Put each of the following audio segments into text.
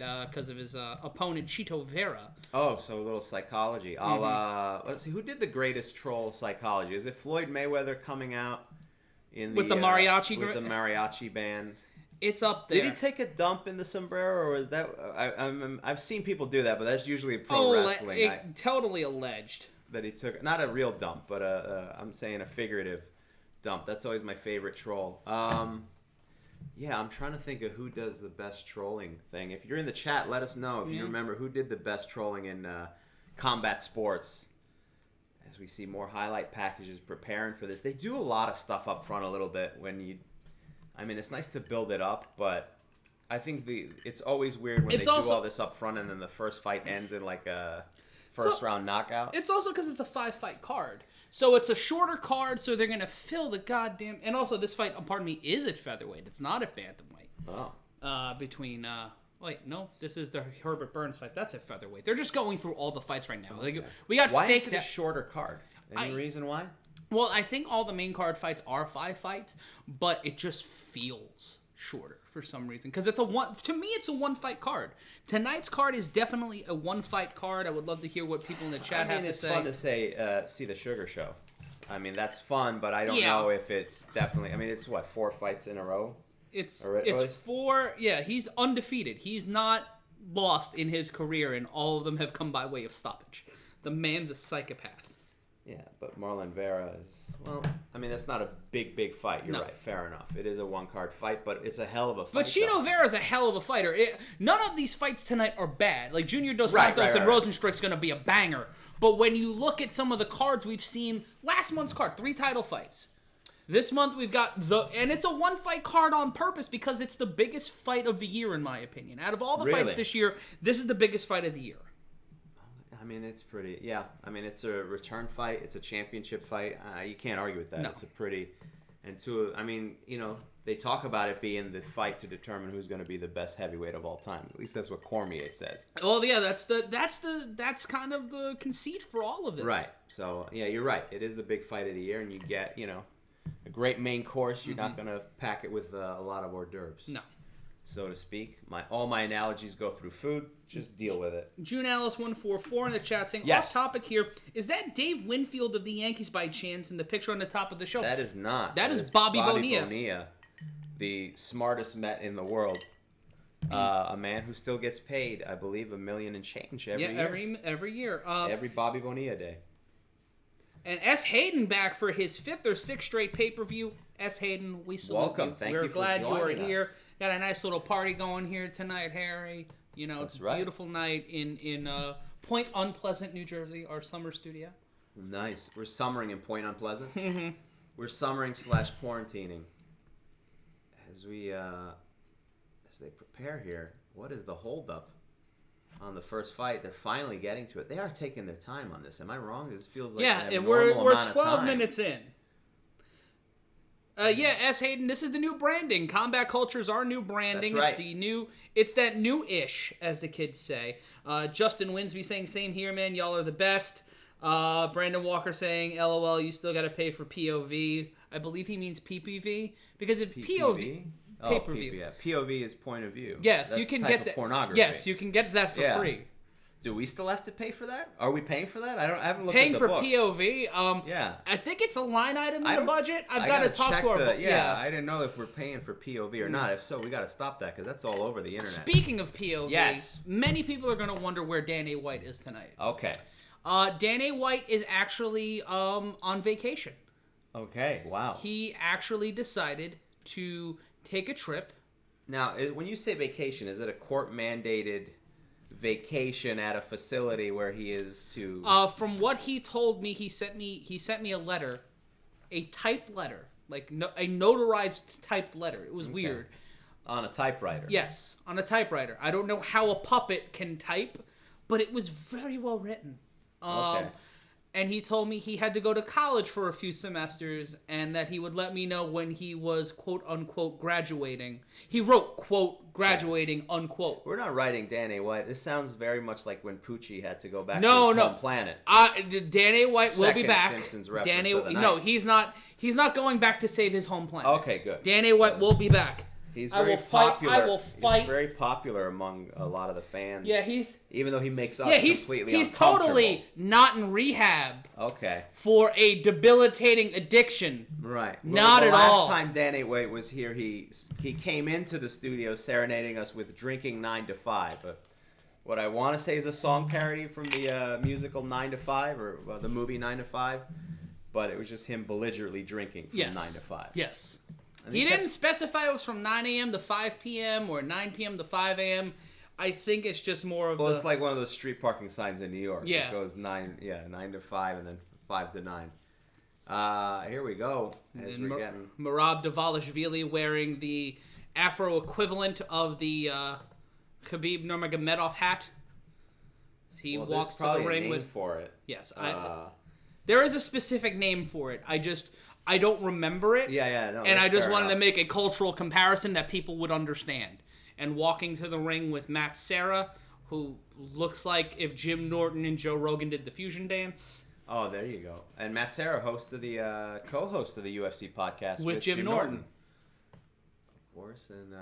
because of his opponent Chito Vera. Oh, so a little psychology. Let's see, who did the greatest troll psychology? Is it Floyd Mayweather coming out with the mariachi with the mariachi band? It's up there. Did he take a dump in the sombrero, or is that? I've seen people do that, but that's usually pro wrestling. Totally alleged that he took not a real dump, but I'm saying a figurative dump. That's always my favorite troll. Yeah, I'm trying to think of who does the best trolling thing. If you're in the chat, let us know if you remember who did the best trolling in combat sports. As we see more highlight packages preparing for this, they do a lot of stuff up front a little bit I mean, it's nice to build it up, but I think it's always weird when they do all this up front and then the first fight ends in like a first-round knockout. It's also because it's a 5-fight card. So it's a shorter card, so they're going to fill the goddamn... And also, this fight, is at featherweight. It's not at bantamweight. Oh. Between... Wait, no. This is the Herbert Burns fight. That's at featherweight. They're just going through all the fights right now. Okay. We got why is it a shorter card? Any reason why? Well, I think all the main card fights are 5 fights, but it just feels shorter for some reason. Because to me, it's a 1-fight card. Tonight's card is definitely a 1-fight card. I would love to hear what people in the chat have to say. It's fun to say, see the Sugar Show. I mean, that's fun, but I don't know if it's definitely... I mean, it's 4 fights in a row? It's 4... Yeah, he's undefeated. He's not lost in his career, and all of them have come by way of stoppage. The man's a psychopath. Yeah, but Marlon Vera is... Well, I mean, that's not a big fight. You're right. Fair enough. It is a 1-card fight, but it's a hell of a fight. But Chito Vera's a hell of a fighter. None of these fights tonight are bad. Like, Junior Dos Santos and Rosenstrick's going to be a banger. But when you look at some of the cards we've seen... Last month's card, 3 title fights. This month we've got and it's a 1-fight card on purpose because it's the biggest fight of the year, in my opinion. Out of all the fights this year, this is the biggest fight of the year. I mean, it's pretty... Yeah, I mean, it's a return fight. It's a championship fight. You can't argue with that. No. It's a pretty... And I mean, they talk about it being the fight to determine who's going to be the best heavyweight of all time. At least that's what Cormier says. Well, yeah, that's kind of the conceit for all of this. Right. So, yeah, you're right. It is the big fight of the year, and you get, a great main course. You're not going to pack it with a lot of hors d'oeuvres. No. So to speak. All my analogies go through food. Just deal with it. June Alice 144 in the chat saying, yes. Off topic here, is that Dave Winfield of the Yankees by chance in the picture on the top of the show? That is not. That is Bobby Bonilla. Bonilla, the smartest Met in the world. A man who still gets paid, I believe, $1 million and change every year. Every year. Every Bobby Bonilla day. And S. Hayden back for his 5th or 6th straight pay-per-view. S. Hayden, we salute Welcome. you. Thank We're you for glad you are here. us. Got a nice little party going here tonight, Harry. It's a beautiful night in Point Unpleasant, New Jersey, our summer studio. Nice. We're summering in Point Unpleasant. We're summering / quarantining. As they prepare here, what is the holdup on the first fight? They're finally getting to it. They are taking their time on this. Am I wrong? This feels like we're 12 minutes in. S. Hayden, this is the new branding. Combat Culture's our new branding. That's right. It's that new-ish, as the kids say. Justin Winsby saying, same here, man. Y'all are the best. Brandon Walker saying, LOL, you still got to pay for POV. I believe he means PPV. Because if POV... Pay-per-view. Yeah. POV is point of view. Yes, that's you can type get of that. Pornography. Yes, you can get that for free. Do we still have to pay for that? Are we paying for that? I haven't looked paying at the books. Paying for POV. Yeah. I think it's a line item in the budget. I've got to talk to our... I didn't know if we're paying for POV or not. If so, we got to stop that because that's all over the internet. Speaking of POV, many people are going to wonder where Danny White is tonight. Okay. Danny White is actually on vacation. Okay, wow. He actually decided to take a trip. Now, when you say vacation, is it a court-mandated vacation at a facility where he is to... From what he told me, he sent me a letter, a typed letter, like a notarized typed letter. It was weird. On a typewriter? Yes, on a typewriter. I don't know how a puppet can type, but it was very well written. Okay. And he told me he had to go to college for a few semesters and that he would let me know when he was, quote, unquote, graduating. He wrote, quote, graduating, unquote. We're not writing Danny White. This sounds very much like when Poochie had to go back to his home planet. Danny White will be back. Simpsons reference of the night. No, he's not going back to save his home planet. Okay, good. Danny White will be back. He's I very will fight. popular. I will fight. He's very popular among a lot of the fans. Yeah, even though he makes us completely he's uncomfortable. totally not in rehab. Okay. For a debilitating addiction. Right. Not at all. Last time Danny White was here, he came into the studio serenading us with "Drinking 9 to 5." What I want to say is a song parody from the musical 9 to 5 or the movie 9 to 5, but it was just him belligerently drinking from 9 to 5. Yes. He didn't specify it was from 9 a.m. to 5 p.m. or 9 p.m. to 5 a.m. I think it's just more of it's like one of those street parking signs in New York. Yeah. It goes 9 to 5 and then 5 to 9. Here we go. As we're getting... Merab Dvalishvili wearing the Afro equivalent of the Khabib Nurmagomedov hat. He walks to the ring with... for it. Yes. There is a specific name for it. I don't remember it. Yeah. No, and I just wanted to make a cultural comparison that people would understand. And walking to the ring with Matt Serra, who looks like if Jim Norton and Joe Rogan did the fusion dance. Oh, there you go. And Matt Serra, co-host of the UFC podcast with Jim Norton. Of course, and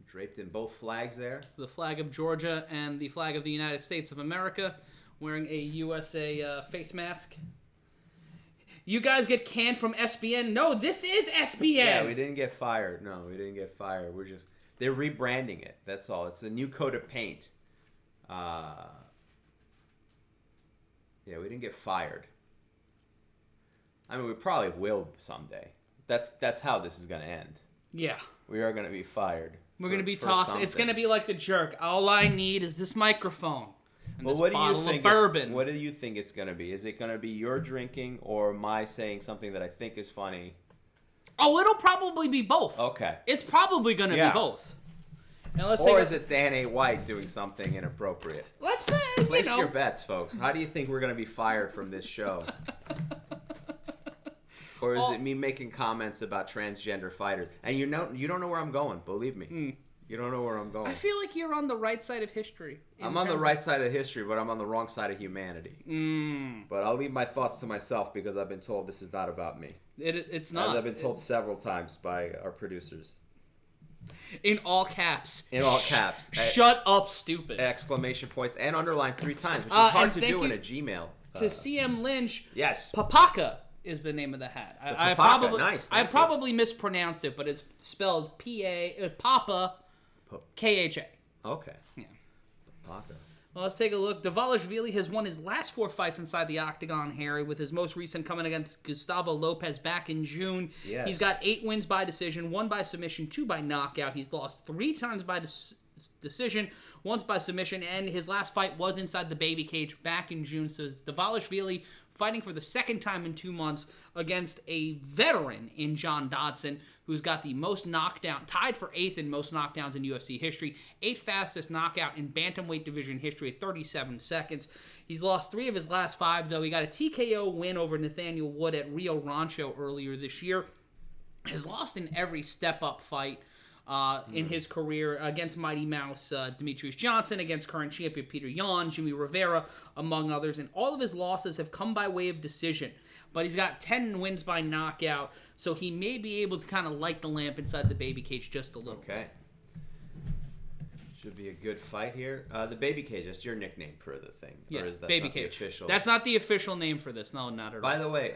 draped in both flags there. The flag of Georgia and the flag of the United States of America, wearing a USA face mask. You guys get canned from ESPN. No, this is ESPN. Yeah, we didn't get fired. No, we didn't get fired. They're rebranding it. That's all. It's a new coat of paint. Yeah, we didn't get fired. I mean, we probably will someday. That's how this is going to end. Yeah. We are going to be fired. We're going to be tossed. Something. It's going to be like the jerk. All I need is this microphone and this bottle of bourbon. What do you think it's going to be? Is it going to be your drinking or my saying something that I think is funny? Oh, it'll probably be both. Okay. It's probably going to be both. Now is it Dan A. White doing something inappropriate? Let's say, Place your bets, folks. How do you think we're going to be fired from this show? Or is it me making comments about transgender fighters? And you don't know where I'm going, believe me. You don't know where I'm going. I feel like you're on the right side of history. I'm on the right side of history, but I'm on the wrong side of humanity. But I'll leave my thoughts to myself because I've been told this is not about me. It's not. As I've been told several times by our producers. In all caps. In all caps. Shut up, stupid. Exclamation points and underlined 3 times, which is hard to do in a Gmail. To CM Lynch. Yes. Papaka is the name of the hat. I probably mispronounced it, but it's spelled Papa KHA. Okay. Yeah. Papaka. Well, let's take a look. Dvalishvili has won his last 4 fights inside the octagon, Harry, with his most recent coming against Gustavo Lopez back in June. Yes. He's got 8 wins by decision, 1 by submission, 2 by knockout. He's lost 3 times by decision, once by submission, and his last fight was inside the baby cage back in June. So Dvalishvili fighting for the second time in 2 months against a veteran in John Dodson, who's got the most knockdown, tied for 8th in most knockdowns in UFC history, 8th fastest knockout in Bantamweight division history at 37 seconds. He's lost 3 of his last 5, though. He got a TKO win over Nathaniel Wood at Rio Rancho earlier this year. Has lost in every step-up fight in his career against Mighty Mouse Demetrius Johnson, against current champion Peter Yan, Jimmy Rivera, among others. And all of his losses have come by way of decision. But he's got 10 wins by knockout, so he may be able to kind of light the lamp inside the baby cage just a little. Okay. Should be a good fight here. The baby cage, that's your nickname for the thing. Yeah, or is that baby not cage. The official? That's not the official name for this. No, not at all. By the way,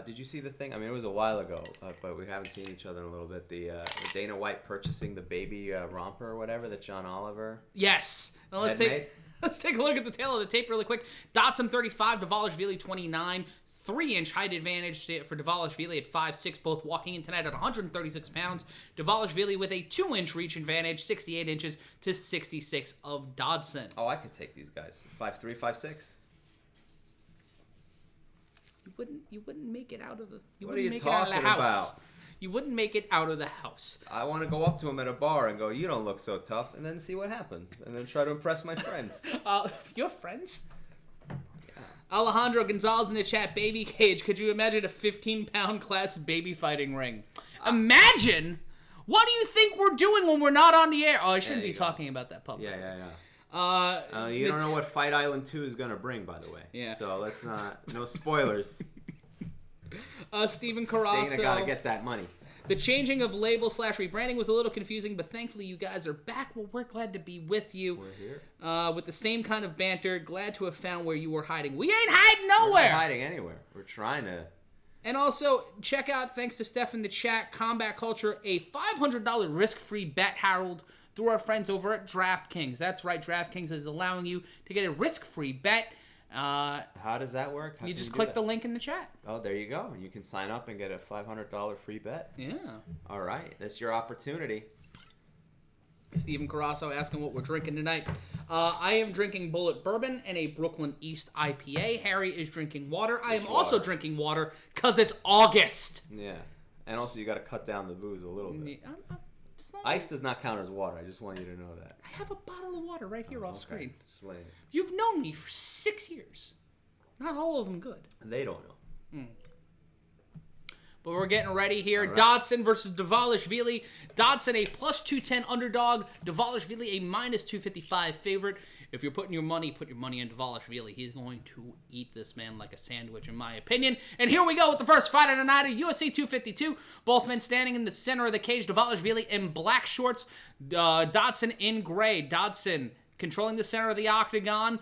did you see the thing? I mean, it was a while ago, but we haven't seen each other in a little bit. The Dana White purchasing the baby romper or whatever that John Oliver. Yes. Now let's take a look at the tail of the tape really quick. Dodson 35, Dvalishvili 29. 3-inch height advantage for Dvalishvili at 5'6", both walking in tonight at 136 pounds. Dvalishvili with a 2-inch reach advantage, 68 inches to 66 of Dodson. Oh, I could take these guys. 5'3", 5'6". You wouldn't make it out of the. What are you talking about? You wouldn't make it out of the house. I want to go up to him at a bar and go, "You don't look so tough," and then see what happens, and then try to impress my friends. Your friends? Alejandro Gonzalez in the chat, baby cage. Could you imagine a 15-pound class baby fighting ring? Imagine? What do you think we're doing when we're not on the air? Oh, I shouldn't be talking about that publicly. Yeah. You don't know what Fight Island 2 is going to bring, by the way. Yeah. So let's not, no spoilers. Stephen Carrasco. Dana got to get that money. The changing of label / rebranding was a little confusing, but thankfully you guys are back. Well, we're glad to be with you. We're here. With the same kind of banter. Glad to have found where you were hiding. We ain't hiding nowhere. We're not hiding anywhere. We're trying to. And also, check out, thanks to Steph in the chat, Combat Culture, a $500 risk-free bet, Harold, through our friends over at DraftKings. That's right, DraftKings is allowing you to get a risk-free bet. How does that work? You just click the link in the chat. Oh, there you go. You can sign up and get a $500 free bet. Yeah. All right. That's your opportunity. Steven Carasso asking what we're drinking tonight. I am drinking Bullet Bourbon and a Brooklyn East IPA. Harry is drinking water. I am also drinking water because it's August. Yeah. And also you got to cut down the booze a little bit. Ice does not count as water. I just want you to know that. I have a bottle of water right here off screen. Just laying it. You've known me for 6 years. Not all of them good. They don't know. But we're getting ready here. Right. Dodson versus Dvalishvili. Dodson a plus 210 underdog. Dvalishvili a minus 255 favorite. If you're putting your money, put your money in Dvalishvili. He's going to eat this man like a sandwich, in my opinion. And here we go with the first fight of the night of UFC 252. Both men standing in the center of the cage. Dvalishvili in black shorts. Dodson in gray. Dodson controlling the center of the octagon.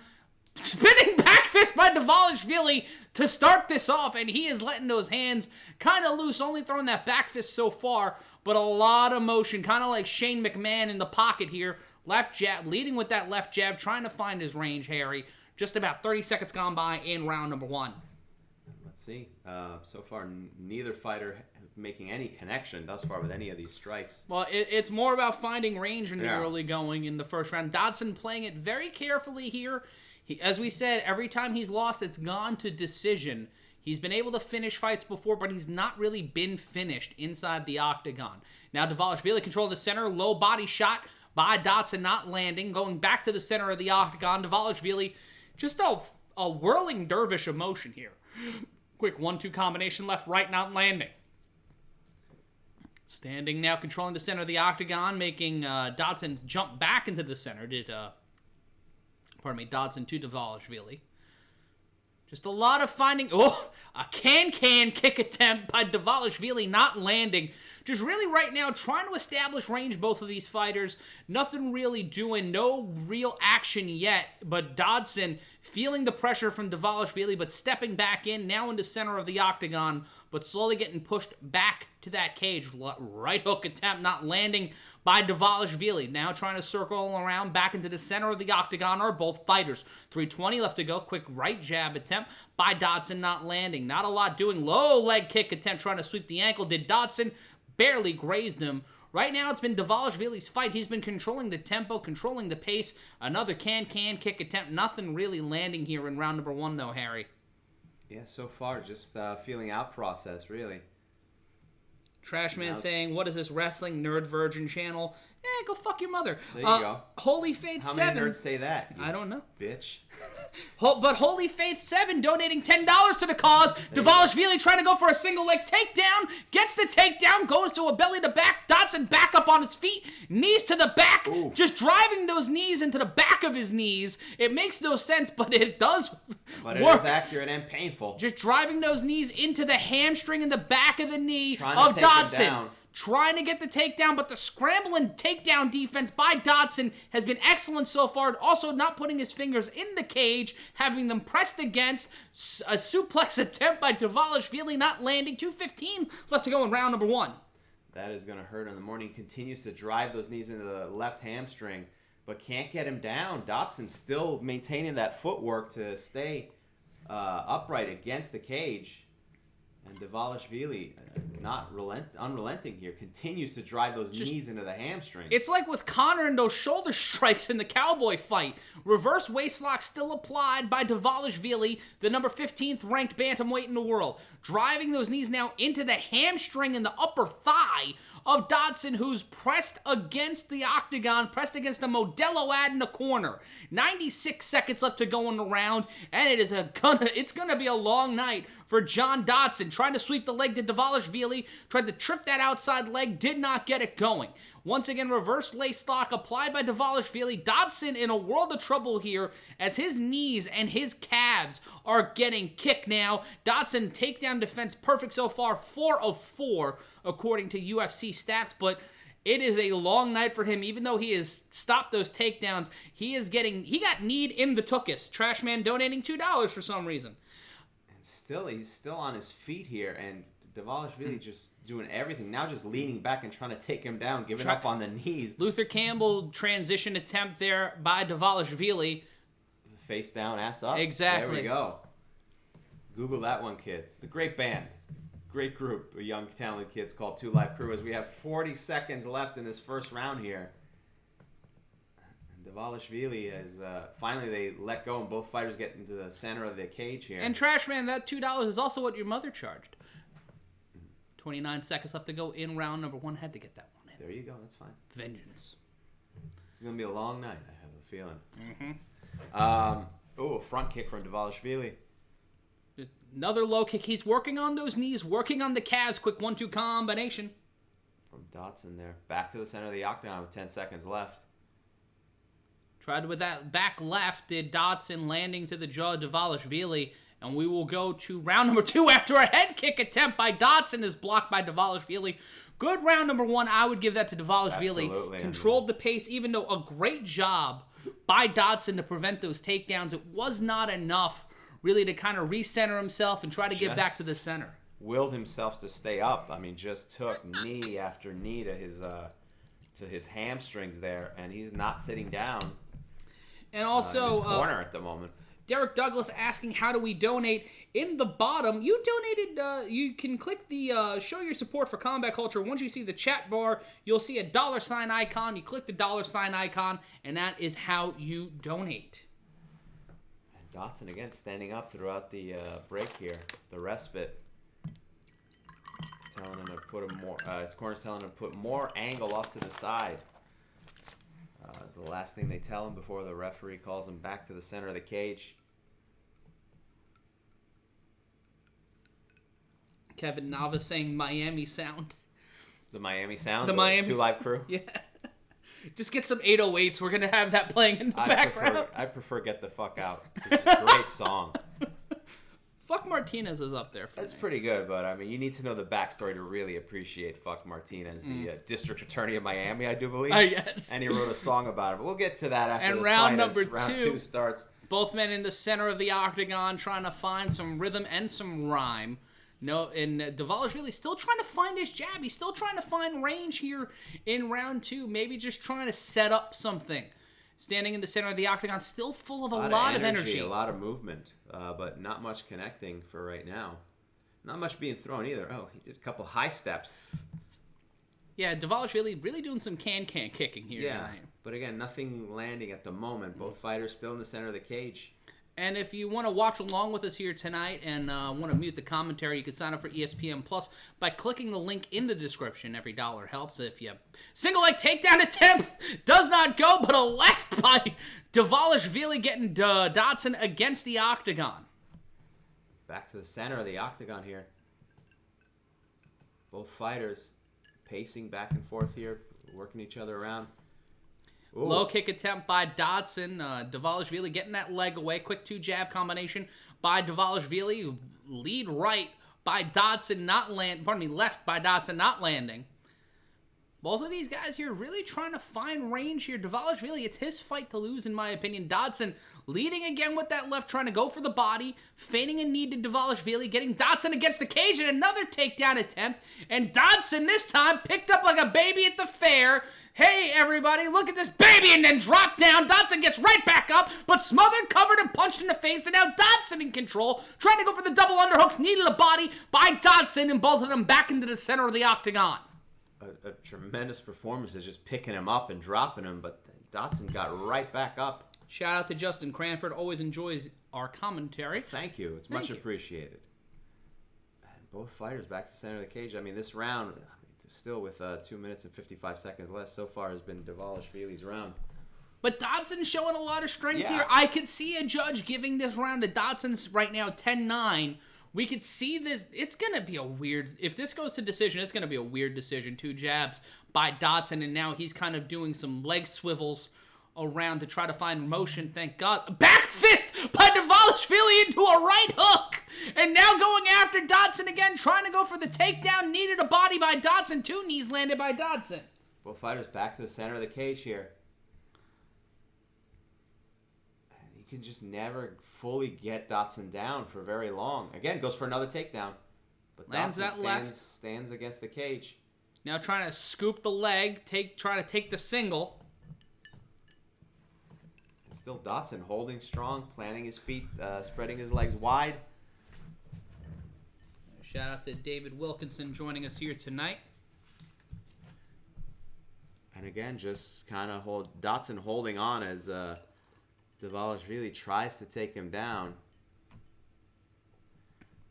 Spinning back fist by Dvalishvili to start this off, and he is letting those hands kind of loose, only throwing that back fist so far, but a lot of motion, kind of like Shane McMahon in the pocket here. Left jab, leading with that left jab, trying to find his range, Harry. Just about 30 seconds gone by in round number 1. Let's see. So far, neither fighter making any connection thus far with any of these strikes. Well, it's more about finding range in the early going in the first round. Dodson playing it very carefully here. As we said, every time he's lost, it's gone to decision. He's been able to finish fights before, but he's not really been finished inside the octagon. Now, Dvalishvili control the center. Low body shot by Dodson, not landing. Going back to the center of the octagon. Dvalishvili, just a whirling dervish of motion here. Quick 1-2 combination, left, right, not landing. Standing now, controlling the center of the octagon, making Dodson jump back into the center. Dodson to Dvalishvili. Just a lot of finding. Oh, a can kick attempt by Dvalishvili, not landing. Just really right now trying to establish range, both of these fighters. Nothing really doing, no real action yet. But Dodson feeling the pressure from Dvalishvili, but stepping back in, now into center of the octagon, but slowly getting pushed back to that cage. Right hook attempt, not landing by Dvalishvili. Now trying to circle around back into the center of the octagon are both fighters. 3:20 left to go. Quick right jab attempt by Dodson, not landing. Not a lot doing. Low leg kick attempt trying to sweep the ankle. Did Dodson barely grazed him. Right now it's been Dvalishvili's fight. He's been controlling the tempo, controlling the pace. Another can kick attempt. Nothing really landing here in round number 1 though, Harry. Yeah, so far just feeling out process, really. Trashman saying, what is this wrestling nerd virgin channel? Go fuck your mother. There you go. Holy Faith 7. How many nerds say that? I don't know. Bitch. But Holy Faith 7 donating $10 to the cause. Dvalishvili trying to go for a single leg takedown. Gets the takedown. Goes to a belly to back. Dodson back up on his feet. Knees to the back. Ooh. Just driving those knees into the back of his knees. It makes no sense, but it does But it work. is accurate and painful. Just driving those knees into the hamstring and the back of the knee of Dodson. Trying to get the takedown, but the scrambling takedown defense by Dodson has been excellent so far. Also not putting his fingers in the cage, having them pressed against. A suplex attempt by Dvalishvili, not landing. 2:15 left to go in round number 1. That is going to hurt in the morning. Continues to drive those knees into the left hamstring, but can't get him down. Dodson still maintaining that footwork to stay upright against the cage. And Dvalishvili, not unrelenting here, continues to drive those knees into the hamstring. It's like with Conor and those shoulder strikes in the Cowboy fight. Reverse waistlock still applied by Dvalishvili, the number 15th ranked bantamweight in the world. Driving those knees now into the hamstring and the upper thigh of Dodson, who's pressed against the octagon, pressed against the Modelo ad in the corner. 96 seconds left to go in the round, and it's gonna be a long night for John Dodson. Trying to sweep the leg to Dvalishvili. Tried to trip that outside leg. Did not get it going. Once again, reverse lace lock applied by Dvalishvili. Dodson in a world of trouble here as his knees and his calves are getting kicked now. Dodson takedown defense perfect so far. 4 of 4 according to UFC stats, but it is a long night for him. Even though he has stopped those takedowns, he got kneed in the tuchus. Trashman donating $2 for some reason. And he's still on his feet here, and Dvalishvili just doing everything. Now just leaning back and trying to take him down, giving up on the knees. Luther Campbell transition attempt there by Dvalishvili. Face down, ass up. Exactly. There we go. Google that one, kids. It's a great band. Great group of young, talented kids called 2 Live Crew. As we have 40 seconds left in this first round here. Dvalishvili has finally they let go and both fighters get into the center of the cage here. And Trashman, that $2 is also what your mother charged. 29 seconds left to go in round number 1. Had to get that one in. There you go. That's fine. Vengeance. It's going to be a long night, I have a feeling. A front kick from Dvalishvili. Another low kick. He's working on those knees, working on the calves. Quick 1-2 combination. From Dodson there. Back to the center of the octagon with 10 seconds left. Tried with that back left. Did Dodson landing to the jaw of Dvalishvili. And we will go to round number 2 after a head kick attempt by Dodson is blocked by Dvalishvili. Good round number 1. I would give that to Dvalishvili. Absolutely. Controlled the pace, even though a great job by Dodson to prevent those takedowns. It was not enough, really, to kind of recenter himself and try to get back to the center. Willed himself to stay up. I mean, just took knee after knee to his hamstrings there, and he's not sitting down. And also, in his corner at the moment. Derek Douglas asking, how do we donate? In the bottom, you donated, you can click the show your support for combat culture. Once you see the chat bar, you'll see a $ icon. You click the $ icon, and that is how you donate. And Dodson again standing up throughout the break here, the respite. Telling him to put him more, his corner's telling him to put more angle off to the side. It's the last thing they tell him before the referee calls him back to the center of the cage. Kevin Nava saying Miami sound. The Miami sound? The Miami 2 Live Crew? Yeah. Just get some 808s. We're going to have that playing in the background. I prefer Get the Fuck Out. It's a great song. Fuck Martinez is up there. That's pretty good, but I mean, you need to know the backstory to really appreciate Fuck Martinez, the district attorney of Miami, I do believe. Yes. And he wrote a song about it. But we'll get to that after the round fight number as round 2 starts. Both men in the center of the octagon trying to find some rhythm and some rhyme. No, and Dvalishvili still trying to find his jab. He's still trying to find range here in round 2. Maybe just trying to set up something. Standing in the center of the octagon, still full of a lot of energy. A lot of movement, but not much connecting for right now. Not much being thrown either. Oh, he did a couple high steps. Yeah, Dvalishvili really doing some can kicking here tonight. But again, nothing landing at the moment. Both fighters still in the center of the cage. And if you want to watch along with us here tonight and want to mute the commentary, you can sign up for ESPN Plus by clicking the link in the description. Every dollar helps. If you single leg takedown attempt does not go, but a left by Dvalishvili getting Dodson against the octagon. Back to the center of the octagon here. Both fighters pacing back and forth here, working each other around. Ooh. Low kick attempt by Dodson. Dvalishvili getting that leg away. Quick 2 jab combination by Dvalishvili. Lead right by Dodson not land. Pardon me, left by Dodson not landing. Both of these guys here really trying to find range here. Dvalishvili, it's his fight to lose in my opinion. Dodson leading again with that left, trying to go for the body. Feigning a knee to Dvalishvili. Getting Dodson against the cage and another takedown attempt. And Dodson this time picked up like a baby at the fair. Hey, everybody, look at this baby, and then drop down. Dodson gets right back up, but smothered, covered, and punched in the face, and now Dodson in control, trying to go for the double underhooks, knee to the body by Dodson, and both of them back into the center of the octagon. A tremendous performance is just picking him up and dropping him, but Dodson got right back up. Shout out to Justin Cranford, always enjoys our commentary. Thank you, it's much appreciated. And both fighters back to the center of the cage. I mean, this round... Still with 2 minutes and 55 seconds left so far has been Dvalishvili's round. But Dodson's showing a lot of strength here. I could see a judge giving this round to Dodson right now 10-9 We could see this. It's going to be a weird... If this goes to decision, it's going to be a weird decision. 2 jabs by Dodson, and now he's kind of doing some leg swivels around to try to find motion. Thank God. Back fist by Dvalishvili into a right hook. And now going after Dodson again, trying to go for the takedown. Needed a body by Dodson. 2 knees landed by Dodson. Both fighters back to the center of the cage here. And he can just never fully get Dodson down for very long. Again, goes for another takedown. But Lands Dodson that left. stands against the cage. Now trying to scoop the leg, try to take the single. And still Dodson holding strong, planting his feet, spreading his legs wide. Shout out to David Wilkinson joining us here tonight. And again, just kind of Dodson holding on as Dvalishvili tries to take him down.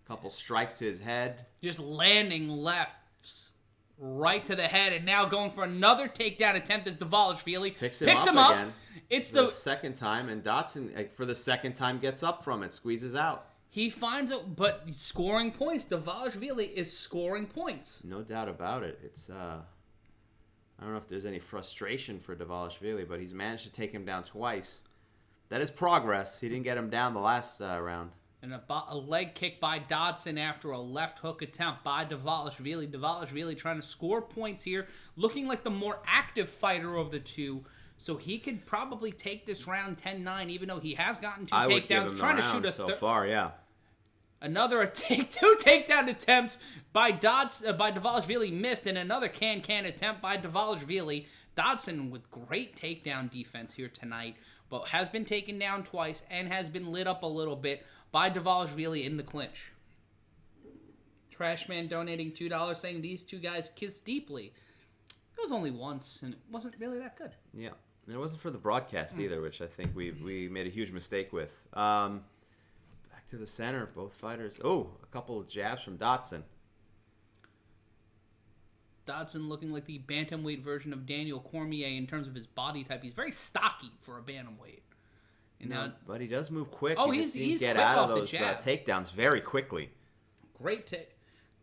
Couple strikes to his head. Just landing lefts right to the head, and now going for another takedown attempt as Dvalishvili Picks him up again. It's the second time, and Dodson, for the second time, gets up from it, squeezes out. He finds it, but he's scoring points. Dvalishvili is scoring points. No doubt about it. It's I don't know if there's any frustration for Dvalishvili, but he's managed to take him down twice. That is progress. He didn't get him down the last round. And a leg kick by Dodson after a left hook attempt by Dvalishvili. Dvalishvili trying to score points here, looking like the more active fighter of the two. So he could probably take this round 10-9, even though he has gotten 2 takedowns. I would give him trying the to round shoot a so far, yeah. Another 2 takedown attempts by Dvalishvili missed, and another can attempt by Dvalishvili. Dodson with great takedown defense here tonight, but has been taken down twice and has been lit up a little bit by Dvalishvili in the clinch. Trashman donating $2 saying these 2 guys kiss deeply. It was only once, and it wasn't really that good. Yeah, and it wasn't for the broadcast either, which I think we made a huge mistake with. To the center, both fighters. Oh, a couple of jabs from Dodson. Dodson looking like the bantamweight version of Daniel Cormier in terms of his body type. He's very stocky for a bantamweight. And now, but he does move quick. Oh, he's get quick out off of those the jab. takedowns very quickly. Great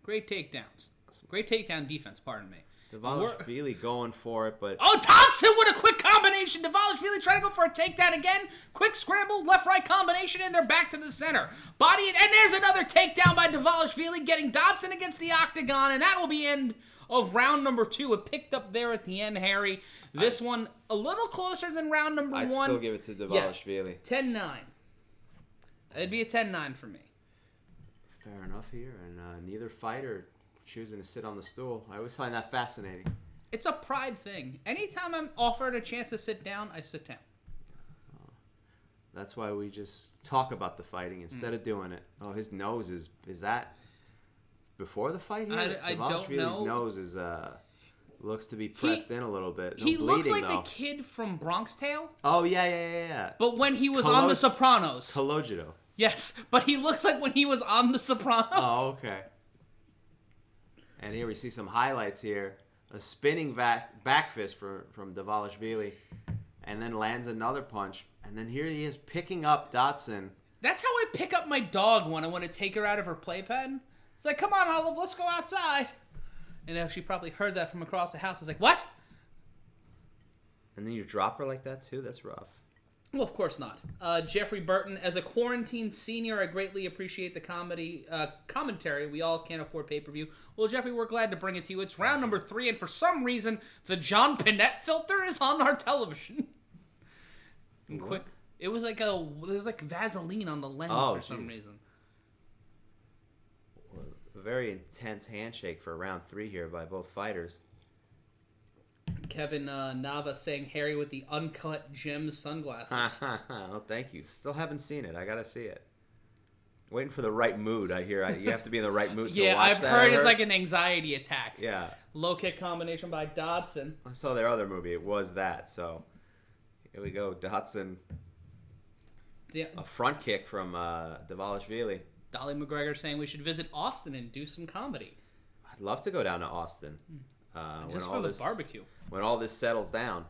takedowns. Great takedown defense, pardon me. Dvalishvili going for it, but... Oh, Dodson with a quick combination. Dvalishvili trying to go for a takedown again. Quick scramble, left-right combination, and they're back to the center. Body, and there's another takedown by Dvalishvili, getting Dodson against the octagon, and that will be end of round number 2. It picked up there at the end, Harry. This one a little closer than round number 1. I'd still give it to Dvalishvili. Yeah, 10-9. It'd be a 10-9 for me. Fair enough here, and neither fighter choosing to sit on the stool. I always find that fascinating. It's a pride thing. Anytime I'm offered a chance to sit down, I sit down. That's why we just talk about the fighting instead of doing it. Oh, his nose is that before the fight here? I don't know. His nose is looks to be pressed in a little bit. No he bleeding, looks like though. the kid from Bronx Tale. Oh, yeah. But when he was on The Sopranos. Cologito. Yes, but he looks like when he was on The Sopranos. Oh, okay. And here we see some highlights here. A spinning back fist from Dvalishvili. And then lands another punch. And then here he is picking up Dodson. That's how I pick up my dog when I want to take her out of her playpen. It's like, come on, Olive, let's go outside. And she probably heard that from across the house. I was like, what? And then you drop her like that, too? That's rough. Well, of course not. Jeffrey Burton, as a quarantine senior, I greatly appreciate the commentary. We all can't afford pay-per-view. Well, Jeffrey, we're glad to bring it to you. It's round number 3, and for some reason, the John Pinette filter is on our television. And quick, it was like Vaseline on the lens for some reason. A very intense handshake for round 3 here by both fighters. Kevin Nava saying Harry with the uncut gem sunglasses. Oh, thank you. Still haven't seen it. I gotta see it. Waiting for the right mood. I hear you have to be in the right mood to watch that. I've heard it's like an anxiety attack. Yeah. Low kick combination by Dodson. I saw their other movie. It was that. So here we go. Dodson. A front kick from Dvalishvili. Dolly McGregor saying we should visit Austin and do some comedy. I'd love to go down to Austin. Just for the barbecue. When all this settles down.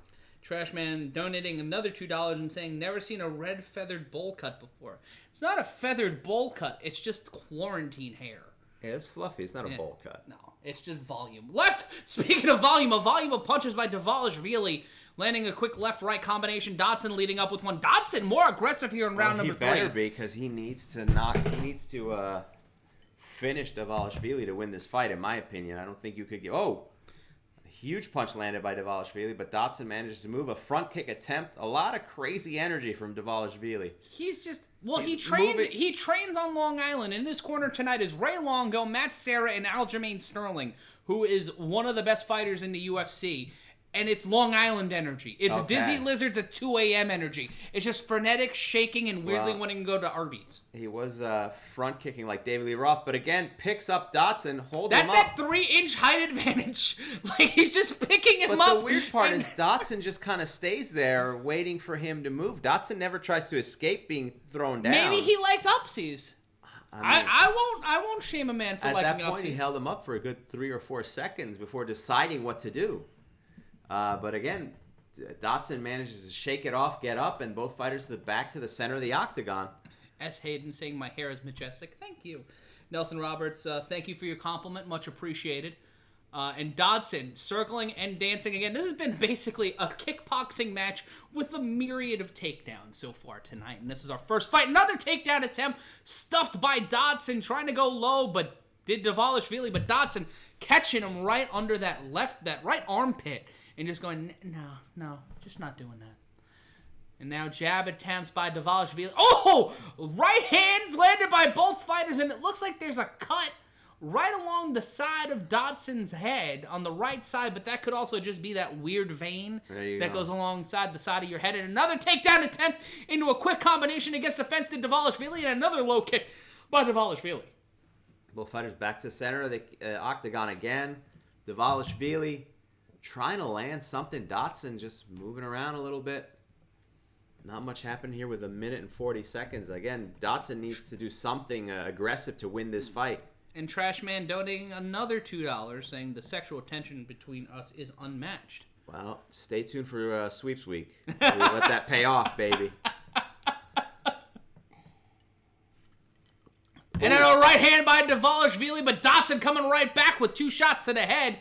Trashman donating another $2 and saying, never seen a red feathered bowl cut before. It's not a feathered bowl cut. It's just quarantine hair. Yeah, it's fluffy. It's not a bowl cut. No, it's just volume. Left, speaking of volume, a volume of punches by Dvalishvili, landing a quick left-right combination. Dodson leading up with one. Dodson more aggressive here in round number 3. He better be, because he needs to finish Dvalishvili to win this fight, in my opinion. I don't think you could get... Oh! A huge punch landed by Dvalishvili, but Dodson manages to move. A front kick attempt. A lot of crazy energy from Dvalishvili. He's just... Well, he trains on Long Island. In his corner tonight is Ray Longo, Matt Serra, and Aljamain Sterling, who is one of the best fighters in the UFC. And it's Long Island energy. It's Dizzy Lizards at 2 a.m. energy. It's just frenetic, shaking, and weirdly wanting to go to Arby's. He was front kicking like David Lee Roth, but again, picks up Dodson, holds him up. That's that 3-inch height advantage. Like, he's just picking him up. But the weird part is Dodson just kind of stays there waiting for him to move. Dodson never tries to escape being thrown down. Maybe he likes upsies. I won't shame a man for liking upsies. At that point, he held him up for a good 3 or 4 seconds before deciding what to do. But again, Dodson manages to shake it off, get up, and both fighters back to the center of the octagon. S. Hayden saying my hair is majestic. Thank you. Nelson Roberts, thank you for your compliment. Much appreciated. And Dodson circling and dancing again. This has been basically a kickboxing match with a myriad of takedowns so far tonight. And this is our first fight. Another takedown attempt stuffed by Dodson, trying to go low, but did Dvalishvili. But Dodson catching him right under that right armpit. And just going, no, just not doing that. And now jab attempts by Dvalishvili. Oh! Right hands landed by both fighters, and it looks like there's a cut right along the side of Dodson's head on the right side, but that could also just be that weird vein that goes alongside the side of your head. And another takedown attempt into a quick combination against the fence to Dvalishvili, and another low kick by Dvalishvili. Both fighters back to the center of the octagon again. Dvalishvili trying to land something. Dodson just moving around a little bit. Not much happened here with 1 minute and 40 seconds. Again, Dodson needs to do something aggressive to win this fight. And Trashman donating another $2, saying the sexual tension between us is unmatched. Well, stay tuned for Sweeps Week. We'll let that pay off, baby. And then a right hand by Dvalishvili, but Dodson coming right back with 2 shots to the head.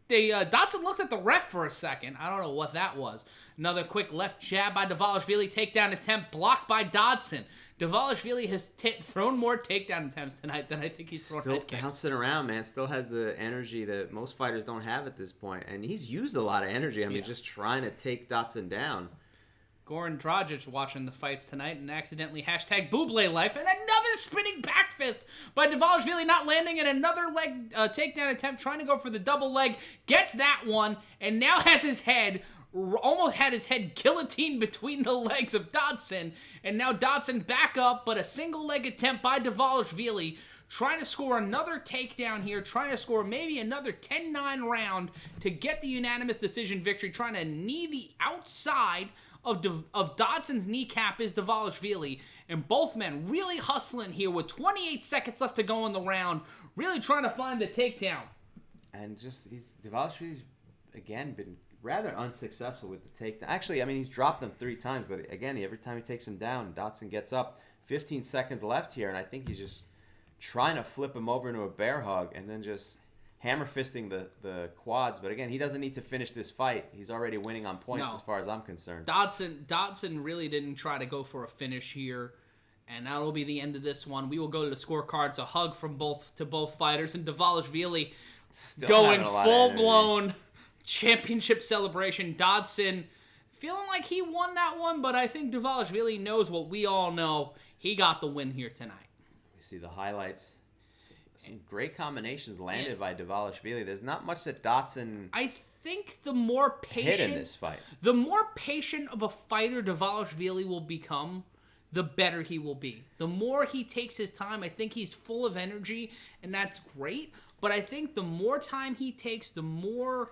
Dodson looked at the ref for a second. I don't know what that was. Another quick left jab by Dvalishvili. Takedown attempt blocked by Dodson. Dvalishvili has thrown more takedown attempts tonight than I think he's thrown head kicks. Still bouncing around, man. Still has the energy that most fighters don't have at this point. And he's used a lot of energy. I mean, just trying to take Dodson down. Goran Dragic watching the fights tonight and accidentally hashtag Buble life, and another spinning back fist by Dvalishvili, not landing, and another leg takedown attempt trying to go for the double leg, gets that one, and now has his head, almost had his head guillotined between the legs of Dodson, and now Dodson back up, but a single leg attempt by Dvalishvili, trying to score another takedown here, trying to score maybe another 10-9 round to get the unanimous decision victory, trying to knee the outside of Dodson's kneecap is Dvalishvili, and both men really hustling here with 28 seconds left to go in the round, really trying to find the takedown. And Dvalishvili's, again, been rather unsuccessful with the takedown. Actually, I mean, he's dropped them 3 times, but again, every time he takes him down, Dodson gets up. 15 seconds left here, and I think he's just trying to flip him over into a bear hug and then just hammer fisting the quads. But again, he doesn't need to finish this fight. He's already winning on points as far as I'm concerned. Dodson really didn't try to go for a finish here, and that'll be the end of this one. We will go to the scorecards. A hug from both fighters, and Dvalishvili going full-blown championship celebration. Dodson feeling like he won that one, but I think Dvalishvili knows what we all know. He got the win here tonight. We see the highlights. Some great combinations landed by Dvalishvili. There's not much that Dodson I think the more patient hit in this fight. The more patient of a fighter Dvalishvili will become, the better he will be. The more he takes his time, I think he's full of energy, and that's great. But I think the more time he takes, the more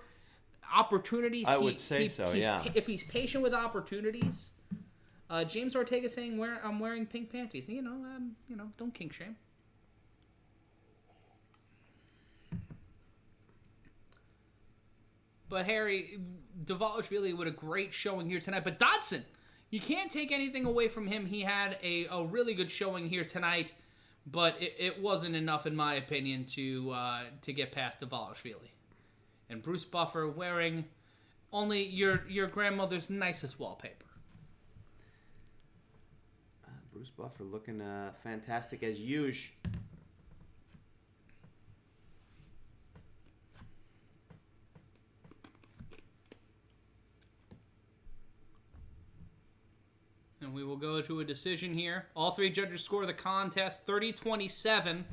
opportunities I would say so, yeah. If he's patient with opportunities. James Ortega saying I'm wearing pink panties. Don't kink shame. But Harry, Dvalishvili with a great showing here tonight. But Dodson, you can't take anything away from him. He had a really good showing here tonight, but it wasn't enough, in my opinion, to get past Dvalishvili. And Bruce Buffer wearing only your grandmother's nicest wallpaper. Bruce Buffer looking fantastic as usual. And we will go to a decision here. All three judges score the contest 30-27.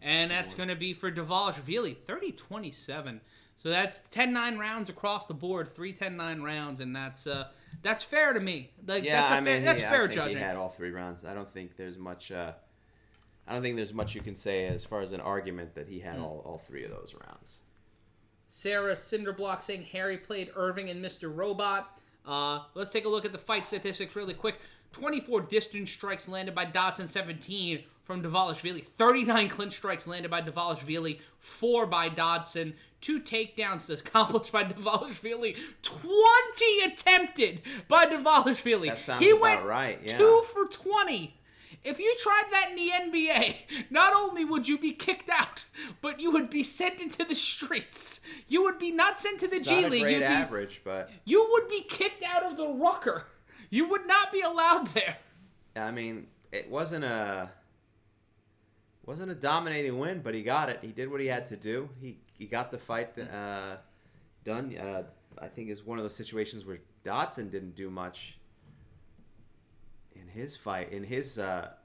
And that's going to be for Dvalishvili. 30-27. So that's 10-9 rounds across the board. 3 10-9 rounds. And that's fair to me. Like, yeah, that's fair I think judging. He had all 3 rounds. I don't think there's much you can say as far as an argument that he had all 3 of those rounds. Sarah Cinderblock saying Harry played Irving and Mr. Robot. Let's take a look at the fight statistics really quick. 24 distance strikes landed by Dodson, 17 from Dvalishvili. 39 clinch strikes landed by Dvalishvili, 4 by Dodson. 2 takedowns accomplished by Dvalishvili. 20 attempted by Dvalishvili. That sounds he about went right, yeah. 2 for 20. If you tried that in the NBA, not only would you be kicked out, but you would be sent into the streets. You would be not sent to the G League. Not a great average, but you would be kicked out of the Rucker. You would not be allowed there. I mean, it wasn't a dominating win, but he got it. He did what he had to do. He got the fight done. I think it's one of those situations where Dodson didn't do much in his fight.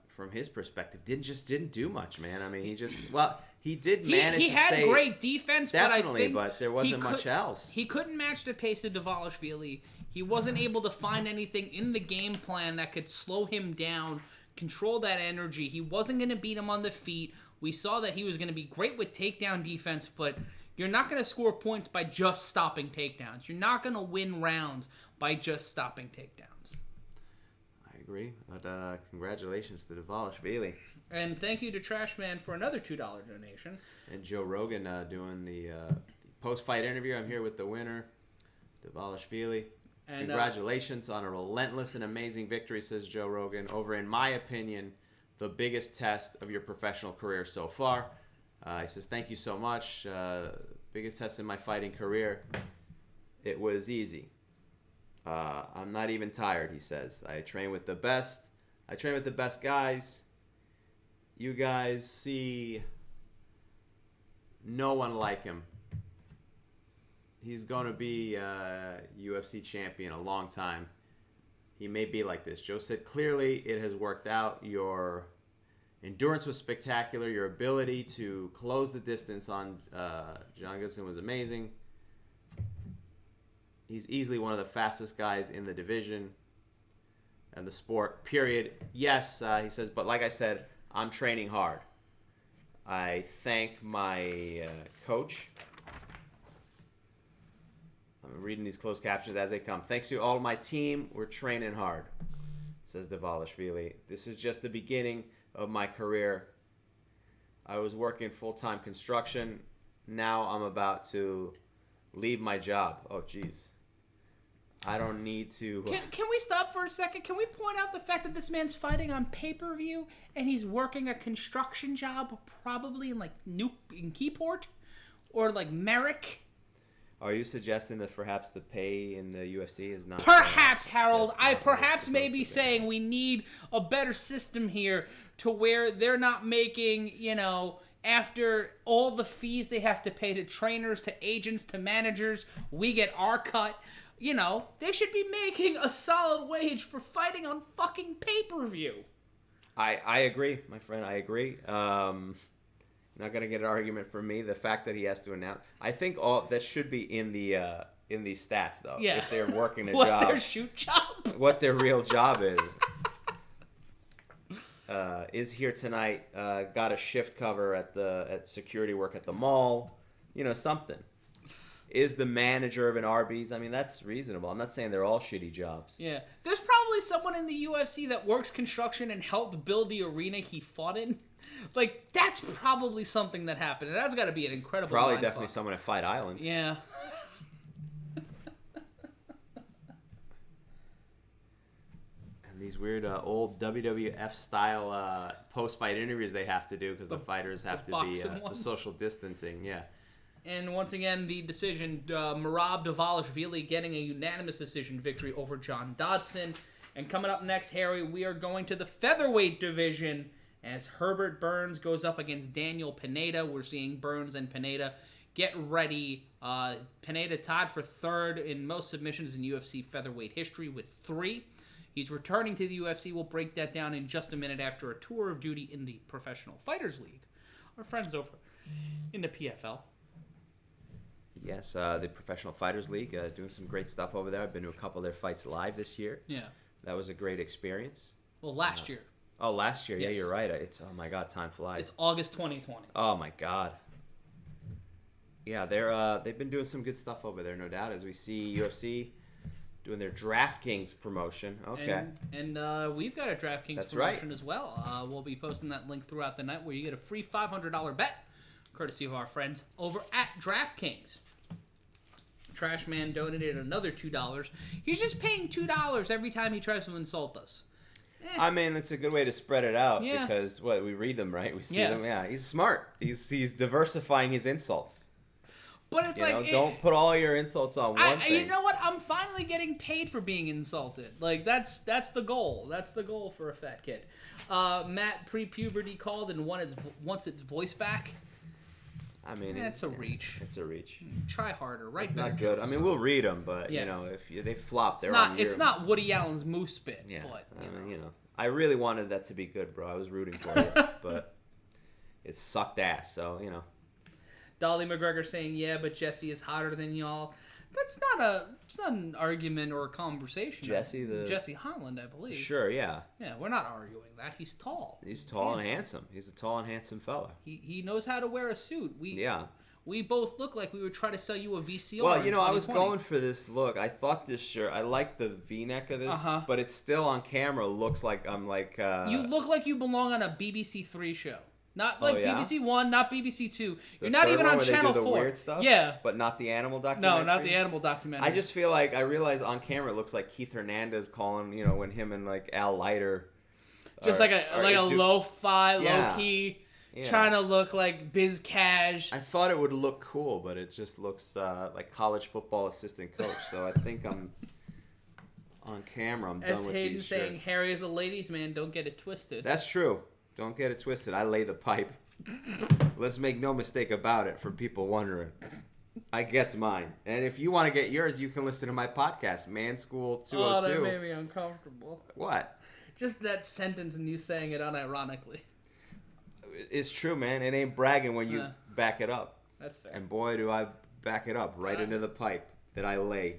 From his perspective, didn't do much, man. I mean, he did manage. He to had stay, great defense, definitely, but there wasn't much else. He couldn't match the pace of Dvalishvili. He wasn't able to find anything in the game plan that could slow him down, control that energy. He wasn't going to beat him on the feet. We saw that he was going to be great with takedown defense, but you're not going to score points by just stopping takedowns. You're not going to win rounds by just stopping takedowns. I agree, but congratulations to Dvalishvili. And thank you to Trashman for another $2 donation. And Joe Rogan doing the post-fight interview. I'm here with the winner, Dvalishvili. And, congratulations on a relentless and amazing victory, says Joe Rogan, over, in my opinion, the biggest test of your professional career so far. He says, thank you so much. Biggest test in my fighting career. It was easy. I'm not even tired, he says. I train with the best. I train with the best guys. You guys see no one like him. He's going to be UFC champion a long time. He may be like this. Joe said, clearly it has worked out. Your endurance was spectacular. Your ability to close the distance on John Goodson was amazing. He's easily one of the fastest guys in the division and the sport, period. Yes, he says, but like I said, I'm training hard. I thank my coach. I'm reading these closed captions as they come. Thanks to all my team, we're training hard, says Dvalishvili. This is just the beginning of my career. I was working full-time construction. Now I'm about to leave my job. Oh, jeez. I don't need to... Can we stop for a second? Can we point out the fact that this man's fighting on pay-per-view and he's working a construction job probably in in Keyport or Merrick? Are you suggesting that perhaps the pay in the UFC is not... Perhaps, Harold. I perhaps may be saying we need a better system here to where they're not making, after all the fees they have to pay to trainers, to agents, to managers, we get our cut. They should be making a solid wage for fighting on fucking pay-per-view. I agree, my friend. I agree. Not gonna get an argument from me. The fact that he has to announce, I think all that should be in the these stats though. Yeah. If they're working a What's job, their shoot job? What their real job is here tonight. Got a shift cover at security work at the mall. Something. Is the manager of an Arby's. I mean, that's reasonable. I'm not saying they're all shitty jobs. Yeah. There's probably someone in the UFC that works construction and helped build the arena he fought in. That's probably something that happened. And that's got to be an incredible Probably definitely someone at Fight Island. Yeah. these weird old WWF style post-fight interviews they have to do because the fighters have to be the social distancing. Yeah. And once again, the decision, Merab Dvalishvili getting a unanimous decision victory over John Dodson. And coming up next, Harry, we are going to the featherweight division as Herbert Burns goes up against Daniel Pineda. We're seeing Burns and Pineda get ready. Pineda tied for third in most submissions in UFC featherweight history with 3. He's returning to the UFC. We'll break that down in just a minute after a tour of duty in the Professional Fighters League. Our friends over in the PFL. Yes, the Professional Fighters League, doing some great stuff over there. I've been to a couple of their fights live this year. Yeah. That was a great experience. Well, last year. Oh, last year. Yes. Yeah, you're right. It's oh my God, time flies. It's August 2020. Oh my God. Yeah, they've been doing some good stuff over there, no doubt. As we see UFC doing their DraftKings promotion. Okay. And we've got a DraftKings promotion as well. We'll be posting that link throughout the night where you get a free $500 bet, courtesy of our friends over at DraftKings. Trashman donated another $2. He's just paying $2 every time he tries to insult us. I mean, it's a good way to spread it out because we read them, right? We see them. Yeah, he's smart. He's diversifying his insults. But it's don't put all your insults on one thing. You know what? I'm finally getting paid for being insulted. Like that's the goal. That's the goal for a fat kid. Matt pre-puberty called and wants its voice back. I mean, it's a reach. It's a reach. Try harder. Right? It's not good. I mean, we'll read them, but if they flop, they're on. It's not Woody Allen's moose spit. Yeah. But I really wanted that to be good, bro. I was rooting for it, but it sucked ass. So Dolly McGregor saying, but Jesse is hotter than y'all. It's not an argument or a conversation. Jesse Holland, I believe. Sure, yeah. Yeah, we're not arguing that. He's tall. He's tall and handsome. He's a tall and handsome fella. He knows how to wear a suit. We both look like we would try to sell you a VCR. Well, I was going for this look. I thought this shirt. I like the V-neck of this, but it's still on camera. Looks like I'm like. You look like you belong on a BBC 3 show. Not like BBC 1, not BBC 2. You're not even on Channel 4. Weird stuff? Yeah. But not the animal documentary? No, not the animal documentary. I just feel like, I realize on camera it looks like Keith Hernandez calling, when him and like Al Leiter. Just like a lo-fi, low-key, trying to look like biz cash. I thought it would look cool, but it just looks like college football assistant coach. So I think I'm on camera. I'm done with Hayden these saying, shirts. Harry is a ladies' man. Don't get it twisted. That's true. Don't get it twisted. I lay the pipe. Let's make no mistake about it for people wondering. I get mine. And if you want to get yours, you can listen to my podcast, Man School 202. Oh, that made me uncomfortable. What? Just that sentence and you saying it unironically. It's true, man. It ain't bragging when you back it up. That's fair. And boy, do I back it up right into the pipe that I lay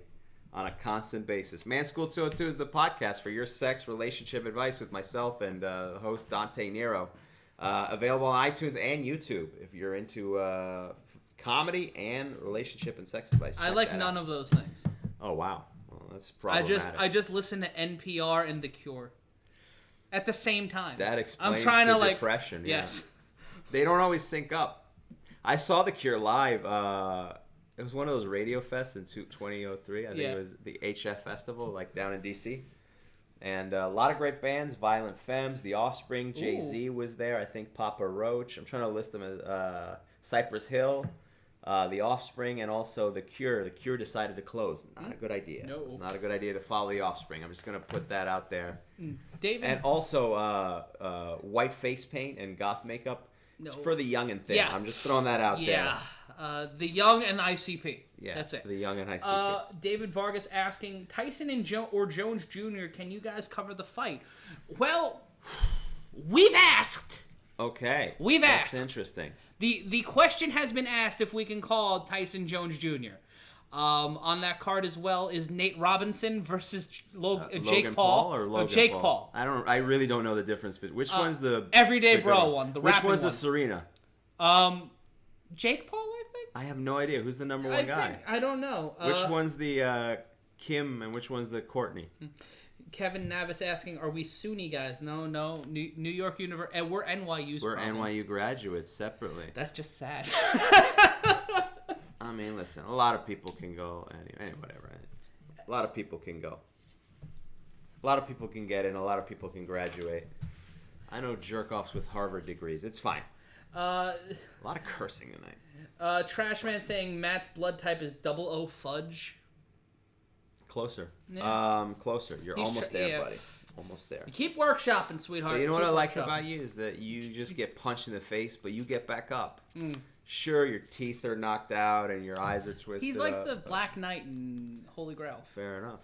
on a constant basis. Man School 202 is the podcast for your sex relationship advice with myself and the host Dante Nero. Available on iTunes and YouTube if you're into comedy and relationship and sex advice. I like none of those things. Oh, wow. Well, that's problematic. I just listen to NPR and The Cure at the same time. That explains depression. Yes. They don't always sync up. I saw The Cure live. It was one of those radio fests in 2003. I think it was the HF Festival, like down in D.C. And a lot of great bands, Violent Femmes, The Offspring, Jay-Z was there. I think Papa Roach. I'm trying to list them as Cypress Hill, The Offspring, and also The Cure. The Cure decided to close. Not a good idea. No. It's not a good idea to follow The Offspring. I'm just going to put that out there. David. And also white face paint and goth makeup. It's for the young and thin. Yeah. I'm just throwing that out there. Yeah. The young and ICP. Yeah, that's it. The young and ICP. David Vargas asking, Tyson and Jones Jr., can you guys cover the fight? Well, we've asked. Okay. We've asked. That's interesting. The question has been asked if we can call Tyson Jones Jr. On that card as well is Nate Robinson versus Jake Paul or Logan Jake Paul. I really don't know the difference, but which one's the Everyday Bro one? The which one's one. The Serena? Jake Paul, I think. I have no idea who's the number one guy. I don't know. Which one's the Kim and which one's the Courtney? Kevin Navis asking, are we SUNY guys? No. New York University. And we're NYU's. We're probably. NYU graduates separately. That's just sad. I mean, listen, a lot of people can go. Anyway, whatever. A lot of people can go. A lot of people can get in. A lot of people can graduate. I know jerk-offs with Harvard degrees. It's fine. A lot of cursing tonight. Trashman saying Matt's blood type is 00 fudge. Closer. Yeah. Closer. You're almost there, buddy. Almost there. You keep workshopping, sweetheart. But you know what I like about you is that you just get punched in the face, but you get back up. Sure, your teeth are knocked out and your eyes are twisted. He's like the Black Knight in Holy Grail. Fair enough.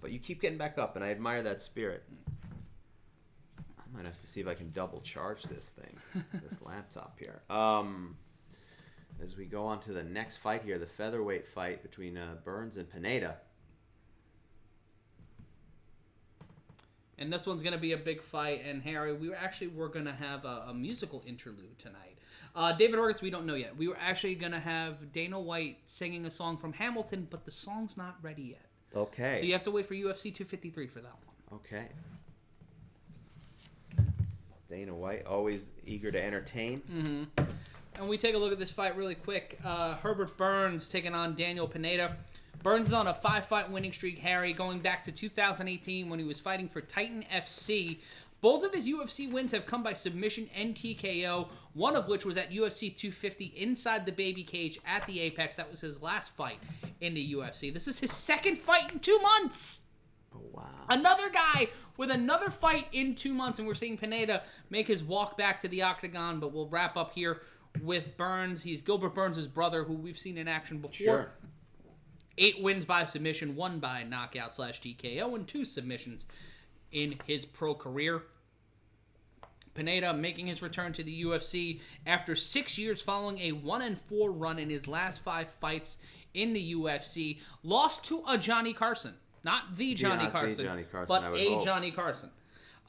But you keep getting back up, and I admire that spirit. I might have to see if I can double charge this thing, this laptop here. As we go on to the next fight here, the featherweight fight between Burns and Pineda. And this one's going to be a big fight. And Harry, we're going to have a musical interlude tonight. David Orgis, we don't know yet. We were actually going to have Dana White singing a song from Hamilton, but the song's not ready yet. Okay. So you have to wait for UFC 253 for that one. Okay. Dana White, always eager to entertain. Mm-hmm. And we take a look at this fight really quick. Herbert Burns taking on Daniel Pineda. Burns is on a 5-fight winning streak, Harry, going back to 2018 when he was fighting for Titan FC. Both of his UFC wins have come by submission and TKO, one of which was at UFC 250 inside the baby cage at the Apex. That was his last fight in the UFC. This is his second fight in 2 months. Oh, wow. Another guy with another fight in 2 months, and we're seeing Pineda make his walk back to the octagon, but we'll wrap up here with Burns. He's Gilbert Burns' brother, who we've seen in action before. Sure. 8 wins by submission, 1 by knockout/TKO, and 2 submissions in his pro career. Pineda making his return to the UFC after 6 years following a 1-4 run in his last 5 fights in the UFC. Lost to a Johnny Carson. Not the Johnny Carson, but a Johnny Carson.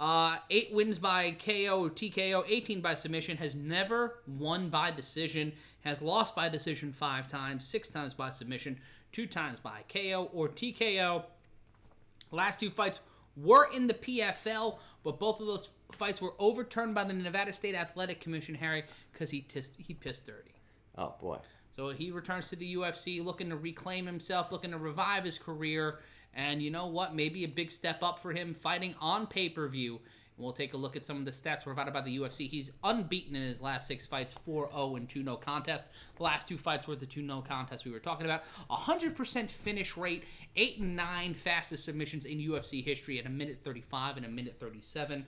8 wins by KO or TKO, 18 by submission, has never won by decision, has lost by decision 5 times, 6 times by submission, 2 times by KO or TKO. Last 2 fights were in the PFL, but both of those fights were overturned by the Nevada State Athletic Commission, Harry, because he pissed dirty. Oh, boy. So he returns to the UFC looking to reclaim himself, looking to revive his career. And you know what? Maybe a big step up for him fighting on pay-per-view. And we'll take a look at some of the stats provided by the UFC. He's unbeaten in his last 6 fights, 4-0 and 2 no contest. The last 2 fights were the 2 no contest we were talking about. 100% finish rate, 8 and 9 fastest submissions in UFC history at 1:35 and 1:37.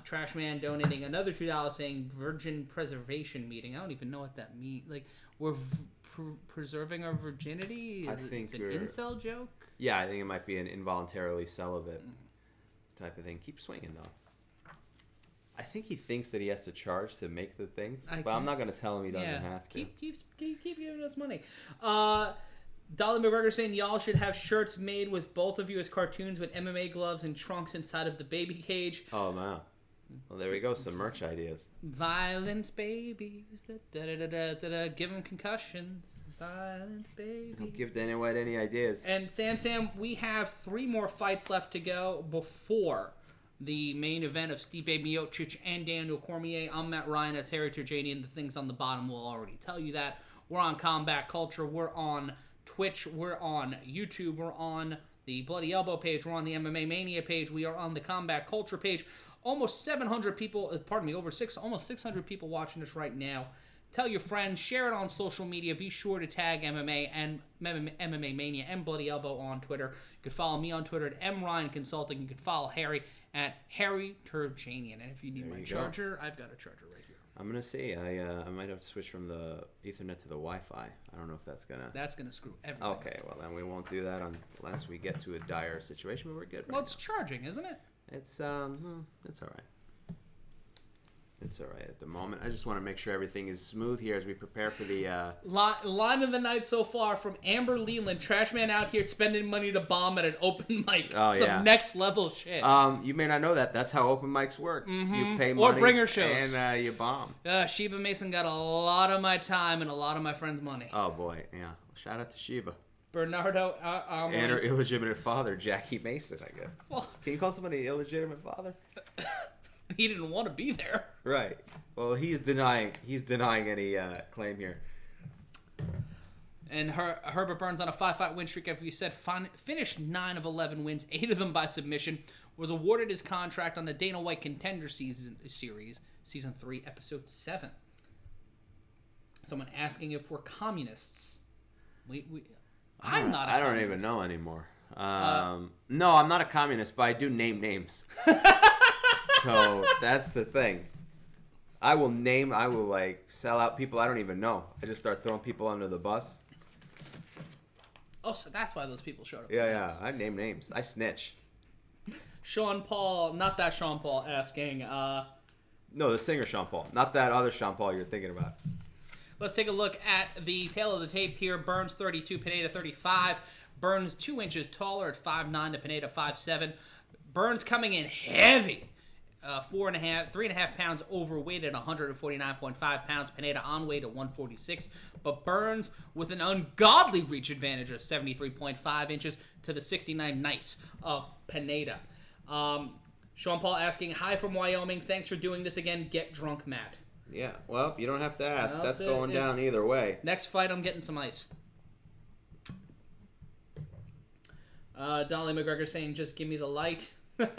Trashman donating another $2 saying Virgin Preservation Meeting. I don't even know what that means. Like, we're preserving our virginity? It's an incel joke? Yeah, I think it might be an involuntarily celibate type of thing. Keep swinging, though. I think he thinks that he has to charge to make the things, but I'm not going to tell him he doesn't have to. Keep giving us money. Dolly McGregor saying y'all should have shirts made with both of you as cartoons with MMA gloves and trunks inside of the baby cage. Oh, wow. Well, there we go. Some merch ideas. Violence babies. Give them concussions. Violence babies. Don't give Dana White any ideas. And Sam, we have 3 more fights left to go before the main event of Stipe Miocic and Daniel Cormier. I'm Matt Ryan. That's Harry Terjanian. The things on the bottom will already tell you that. We're on Combat Culture. We're on Twitch. We're on YouTube. We're on the Bloody Elbow page. We're on the MMA Mania page. We are on the Combat Culture page. Almost 700 people, almost 600 people watching us right now. Tell your friends, share it on social media. Be sure to tag MMA and MMA Mania and Bloody Elbow on Twitter. You can follow me on Twitter at MRyan Consulting. You can follow Harry at Harry Terjanian. And if you need my charger, I've got a charger right here. I'm gonna see. I might have to switch from the Ethernet to the Wi-Fi. I don't know if that's gonna screw everything. Okay, well then we won't do that unless we get to a dire situation. But we're good. Well, it's charging, isn't it? It's all right. It's all right at the moment. I just want to make sure everything is smooth here as we prepare for the... Line of the night so far from Amber Leland. Trashman out here spending money to bomb at an open mic. Next level shit. You may not know that. That's how open mics work. Mm-hmm. You pay money or bringer shows. And you bomb. Sheba Mason got a lot of my time and a lot of my friends' money. Oh, boy. Yeah. Shout out to Sheba. Bernardo... and her illegitimate father, Jackie Mason, I guess. Well, can you call somebody an illegitimate father? He didn't want to be there. Right. Well, he's denying any claim here. And Herbert Burns on a 5-fight win streak, as we said, finished 9 of 11 wins, 8 of them by submission. Was awarded his contract on the Dana White Contender Series, Season 3, Episode 7. Someone asking if we're communists. I'm not a communist. I don't even know anymore. No, I'm not a communist, but I do name names. So that's the thing. I will like sell out people I don't even know. I just start throwing people under the bus. Oh, so that's why those people showed up. Yeah. I name names. I snitch. Sean Paul, not that Sean Paul, asking. No, the singer Sean Paul, not that other Sean Paul you're thinking about. Let's take a look at the tail of the tape here. Burns 32, Pineda 35. Burns 2 inches taller at 5'9" to Pineda 5'7". Burns coming in heavy. 3.5 pounds overweight at 149.5 pounds. Pineda on weight at 146. But Burns with an ungodly reach advantage of 73.5 inches to the 69 nice of Pineda. Sean Paul asking, hi from Wyoming. Thanks for doing this again. Get drunk, Matt. Yeah, well, you don't have to ask. Well, that's going down either way. Next fight, I'm getting some ice. Dolly McGregor saying, just give me the light. There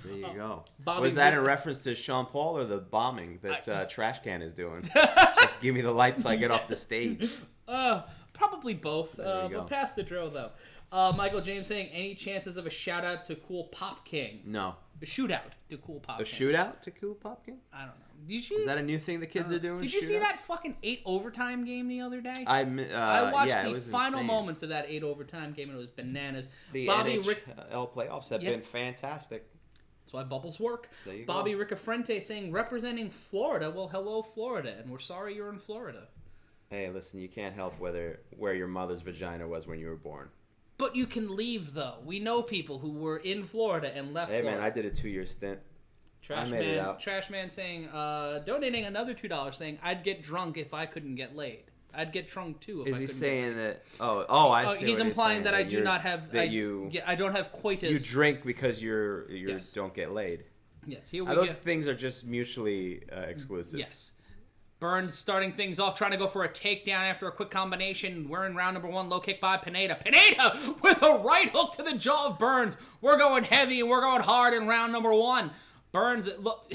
you go. Bobby Was that in reference to Sean Paul or the bombing that Trash Can is doing? Just give me the light so I get off the stage. Probably both. There you go. But pass the drill, though. Michael James saying, any chances of a shout-out to Cool Pop King? No. A shootout to Cool Pop King. A shootout to Cool Pop King? I don't know. Is that a new thing the kids are doing? Did you see that fucking 8 overtime game the other day? I watched the final insane. moments of that 8 overtime game, and it was bananas. The NHL playoffs have been fantastic. That's why bubbles work. There you Bobby go. Ricafrente saying, representing Florida. Well, hello, Florida, and we're sorry you're in Florida. Hey, listen, you can't help where your mother's vagina was when you were born. But you can leave, though. We know people who were in Florida and left Florida. Hey, man, I did a 2-year stint. Trash man saying, donating another $2 saying, I'd get drunk if I couldn't get laid. I'd get drunk too if I couldn't get laid. Is he saying that? I see. He's implying that I do not have. I don't have coitus. You drink because you don't get laid. Yes, here we go. Those things are just mutually exclusive. Yes. Burns starting things off, trying to go for a takedown after a quick combination. We're in round number 1. Low kick by Pineda. Pineda with a right hook to the jaw of Burns. We're going heavy and we're going hard in round number 1. Burns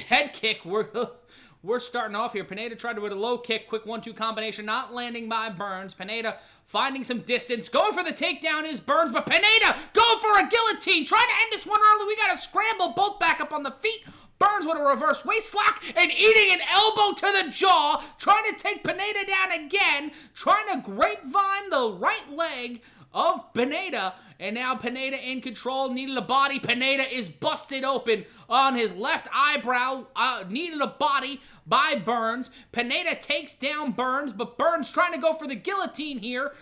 head kick. We're starting off here. Pineda tried to with a low kick, quick 1-2 combination, not landing by Burns. Pineda finding some distance. Going for the takedown is Burns, but Pineda going for a guillotine. Trying to end this one early. We got to scramble both back up on the feet. Burns with a reverse waist lock and eating an elbow to the jaw. Trying to take Pineda down again. Trying to grapevine the right leg of Pineda. And now Pineda in control, knee to the body. Pineda is busted open on his left eyebrow. Knee to the body by Burns. Pineda takes down Burns, but Burns trying to go for the guillotine here.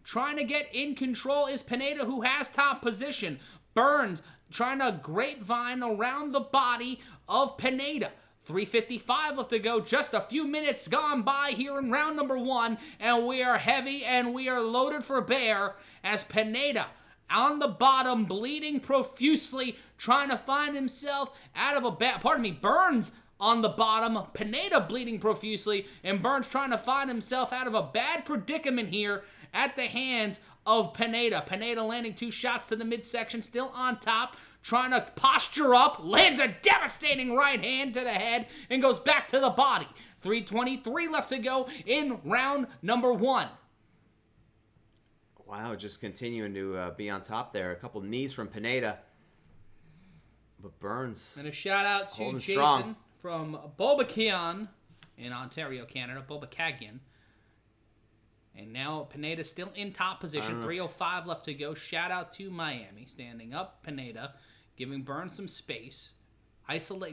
Trying to get in control is Pineda, who has top position. Burns trying to grapevine around the body of Pineda. 3:55 left to go, just a few minutes gone by here in round number 1, and we are heavy and we are loaded for bear as Pineda on the bottom, bleeding profusely, trying to find himself out of a Burns on the bottom, Pineda bleeding profusely, and Burns trying to find himself out of a bad predicament here at the hands of Pineda. Pineda landing 2 shots to the midsection, still on top, trying to posture up, lands a devastating right hand to the head, and goes back to the body. 3:23 left to go in round number 1. Wow, just continuing to be on top there. A couple knees from Pineda. But Burns. And a shout out to Jason strong from Bobakian in Ontario, Canada. Bobacagian. And now Pineda still in top position. 3:05 left to go. Shout out to Miami. Standing up, Pineda, giving Burns some space.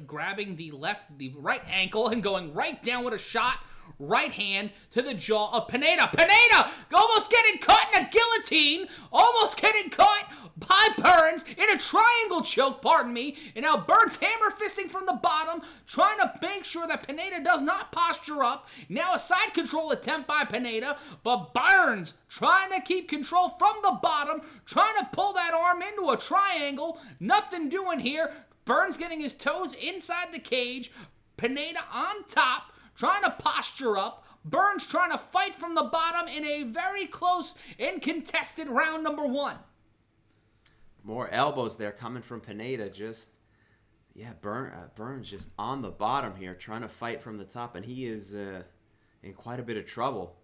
Grabbing the right ankle and going right down with a shot. Right hand to the jaw of Pineda. Pineda almost getting caught in a guillotine. Almost getting caught by Burns in a triangle choke, And now Burns hammer fisting from the bottom, trying to make sure that Pineda does not posture up. Now a side control attempt by Pineda, but Burns trying to keep control from the bottom, trying to pull that arm into a triangle. Nothing doing here. Burns getting his toes inside the cage. Pineda on top, trying to posture up. Burns trying to fight from the bottom in a very close and contested round number 1. More elbows there coming from Pineda. Burns just on the bottom here, trying to fight from the top, and he is in quite a bit of trouble.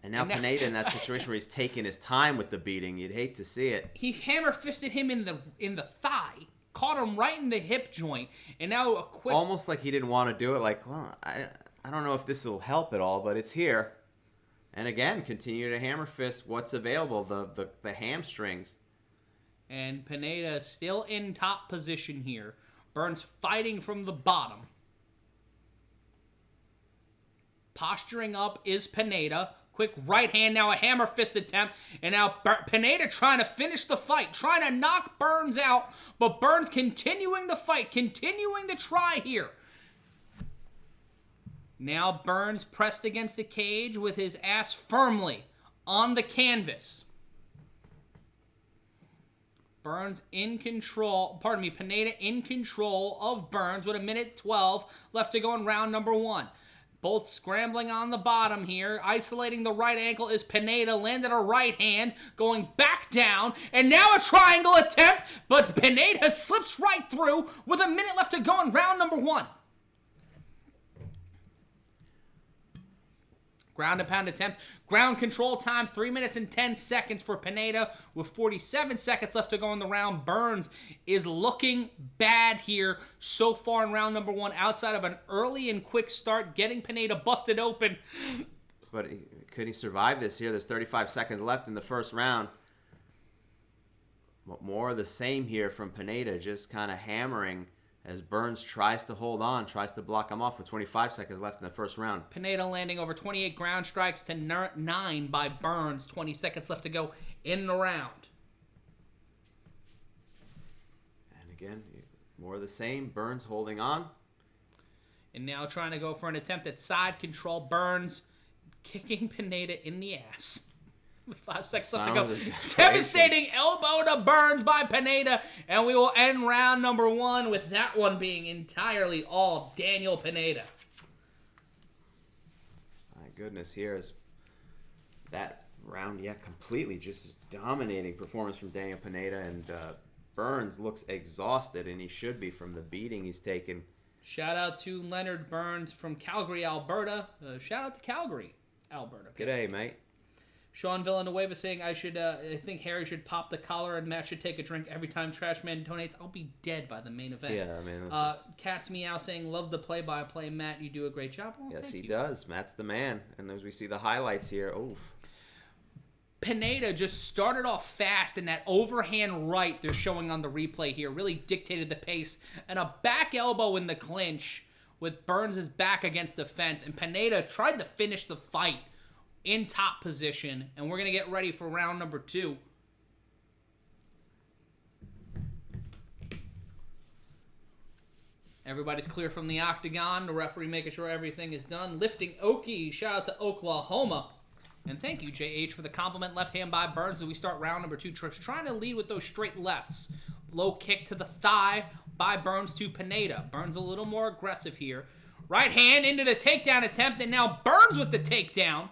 And now Pineda in that situation where he's taking his time with the beating. You'd hate to see it. He hammer-fisted him in the thigh, caught him right in the hip joint, and now a quick... Almost like he didn't want to do it. Like, well, I don't know if this will help at all, but it's here. And again, continue to hammer fist what's available, the hamstrings. And Pineda still in top position here. Burns fighting from the bottom. Posturing up is Pineda. Quick right hand, now a hammer fist attempt. And now Pineda trying to finish the fight. Trying to knock Burns out. But Burns continuing the fight. Continuing to try here. Now Burns pressed against the cage with his ass firmly on the canvas. Burns in control, Pineda in control of Burns with 1:12 left to go in round number 1. Both scrambling on the bottom here. Isolating the right ankle is Pineda. Landed a right hand, going back down, and now a triangle attempt, but Pineda slips right through with 1 minute left to go in round number 1. Ground and pound attempt. Ground control time, 3 minutes and 10 seconds for Pineda with 47 seconds left to go in the round. Burns is looking bad here so far in round number 1 outside of an early and quick start, getting Pineda busted open. But could he survive this here? There's 35 seconds left in the first round. But more of the same here from Pineda, just kind of hammering as Burns tries to hold on, tries to block him off with 25 seconds left in the first round. Pineda landing over 28 ground strikes to 9 by Burns. 20 seconds left to go in the round. And again, more of the same. Burns holding on. And now trying to go for an attempt at side control. Burns kicking Pineda in the ass. 5 seconds left to go. Devastating elbow to Burns by Pineda. And we will end round number 1 with that one being entirely all Daniel Pineda. My goodness, here's that round. Yeah, completely just dominating performance from Daniel Pineda. And Burns looks exhausted, and he should be from the beating he's taken. Shout out to Leonard Burns from Calgary, Alberta. Shout out to Calgary, Alberta. G'day, mate. Sean Villanueva saying I think Harry should pop the collar and Matt should take a drink every time Trashman donates. I'll be dead by the main event. Yeah, I mean. Cat's Meow saying love the play-by-play, Matt. You do a great job. Well, yes, he does. Matt's the man. And as we see the highlights here, oof. Pineda just started off fast, and that overhand right they're showing on the replay here really dictated the pace. And a back elbow in the clinch with Burns' back against the fence. And Pineda tried to finish the fight in top position, and we're going to get ready for round number 2. Everybody's clear from the octagon. The referee making sure everything is done. Lifting Oki. Shout out to Oklahoma. And thank you, JH, for the compliment. Left hand by Burns as we start round number 2. Trying to lead with those straight lefts. Low kick to the thigh by Burns to Pineda. Burns a little more aggressive here. Right hand into the takedown attempt, and now Burns with the takedown.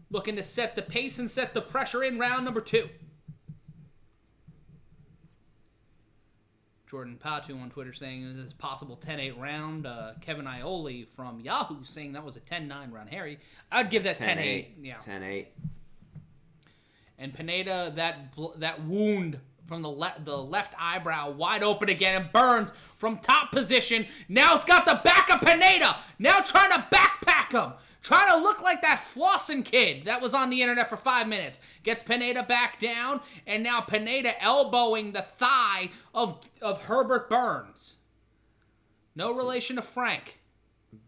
Looking to set the pace and set the pressure in round number 2. Jordan Patu on Twitter saying this is a possible 10-8 round. Kevin Ioli from Yahoo saying that was a 10-9 round. Harry, I'd give that 10-8. Yeah. 10-8. And Pineda, that wound from the left eyebrow wide open again, and Burns from top position. Now it's got the back of Pineda. Now trying to backpack him. Trying to look like that flossing kid that was on the internet for 5 minutes. Gets Pineda back down, and now Pineda elbowing the thigh of Herbert Burns. No relation to Frank.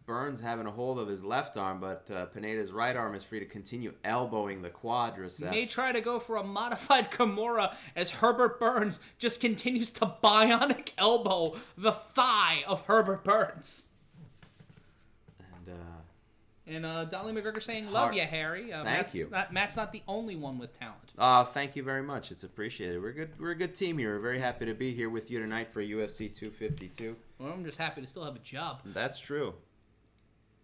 Burns having a hold of his left arm, but Pineda's right arm is free to continue elbowing the quadriceps. May try to go for a modified Kimura as Herbert Burns just continues to bionic elbow the thigh of Herbert Burns. And Dolly McGregor saying, love you, Harry. Thank you. Matt's not the only one with talent. Thank you very much. It's appreciated. We're a good team here. We're very happy to be here with you tonight for UFC 252. Well, I'm just happy to still have a job. That's true.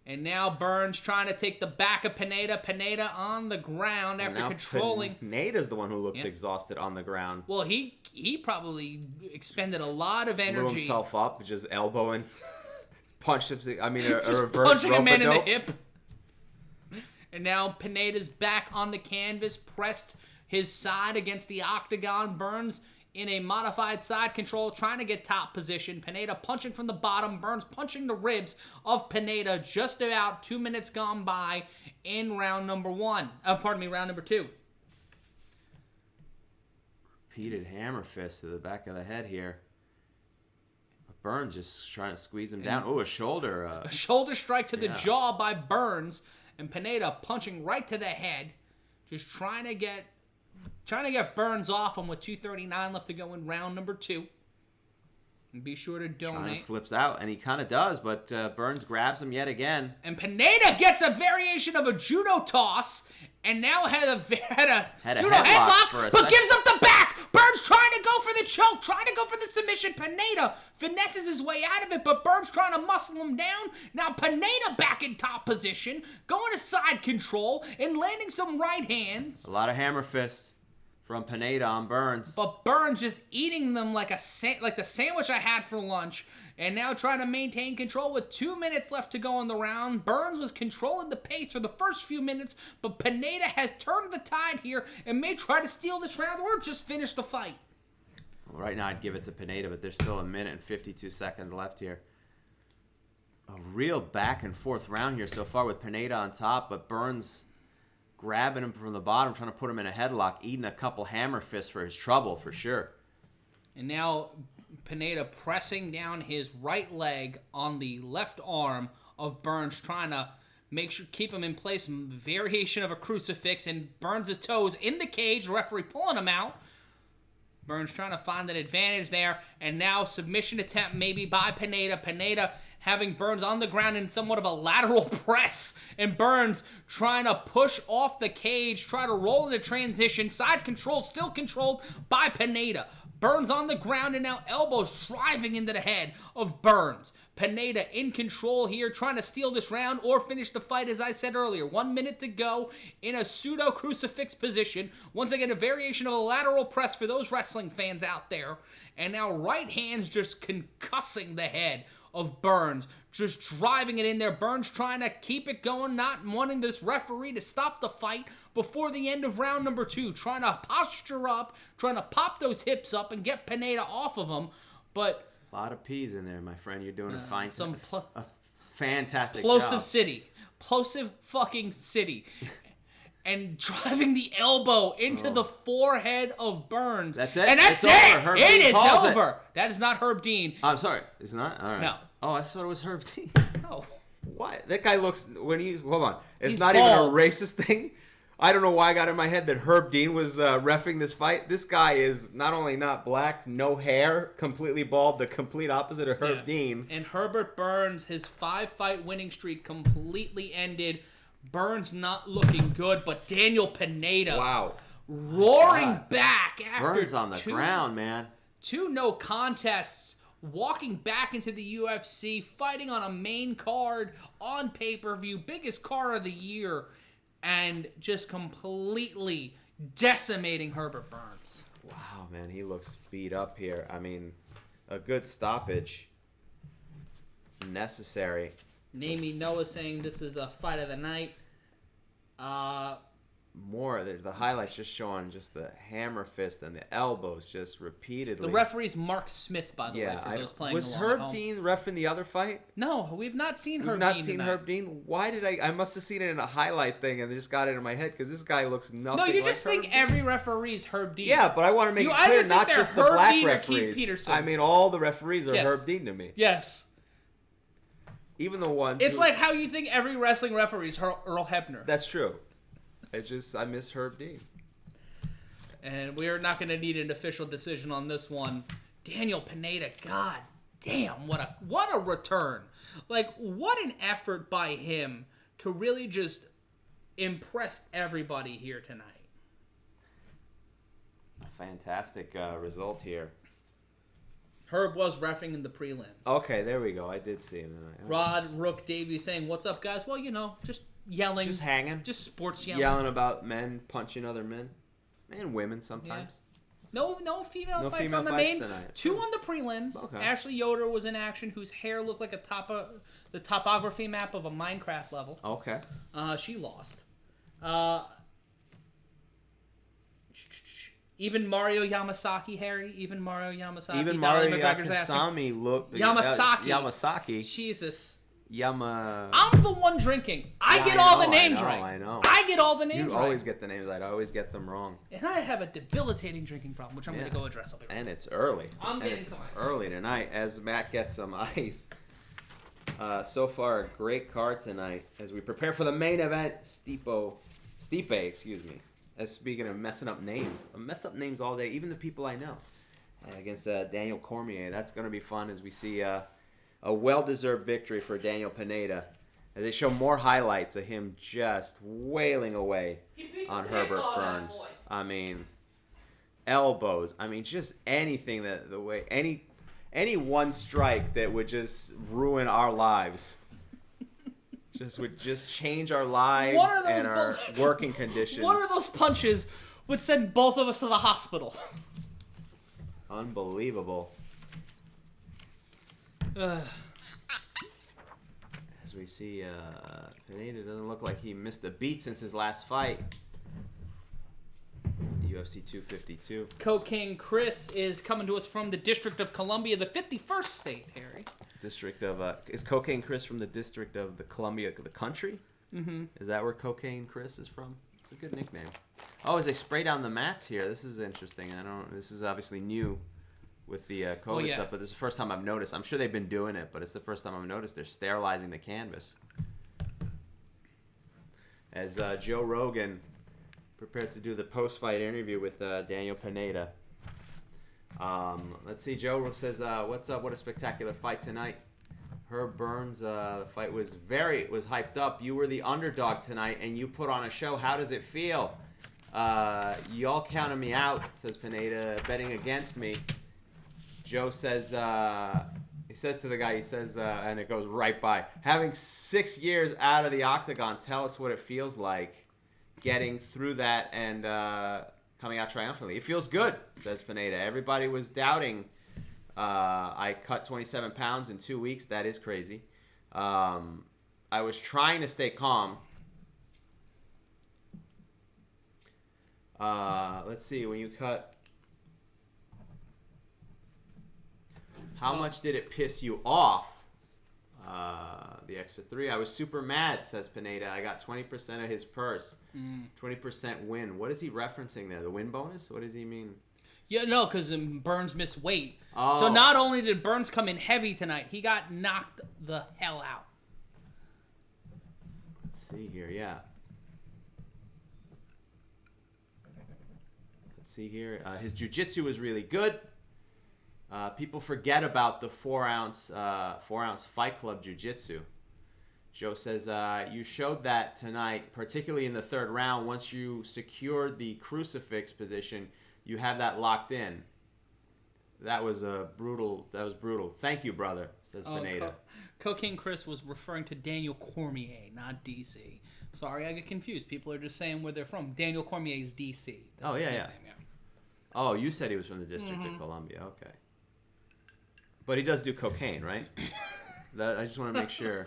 And now Burns trying to take the back of Pineda. Pineda on the ground after controlling. Pineda's the one who looks exhausted on the ground. Well, he probably expended a lot of energy. Blew himself up, just elbowing. Punched him. I mean, a reverse punching a man in the rope-a-dope. hip. And now Pineda's back on the canvas, pressed his side against the octagon. Burns in a modified side control, trying to get top position. Pineda punching from the bottom. Burns punching the ribs of Pineda. Just about 2 minutes gone by in round number 1. Round number 2. Repeated hammer fist to the back of the head here. Burns just trying to squeeze him down. Oh, a shoulder. A shoulder strike to the jaw by Burns. And Pineda punching right to the head. Just trying to get Burns off him with 2:39 left to go in round number 2. And be sure to donate. Trying to slips out, and he kind of does, but Burns grabs him yet again. And Pineda gets a variation of a judo toss, and now had a pseudo headlock, but gives up the back. Burns trying to go for the choke, trying to go for the submission. Pineda finesses his way out of it, but Burns trying to muscle him down. Now Pineda back in top position, going to side control, and landing some right hands. A lot of hammer fists from Pineda on Burns. But Burns just eating them like the sandwich I had for lunch, and now trying to maintain control with 2 minutes left to go in the round. Burns was controlling the pace for the first few minutes, but Pineda has turned the tide here and may try to steal this round or just finish the fight. Well, right now I'd give it to Pineda, but there's still 1 minute and 52 seconds left here. A real back and forth round here so far with Pineda on top, but Burns grabbing him from the bottom, trying to put him in a headlock, eating a couple hammer fists for his trouble, for sure. And now Pineda pressing down his right leg on the left arm of Burns, trying to keep him in place. Variation of a crucifix, and Burns' toes in the cage, referee pulling him out. Burns trying to find an advantage there, and now submission attempt maybe by Pineda. Pineda having Burns on the ground in somewhat of a lateral press, and Burns trying to push off the cage, try to roll into transition. Side control still controlled by Pineda. Burns on the ground, and now elbows driving into the head of Burns. Pineda in control here, trying to steal this round or finish the fight, as I said earlier. 1 minute to go in a pseudo crucifix position. Once again, a variation of a lateral press for those wrestling fans out there. And now right hands just concussing the head of Burns, just driving it in there. Burns trying to keep it going, not wanting this referee to stop the fight before the end of round number 2. Trying to posture up, trying to pop those hips up and get Pineda off of him. But a lot of P's in there, my friend. You're doing a fine, a fantastic plosive job. City. Plosive fucking city. And driving the elbow into the forehead of Burns. That's it? And that's it's it! Over. It is over. That is not Herb Dean. I'm sorry. It's not? All right. No. Oh, I thought it was Herb Dean. No. Why? That guy looks, hold on. It's He's not bald. even a racist thing. I don't know why I got in my head that Herb Dean was reffing this fight. This guy is not only not black, no hair, completely bald, the complete opposite of Herb Dean. And Herbert Burns, his 5-fight winning streak completely ended. Burns not looking good, but Daniel Pineda roaring back after Burns on the ground, man. 2 no contests, walking back into the UFC, fighting on a main card, on pay-per-view, biggest card of the year, and just completely decimating Herbert Burns. Wow, man, he looks beat up here. I mean, a good stoppage. Necessary. Namey Noah saying this is a fight of the night. More, the highlights just showing just the hammer fist and the elbows just repeatedly. The referee's Mark Smith, by the way, for those playing was along Herb at home. Dean reffing the other fight? No, we've not seen Herb We've Dean not seen tonight. Herb Dean? Why did I must have seen it in a highlight thing and it just got it in my head because this guy looks nothing like No, you just think Herb every referee's Herb Dean. Yeah, but I want to make it clear, not just the Herb black Dean or referees. Keith Peterson. I mean, all the referees are Yes. Herb Dean to me. Yes. Even the ones It's like how you think every wrestling referee's Earl Hebner. That's true. I miss Herb Dean. And we're not going to need an official decision on this one. Daniel Pineda, god damn, what a return. Like, what an effort by him to really just impress everybody here tonight. A fantastic result here. Herb was reffing in the prelims. Okay, there we go. I did see him. Rod Rook Davies saying, "What's up, guys?" Well, just yelling, just hanging, just sports yelling, about men punching other men and women sometimes. Yeah. No female fights female on the fights main. tonight. 2 on the prelims. Okay. Ashley Yoder was in action, whose hair looked like the topography map of a Minecraft level. Okay. She lost. Even Mario Yamasaki, Harry. Even Mario Yamasaki. Even Donald Mario McGregor's Yamasaki looked. Yamasaki. Jesus. I'm the one drinking. I get all the names right. I know. I get all the names right. You always get the names right. I always get them wrong. And I have a debilitating drinking problem, which I'm going to go address. And it's early. I'm getting some ice. Early tonight as Matt gets some ice. So far, a great card tonight as we prepare for the main event. Stipe, excuse me. As speaking of messing up names, I mess up names all day, even the people I know. Against Daniel Cormier, that's going to be fun as we see a well-deserved victory for Daniel Pineda. As they show more highlights of him just wailing away on Herbert Burns. I mean, elbows. I mean, just anything that the way any one strike that would just ruin our lives. Would change our lives and our working conditions. One of those punches would send both of us to the hospital. Unbelievable. As we see, Pineda doesn't look like he missed a beat since his last fight. UFC 252. Cocaine Chris is coming to us from the District of Columbia, the 51st state, Harry. District of is Cocaine Chris from the District of the Columbia, the country? Mm-hmm. Is that where Cocaine Chris is from? It's a good nickname. Oh, as they spray down the mats here, this is interesting. This is obviously new with the COVID stuff, but this is the first time I've noticed. I'm sure they've been doing it, but it's the first time I've noticed they're sterilizing the canvas. As Joe Rogan prepares to do the post-fight interview with Daniel Pineda. Let's see. Joe says, "What's up? What a spectacular fight tonight." Herb Burns, the fight was hyped up. You were the underdog tonight, and you put on a show. How does it feel? Y'all counted me out, says Pineda, betting against me. Joe says, he says to the guy, and it goes right by. Having 6 years out of the octagon, tell us what it feels like getting through that and coming out triumphantly. It feels good, says Pineda. Everybody was doubting. I cut 27 pounds in 2 weeks. That is crazy. I was trying to stay calm. Let's see. When you cut... How much did it piss you off? The extra 3. I was super mad, says Pineda. I got 20% of his purse. 20% win. What is he referencing there? The win bonus? What does he mean? Yeah, no, because Burns missed weight. Oh. So not only did Burns come in heavy tonight, he got knocked the hell out. Let's see here, yeah. Let's see here. His jiu-jitsu was really good. People forget about the 4-ounce Fight Club jiu-jitsu. Joe says, you showed that tonight, particularly in the 3rd round. Once you secured the crucifix position, you have that locked in. That was brutal. Thank you, brother, says Pineda. Cocaine Chris was referring to Daniel Cormier, not DC. Sorry, I get confused. People are just saying where they're from. Daniel Cormier is DC. That's yeah. Oh, you said he was from the District of Columbia. Okay. But he does do cocaine, right? I just want to make sure.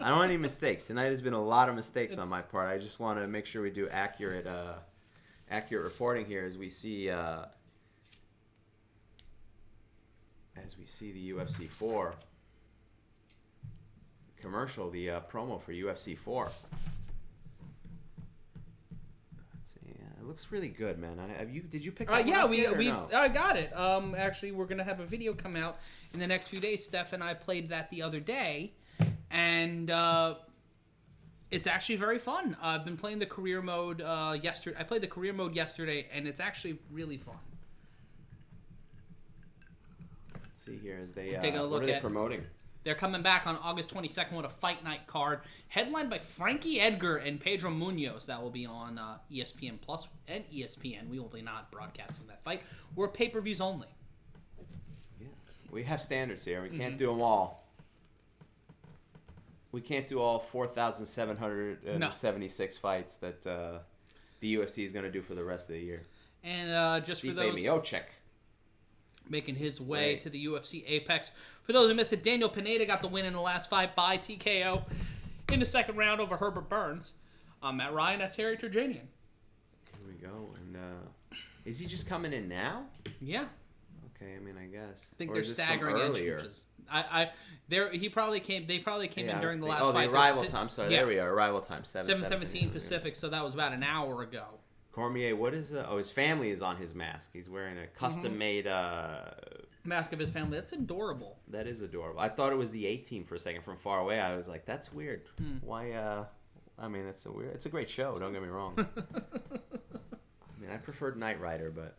I don't want any mistakes. Tonight has been a lot of mistakes on my part. I just want to make sure we do accurate reporting here as we see the UFC 4 commercial, the promo for UFC 4. It looks really good, man. Did you pick that one up yet, or no? I got it. Actually, we're gonna have a video come out in the next few days. Steph and I played that the other day, and it's actually very fun. I've been playing the career mode yesterday. I played the career mode yesterday, and it's actually really fun. Let's see here as they take a look what are they promoting? They're coming back on August 22nd with a fight night card headlined by Frankie Edgar and Pedro Munoz. That will be on ESPN Plus and ESPN. We will be not broadcasting that fight. We're pay-per-views only. Yeah. We have standards here. We can't do them all. We can't do all 4,776 fights that the UFC is going to do for the rest of the year. And just for those Miocic making his way to the UFC Apex. For those who missed it, Daniel Pineda got the win in the last fight by TKO in the second round over Herbert Burns. Matt Ryan, that's Harry Terjanian. Here we go. And is he just coming in now? Yeah. Okay, I mean, I guess. I think they're staggering entrances. They probably came in during the last fight. The arrival time. I'm sorry, there we are. Arrival time, 7:17 Pacific, so that was about an hour ago. Cormier, what is his family is on his mask. He's wearing a custom-made mask of his family. That's adorable. That is adorable. I thought it was the A-Team for a second from far away. I was like, that's weird. Why, I mean, it's a great show, don't get me wrong. I mean, I preferred Knight Rider, but...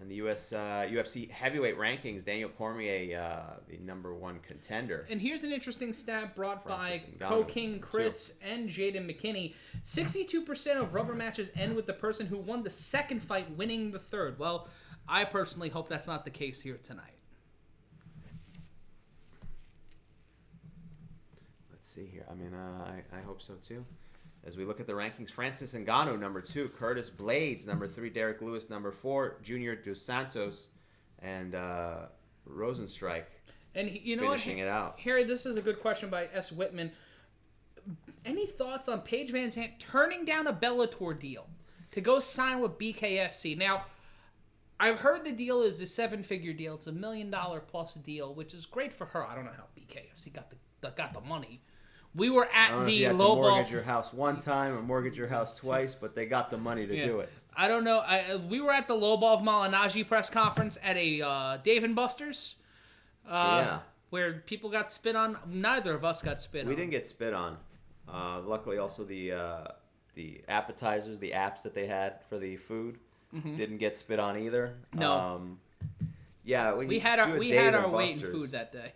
And the UFC heavyweight rankings, Daniel Cormier, the #1 contender. And here's an interesting stat brought by Co-King Chris and Jaden McKinney. 62% of rubber matches end with the person who won the second fight winning the third. Well, I personally hope that's not the case here tonight. Let's see here. I mean, I hope so too. As we look at the rankings, Francis Ngannou, #2. Curtis Blades, #3. Derek Lewis, #4. Junior Dos Santos, and Rosenstrike. And you know finishing it out. Harry, this is a good question by S. Whitman. Any thoughts on Paige Van Zandt turning down a Bellator deal to go sign with BKFC? Now, I've heard the deal is a 7-figure deal. It's $1 million plus deal, which is great for her. I don't know how BKFC got the money. We were at the low ball. Mortgage your house one time or mortgage your house twice, but they got the money to do it. I don't know. We were at the low ball of Malinaji press conference at a Dave & Buster's. Where people got spit on. Neither of us got spit on. We didn't get spit on. Luckily, also the appetizers, the apps that they had for the food, didn't get spit on either. No. We had our weight in food that day.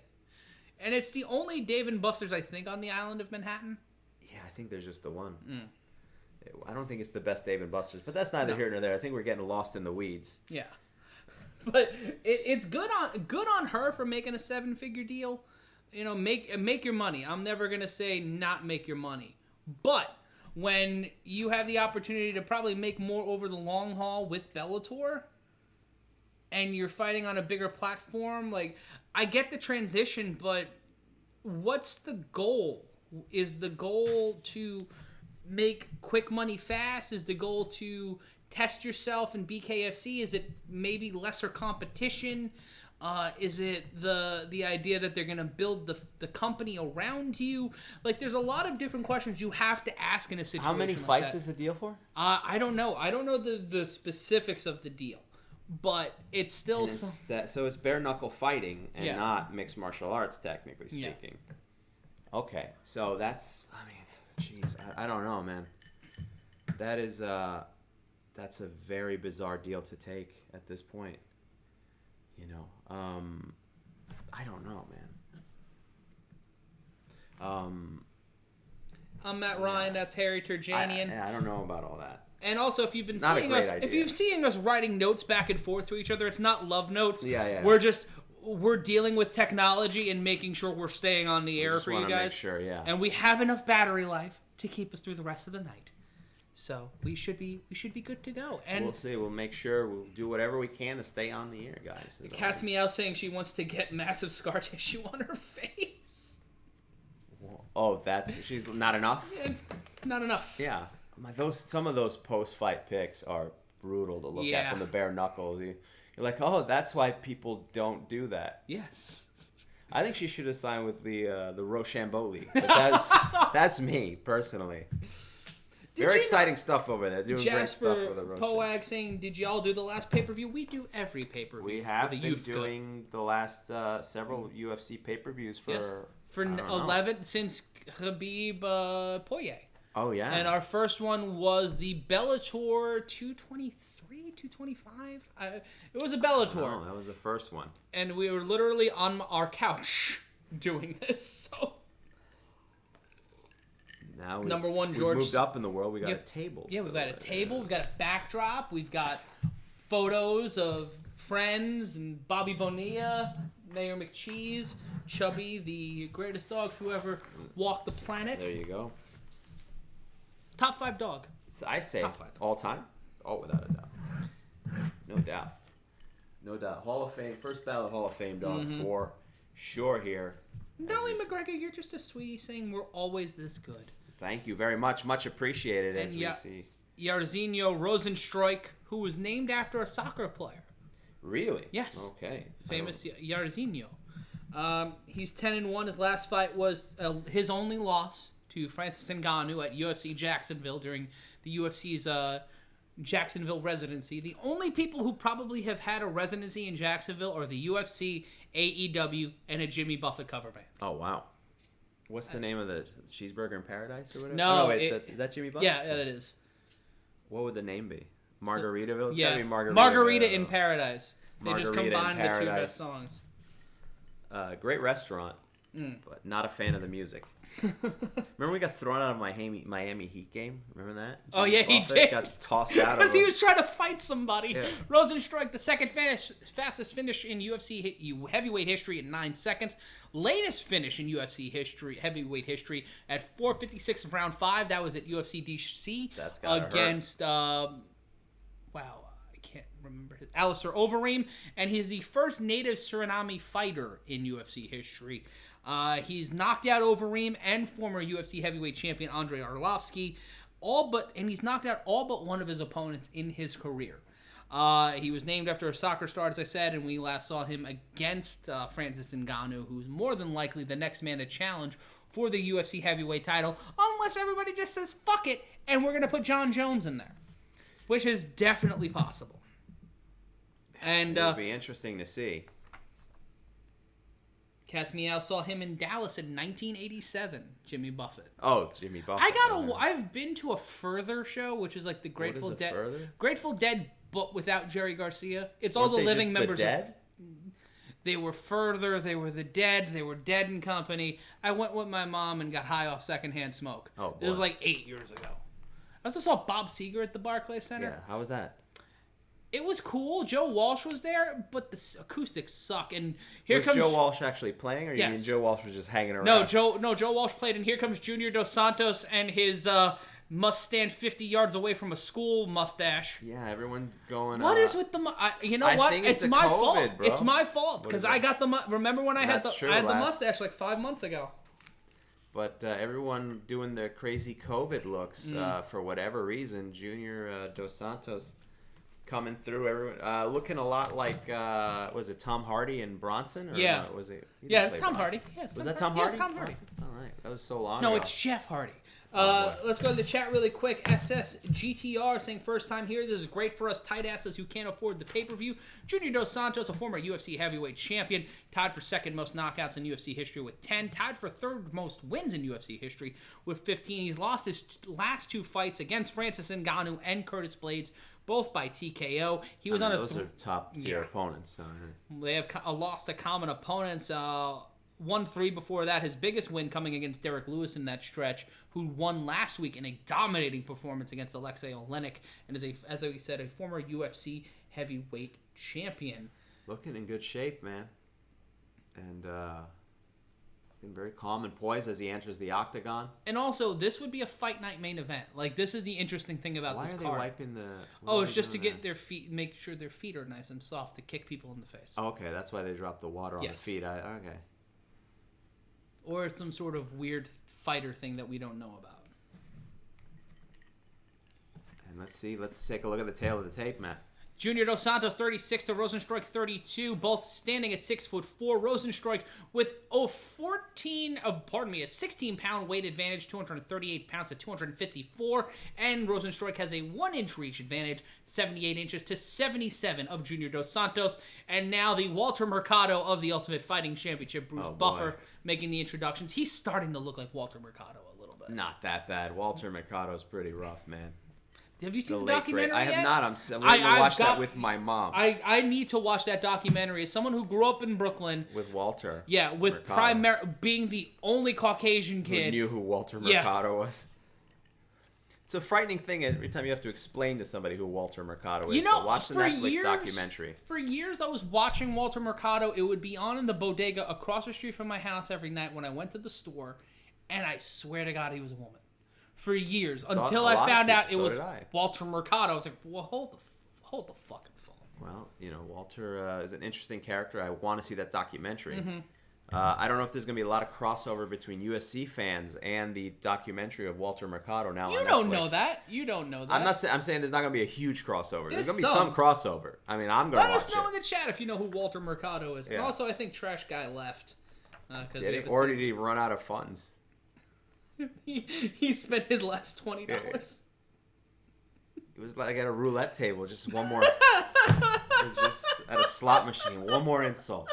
And it's the only Dave & Buster's, I think, on the island of Manhattan. Yeah, I think there's just the one. I don't think it's the best Dave & Buster's, but that's neither here nor there. I think we're getting lost in the weeds. Yeah. But it's good on her for making a 7-figure deal. You know, make your money. I'm never going to say not make your money. But when you have the opportunity to probably make more over the long haul with Bellator, and you're fighting on a bigger platform, like, I get the transition, but what's the goal? Is the goal to make quick money fast? Is the goal to test yourself in BKFC? Is it maybe lesser competition? Is it the idea that they're going to build the company around you? Like, there's a lot of different questions you have to ask in a situation like that. How many fights is the deal for? I don't know. I don't know the specifics of the deal. But it's still... So it's bare-knuckle fighting and not mixed martial arts, technically speaking. Yeah. Okay, so that's... I mean, jeez, I don't know, man. That is... that's a very bizarre deal to take at this point. You know, I don't know, man. I'm Matt Ryan. That's Harry Terjanian. I don't know about all that. And also, if you've been seeing us, if you've seen us writing notes back and forth to each other, it's not love notes. Yeah. We're dealing with technology and making sure we're staying on the air for you guys. Make sure, yeah. And we have enough battery life to keep us through the rest of the night. So we should be good to go. And we'll see. We'll make sure we'll do whatever we can to stay on the air, guys. Cat's meow saying she wants to get massive scar tissue on her face. Oh, she's not enough. Yeah, not enough. Yeah, some of those post-fight pics are brutal to look at from the bare knuckles. You're like, oh, that's why people don't do that. Yes. I think she should have signed with the Rochambeau. But that's me personally. Very exciting stuff over there. Doing great stuff for the Rochambeau. Poag saying, did y'all do the last pay-per-view? We do every pay-per-view. We have been doing the last several UFC pay-per-views for 11 since Khabib Poirier. Oh, yeah. And our first one was the Bellator 223, 225? It was a Bellator. Oh, that was the first one. And we were literally on our couch doing this, so... Now Number one, George. We've moved up in the world. We got a table. Yeah, we've got a table. We've got a backdrop. We've got photos of friends and Bobby Bonilla, Mayor McCheese, Chubby, the greatest dog to ever walk the planet. There you go. Top 5 dog. I say Top 5. all time. Oh, without a doubt. No doubt. No doubt. Hall of Fame. First ballot Hall of Fame dog for sure here. Dolly McGregor, you're just a sweetie saying we're always this good. Thank you very much. Much appreciated as we see. Jairzinho Rosenstruik, who was named after a soccer player. Really? Yes. Okay. Famous Jairzinho. He's 10-1. His last fight was his only loss to Francis Ngannou at UFC Jacksonville during the UFC's Jacksonville residency. The only people who probably have had a residency in Jacksonville are the UFC, AEW, and a Jimmy Buffett cover band. Oh, wow. What's the name of the Cheeseburger in Paradise or whatever? No, wait, is that Jimmy Buffett? Yeah, it is. What would the name be? Margaritaville? It's yeah, gotta be Margarita in Paradise. They just Margarita in combined the two Paradise. best songs. Great restaurant, but not a fan of the music. Remember we got thrown out of Miami Heat game? Remember that? Oh, yeah, he Buffett did. Got tossed out Because of he was trying to fight somebody. Yeah. Rosenstruik, the second fastest finish in UFC heavyweight history at 9 seconds. Latest finish in UFC heavyweight history at 4:56 of round 5. That was at UFC DC. That's gotta against I can't remember Alistair Overeem, and he's the first native Suriname fighter in UFC history. He's knocked out Overeem and former UFC heavyweight champion Andrei Arlovsky, and he's knocked out all but one of his opponents in his career. He was named after a soccer star, as I said, and we last saw him against Francis Ngannou, who's more than likely the next man to challenge for the UFC heavyweight title, unless everybody just says, fuck it, and we're going to put John Jones in there, which is definitely possible. And It would be interesting to see. Cat's Meow saw him in Dallas in 1987, Jimmy Buffett. Oh, Jimmy Buffett. I've been to a Further show, which is like the Grateful Dead. Further? Grateful Dead, but without Jerry Garcia. It's all the living members. The Dead? They were Further. They were the Dead. They were Dead and Company. I went with my mom and got high off secondhand smoke. Oh, boy. It was like 8 years ago. I also saw Bob Seger at the Barclays Center. Yeah, how was that? It was cool. Joe Walsh was there, but the acoustics suck. And here was comes Joe Walsh actually playing, or you mean Joe Walsh was just hanging around? No, Joe Walsh played, and here comes Junior Dos Santos and his must stand 50 yards away from a school mustache. Yeah, everyone going. What is with the? You know I what? think It's the my COVID, fault. bro. It's my fault because I got the. Remember when I had the mustache like 5 months ago? But everyone doing their crazy COVID looks for whatever reason. Junior Dos Santos coming through. Everyone looking a lot like was it Tom Hardy and Bronson? Or Yeah. no, was it? Yeah, it's Tom Hardy. Yes, was that Tom Hardy? Yes, Tom Hardy. All right, that was so long. No, ago. it's Jeff Hardy. boy. Let's go to the chat really quick. SSGTR saying first time here. This is great for us tight asses who can't afford the pay-per-view. Junior Dos Santos, a former UFC heavyweight champion, tied for second most knockouts in UFC history with 10, tied for third most wins in UFC history with 15. He's lost his last two fights against Francis Ngannou and Curtis Blades, both by TKO. He was those are top tier opponents. So. They have lost to common opponents. 1-3 before that. His biggest win coming against Derek Lewis in that stretch, who won last week in a dominating performance against Alexei Olenek, and is, as we said, a former UFC heavyweight champion. Looking in good shape, man. And looking very calm and poised as he enters the octagon. And also, this would be a fight night main event. Like, this is the interesting thing about this card. Why are they wiping the... Oh, it's just to get their feet, make sure their feet are nice and soft to kick people in the face. Oh, okay, that's why they drop the water on the feet. Okay. Or it's some sort of weird fighter thing that we don't know about. And let's see. Let's take a look at the tail of the tape, Matt. Junior Dos Santos 36 to Rosenstruik 32, both standing at 6'4". Rosenstruik with a 16-pound weight advantage, 238 pounds to 254, and Rosenstruik has a 1-inch reach advantage, 78 inches to 77 of Junior Dos Santos, and now the Walter Mercado of the Ultimate Fighting Championship, Bruce Buffer, making the introductions. He's starting to look like Walter Mercado a little bit. Not that bad. Walter Mercado's pretty rough, man. Have you seen the documentary I have yet? not. I'm waiting to watch that with my mom. I need to watch that documentary. As someone who grew up in Brooklyn. With Walter. Yeah, with being the only Caucasian kid. Who knew who Walter Mercado was. It's a frightening thing every time you have to explain to somebody who Walter Mercado is. You know, but watch the Netflix documentary. For years, I was watching Walter Mercado. It would be on in the bodega across the street from my house every night when I went to the store, and I swear to God, he was a woman. For years, until I found out it was Walter Mercado. I was like, well, hold the fucking phone. Well, Walter is an interesting character. I want to see that documentary. Mm-hmm. I don't know if there's going to be a lot of crossover between UFC fans and the documentary of Walter Mercado now on Netflix. You don't know that. I'm saying there's not going to be a huge crossover. There's going to be some crossover. I mean, I'm going to watch it. Let us know in the chat if you know who Walter Mercado is. Yeah. And also, I think Trash Guy left. Or did he run out of funds? he spent his last $20. Yeah. It was like at a roulette table, just one more. Just at a slot machine. One more insult.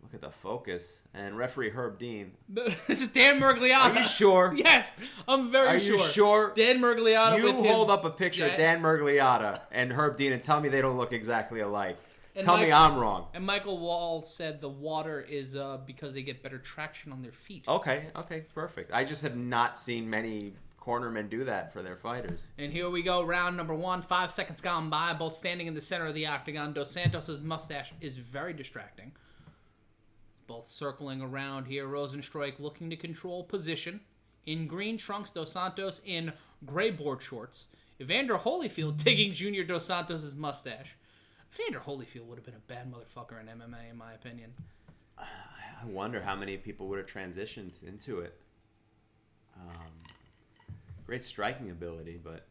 Look at the focus. And referee Herb Dean. This is Dan Mergliotta. Are you sure? Yes, I'm very sure. Are you sure? Dan Mergliotta You hold up a picture of Dan Mergliotta and Herb Dean and tell me they don't look exactly alike. Tell me I'm wrong. And Michael Wall said the water is because they get better traction on their feet. Okay, perfect. I just have not seen many cornermen do that for their fighters. And here we go, round number 1. 5 seconds gone by, both standing in the center of the octagon. Dos Santos' mustache is very distracting. Both circling around here. Rosenstruik looking to control position. In green trunks, Dos Santos in gray board shorts. Evander Holyfield digging Junior Dos Santos' mustache. Evander Holyfield would have been a bad motherfucker in MMA, in my opinion. I wonder how many people would have transitioned into it. Great striking ability, but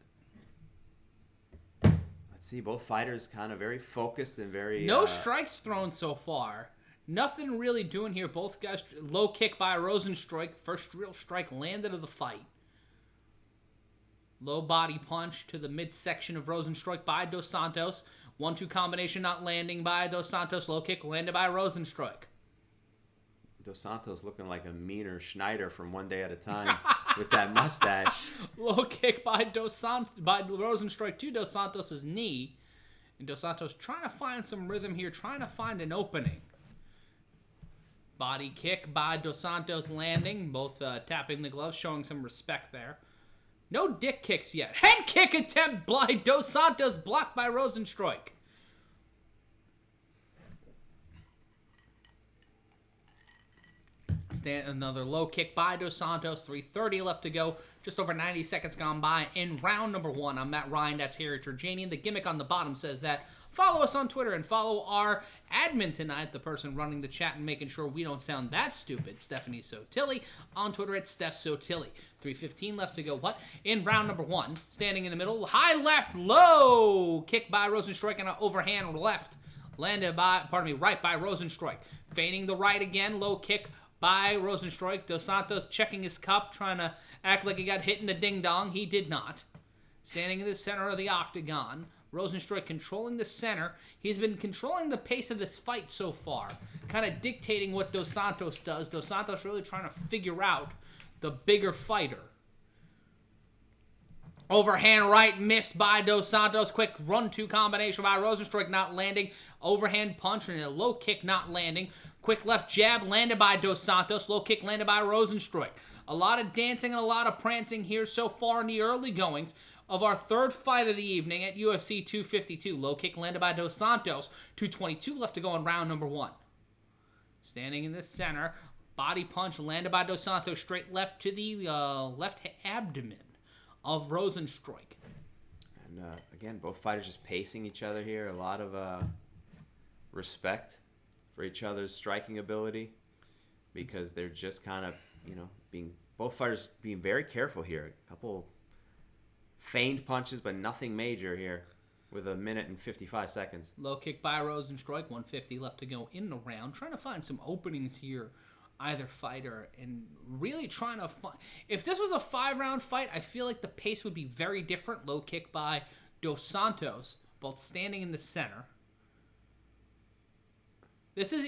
let's see. Both fighters kind of very focused and very... No strikes thrown so far. Nothing really doing here. Both guys... Low kick by Rosenstruik. First real strike landed of the fight. Low body punch to the midsection of Rosenstruik by Dos Santos. 1-2 combination not landing by Dos Santos. Low kick landed by Rosenstruik. Dos Santos looking like a meaner Schneider from One Day at a Time with that mustache. Low kick by Rosenstruik to Dos Santos' knee. And Dos Santos trying to find some rhythm here, trying to find an opening. Body kick by Dos Santos landing, both tapping the gloves, showing some respect there. No dick kicks yet. Head kick attempt by Dos Santos, blocked by Rosenstruik. Another low kick by Dos Santos. 3:30 left to go. Just over 90 seconds gone by in round number 1. I'm Matt Ryan. That's Harry Terjanian. The gimmick on the bottom says that. Follow us on Twitter and follow our admin tonight, the person running the chat and making sure we don't sound that stupid, Stephanie Sotilli, on Twitter at Steph Sotilli. 3:15 left to go. In round number 1, standing in the middle, high left, low kick by Rosenstruik and an overhand left. Landed by, right by Rosenstruik. Feigning the right again, low kick by Rosenstruik. Dos Santos checking his cup, trying to act like he got hit in the ding-dong. He did not. Standing in the center of the octagon. Rosenstruik controlling the center. He's been controlling the pace of this fight so far. Kind of dictating what Dos Santos does. Dos Santos really trying to figure out the bigger fighter. Overhand right missed by Dos Santos. Quick 1-2 combination by Rosenstruik not landing. Overhand punch and a low kick not landing. Quick left jab landed by Dos Santos. Low kick landed by Rosenstruik. A lot of dancing and a lot of prancing here so far in the early goings of our third fight of the evening at UFC 252. Low kick landed by Dos Santos. 2:22 left to go in round number 1. Standing in the center. Body punch landed by Dos Santos. Straight left to the left abdomen of Rosenstruik. And again, both fighters just pacing each other here. A lot of respect for each other's striking ability because they're just kind of, both fighters being very careful here. A couple feigned punches, but nothing major here with 1 minute and 55 seconds. Low kick by Rosenstruik. 1:50 left to go in the round. Trying to find some openings here, either fighter, and really trying to find... If this was a 5-round fight, I feel like the pace would be very different. Low kick by Dos Santos, both standing in the center. This is,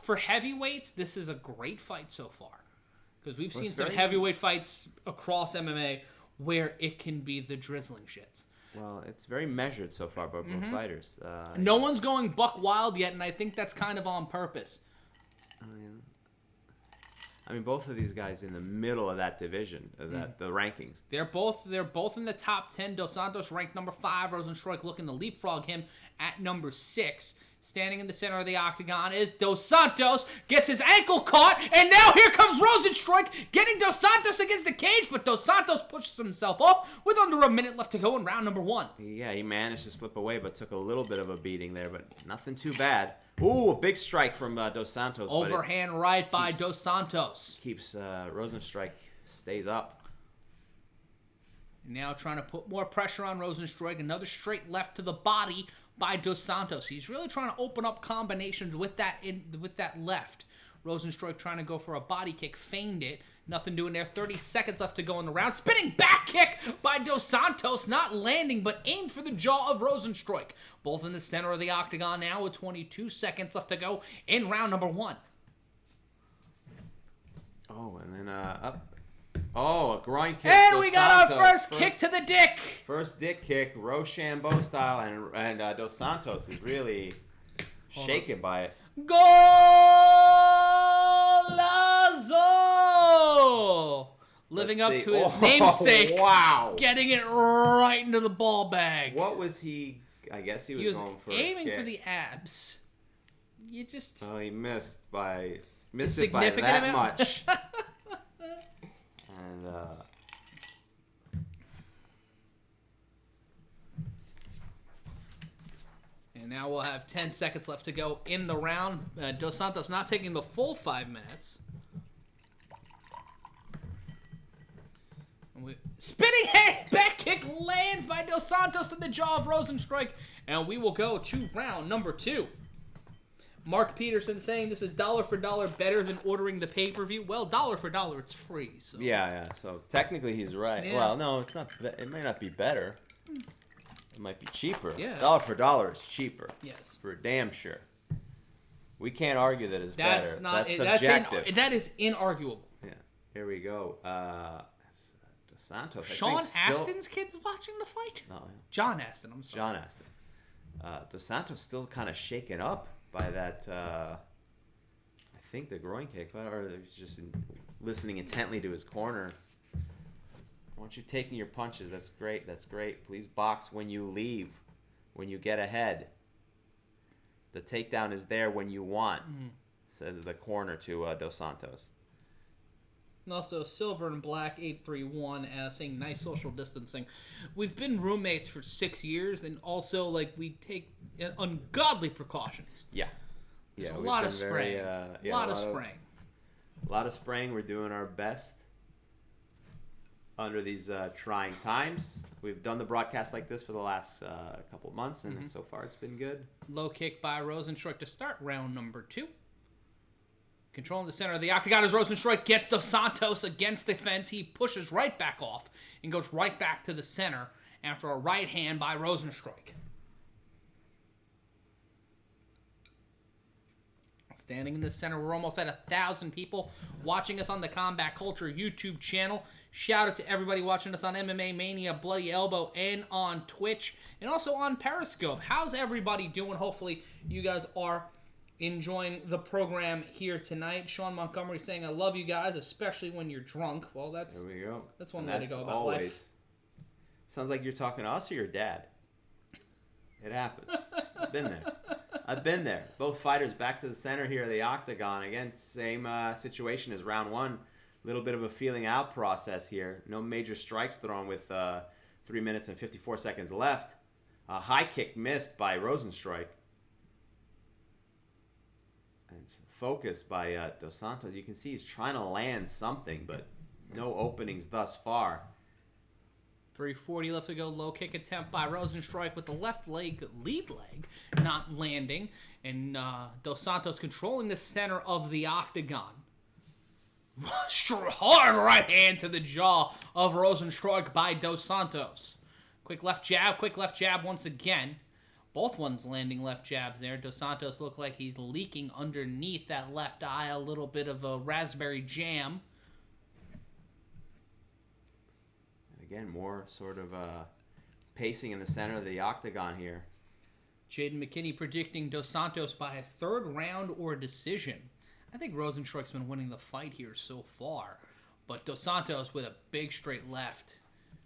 for heavyweights, this is a great fight so far. Because we've seen some heavyweight fights across MMA where it can be the drizzling shits. Well, it's very measured so far by both fighters. No one's going buck wild yet, and I think that's kind of on purpose. I mean, both of these guys in the middle of that division, of the rankings. They're both in the top 10. Dos Santos ranked number 5. Rozenstruik looking to leapfrog him at number 6. Standing in the center of the octagon is Dos Santos. Gets his ankle caught, and now here comes Rozenstruik getting Dos Santos against the cage, but Dos Santos pushes himself off with under a minute left to go in round number 1. Yeah, he managed to slip away, but took a little bit of a beating there, but nothing too bad. Ooh, a big strike from Dos Santos. Overhand right by Dos Santos. Keeps Rozenstruik stays up. Now trying to put more pressure on Rozenstruik. Another straight left to the body by Dos Santos. He's really trying to open up combinations with that left. Rozenstruik trying to go for a body kick, feigned it. Nothing doing there. 30 seconds left to go in the round. Spinning back kick by Dos Santos, not landing, but aimed for the jaw of Rozenstruik. Both in the center of the octagon now with 22 seconds left to go in round number 1. Oh, and then up. Oh, a groin kick. And Dos we got Santos. our first kick to the dick. First dick kick, Rochambeau style, and Dos Santos is really shaken by it. Golazo! Living up to his namesake. Wow. Getting it right into the ball bag. What was he? I guess he was going for aiming a for the abs. You just... Oh, he missed it by significant that amount. much. And and now we'll have 10 seconds left to go in the round. Dos Santos not taking the full 5 minutes. Spinning back kick lands by Dos Santos in the jaw of Rozenstruik. And we will go to round number 2. Mark Peterson saying this is dollar for dollar better than ordering the pay-per-view. Well, dollar for dollar, it's free. So. yeah. So technically he's right. Yeah. Well, no, it's not. It may not be better. It might be cheaper. Yeah. Dollar for dollar is cheaper. Yes. For damn sure. We can't argue that it's better. That's subjective. That is inarguable. Yeah. Here we go. Dos Santos. Sean Astin's kids watching the fight? No. John Astin, I'm sorry. John Astin. Dos Santos still kind of shaken up by that, I think the groin kick, or just listening intently to his corner. I want you taking your punches. That's great. That's great. Please box when you leave, when you get ahead. The takedown is there when you want, says the corner to Dos Santos. And also, Silver and Black 831 saying nice social distancing. We've been roommates for 6 years, and also we take ungodly precautions. Yeah. There's a lot of spraying. A lot of spraying. A lot of spraying. We're doing our best under these trying times. We've done the broadcast like this for the last couple of months, and so far it's been good. Low kick by Rozenstruik to start round number 2. Controlling the center of the octagon as Rozenstruik gets Dos Santos against the fence. He pushes right back off and goes right back to the center after a right hand by Rozenstruik. Standing in the center, we're almost at 1,000 people watching us on the Combat Culture YouTube channel. Shout out to everybody watching us on MMA Mania, Bloody Elbow, and on Twitch, and also on Periscope. How's everybody doing? Hopefully you guys are enjoying the program here tonight. Sean Montgomery saying, I love you guys, especially when you're drunk. Well, there we go. That's one way to go about life. Sounds like you're talking to us or your dad. It happens. I've been there. Both fighters back to the center here of the octagon. Again, same situation as round 1. Little bit of a feeling out process here. No major strikes thrown with 3 minutes and 54 seconds left. A high kick missed by Rozenstruik. And focused by Dos Santos. You can see he's trying to land something, but no openings thus far. 3:40 left to go. Low kick attempt by Rozenstruik with the left leg, lead leg, not landing. And Dos Santos controlling the center of the octagon. Hard right hand to the jaw of Rozenstruik by Dos Santos. Quick left jab once again. Both ones landing left jabs there. Dos Santos look like he's leaking underneath that left eye. A little bit of a raspberry jam. And again, more sort of pacing in the center of the octagon here. Jaden McKinney predicting Dos Santos by a 3rd round or decision. I think Rosenstruik's been winning the fight here so far. But Dos Santos with a big straight left.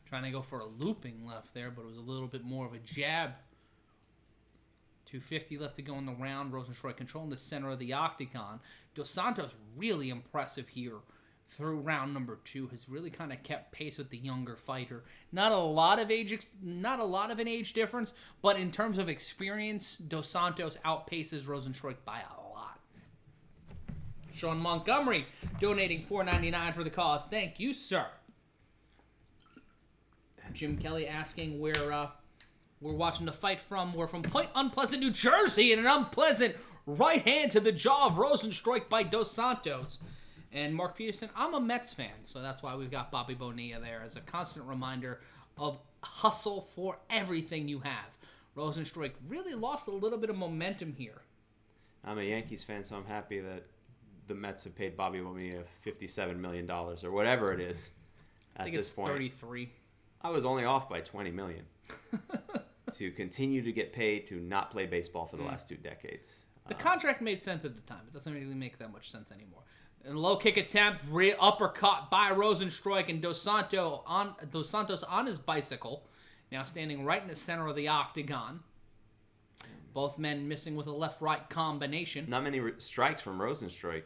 Trying to go for a looping left there, but it was a little bit more of a jab. 250 left to go in the round. Rosenstruik controlling the center of the octagon. Dos Santos really impressive here through round number 2. Has really kind of kept pace with the younger fighter. Not a lot of an age difference, but in terms of experience, Dos Santos outpaces Rosenstruik by a lot. Sean Montgomery donating $4.99 for the cause. Thank you, sir. Jim Kelly asking where we're watching the fight from. We're from Point Unpleasant, New Jersey, and an unpleasant right hand to the jaw of Rosenstruik by Dos Santos. And Mark Peterson, I'm a Mets fan, so that's why we've got Bobby Bonilla there as a constant reminder of hustle for everything you have. Rosenstruik really lost a little bit of momentum here. I'm a Yankees fan, so I'm happy that the Mets have paid Bobby Bonilla $57 million or whatever it is at this point. I think it's 33. I was only off by $20 million to continue to get paid to not play baseball for the last 2 decades. The contract made sense at the time. It doesn't really make that much sense anymore. And low kick attempt, uppercut by Rosenstruik, and Dos Santos on his bicycle, now standing right in the center of the octagon. Both men missing with a left-right combination. Not many strikes from Rosenstruik.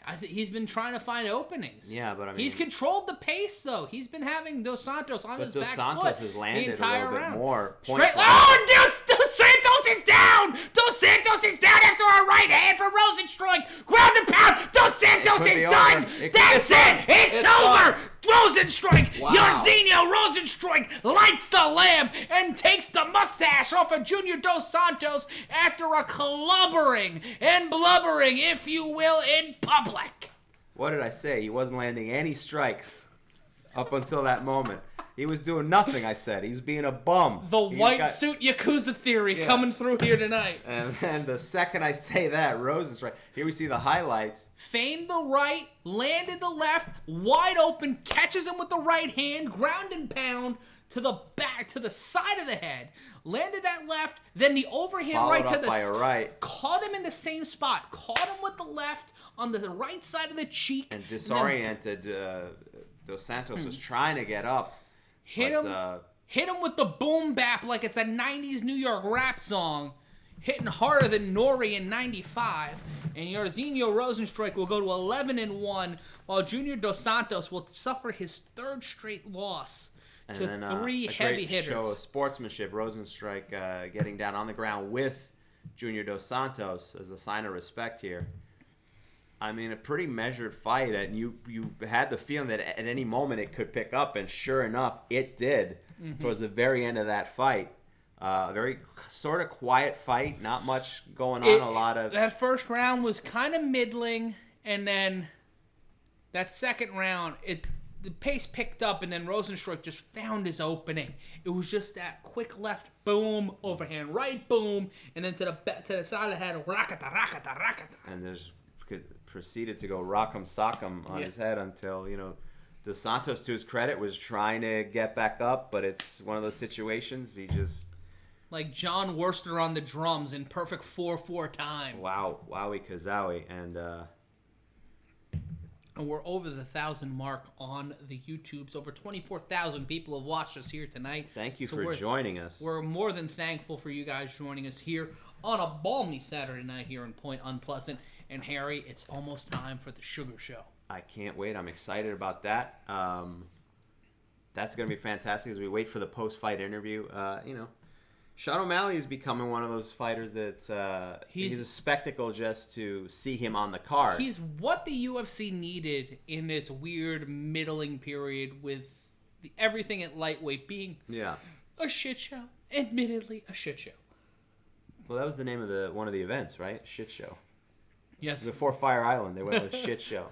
I think he's been trying to find openings. Yeah, but I mean... He's controlled the pace, though. He's been having Dos Santos on his back foot. But Dos Santos has landed a little bit more. Straight... Oh, Dos Santos is down! Dos Santos is down after a right hand from Rosenstruik. Ground and pound. Dos Santos is done. That's it. It's over. Rosenstruik. Wow. Jairzinho Rosenstruik lights the lamp and takes the mustache off of Junior Dos Santos after a clubbering and blubbering, if you will, in public. What did I say? He wasn't landing any strikes up until that moment. He was doing nothing, I said. He's being a bum. The white suit Yakuza theory coming through here tonight. And then the second I say that, Rosenstruik. Here we see the highlights. Feigned the right, landed the left, wide open, catches him with the right hand, ground and pound to the back, to the side of the head. Landed that left, then the overhand Followed right to the by a right. Caught him in the same spot. Caught him with the left on the right side of the cheek. And disoriented, Dos Santos was trying to get up. Hit him with the boom bap like it's a 90s New York rap song. Hitting harder than Nori in 95. And Jairzinho Rosenstruik will go to 11-1, while Junior Dos Santos will suffer his 3rd straight loss to 3 heavy hitters. A show of sportsmanship. Rosenstruik getting down on the ground with Junior Dos Santos as a sign of respect here. I mean, a pretty measured fight, and you had the feeling that at any moment it could pick up, and sure enough, it did. Towards the very end of that fight. A very sort of quiet fight, not much going on, That first round was kind of middling, and then that second round, the pace picked up, and then Rosenstruik just found his opening. It was just that quick left, boom, overhand right, boom, and then to the side of the head, rakata, rakata, rakata. And there's... proceeded to go rock'em sock'em on his head until, Dos Santos, to his credit, was trying to get back up, but it's one of those situations he just... Like John Worster on the drums in perfect 4/4 time. Wow, wowie kazowie, and we're over the 1,000 mark on the YouTubes. Over 24,000 people have watched us here tonight. Thank you for joining us. We're more than thankful for you guys joining us here on a balmy Saturday night here in Point Unpleasant. And Harry, it's almost time for the Sugar Show. I can't wait. I'm excited about that. That's going to be fantastic as we wait for the post-fight interview. Sean O'Malley is becoming one of those fighters that's he's a spectacle just to see him on the card. He's what the UFC needed in this weird middling period with everything at lightweight being a shit show. Admittedly, a shit show. Well, that was the name of one of the events, right? Shit show. Yes. Before Fire Island, they went with shit show.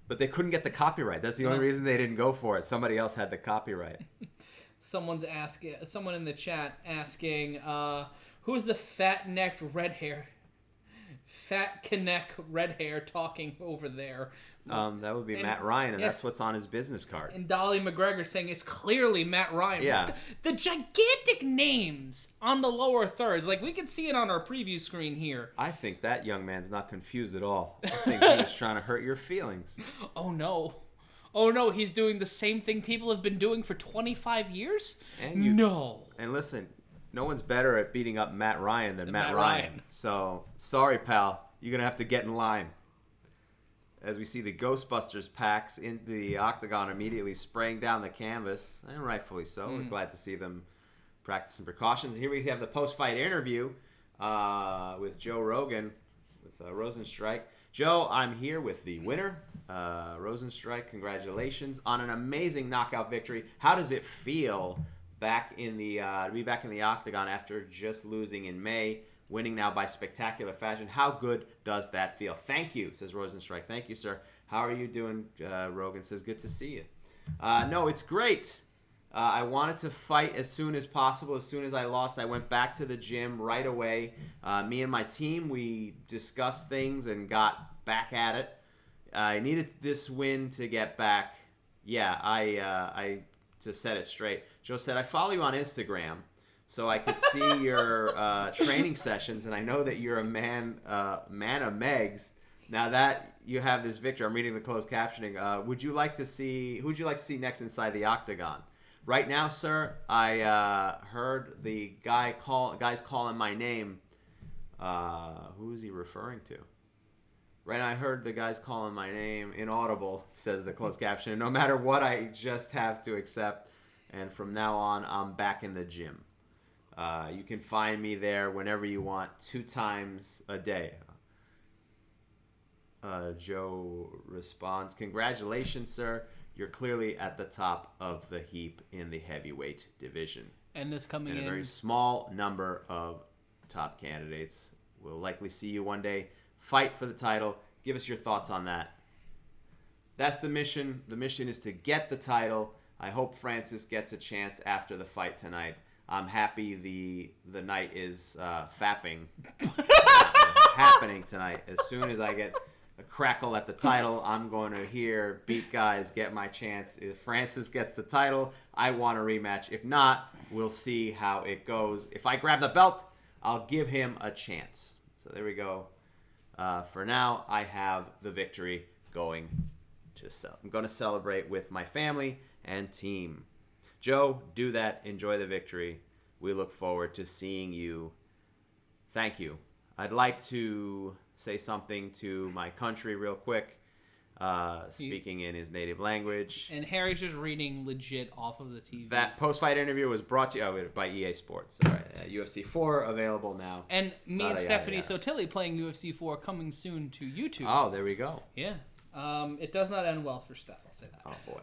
But they couldn't get the copyright. That's the only reason they didn't go for it. Somebody else had the copyright. Someone in the chat asking, who's the fat-necked, red-haired fat Teaneck, red hair, talking over there. That would be Matt Ryan, and yes. that's what's on his business card. And Dolly McGregor saying it's clearly Matt Ryan. Yeah. The gigantic names on the lower thirds. Like, we can see it on our preview screen here. I think that young man's not confused at all. I think he was trying to hurt your feelings. Oh, no. Oh, no, he's doing the same thing people have been doing for 25 years? No. And listen, no one's better at beating up Matt Ryan than Matt Ryan. So, sorry, pal. You're going to have to get in line. As we see the Ghostbusters packs in the octagon immediately spraying down the canvas, and rightfully so. We're glad to see them practicing precautions. Here we have the post-fight interview with Joe Rogan, with Rosenstrike. Joe, I'm here with the winner, Rosenstrike. Congratulations on an amazing knockout victory. How does it feel to be back in the octagon after just losing in May? Winning now by spectacular fashion. How good does that feel? Thank you, says Rosenstrike. Thank you, sir. How are you doing? Rogan says, good to see you. No, it's great. I wanted to fight as soon as possible. As soon as I lost, I went back to the gym right away. Me and my team, we discussed things and got back at it. I needed this win to get back. Yeah, I to set it straight. Joe said, I follow you on Instagram, so I could see your training sessions, and I know that you're a man of Megs. Now that you have this victory, I'm reading the closed captioning. Who would you like to see next inside the octagon? Right now, sir, I heard the guys calling my name. Who is he referring to? Right now, I heard the guys calling my name inaudible, says the closed caption. No matter what, I just have to accept. And from now on, I'm back in the gym. You can find me there whenever you want, 2 times a day. Joe responds, congratulations, sir. You're clearly at the top of the heap in the heavyweight division. And this coming in a very small number of top candidates. We'll likely see you one day fight for the title. Give us your thoughts on that. That's the mission. The mission is to get the title. I hope Francis gets a chance after the fight tonight. I'm happy the night is fapping happening tonight. As soon as I get a crackle at the title, I'm going to hear beat guys get my chance. If Francis gets the title, I want a rematch. If not, we'll see how it goes. If I grab the belt, I'll give him a chance. So there we go. For now, I have the victory going to sell. I'm going to celebrate with my family and team. Joe, do that. Enjoy the victory. We look forward to seeing you. Thank you. I'd like to say something to my country real quick, speaking in his native language. And Harry's just reading legit off of the TV. That post-fight interview was brought to you by EA Sports. All right, UFC 4 available now. And me and Stephanie Sotilli playing UFC 4 coming soon to YouTube. Oh, there we go. Yeah. It does not end well for Steph, I'll say that. Oh, boy.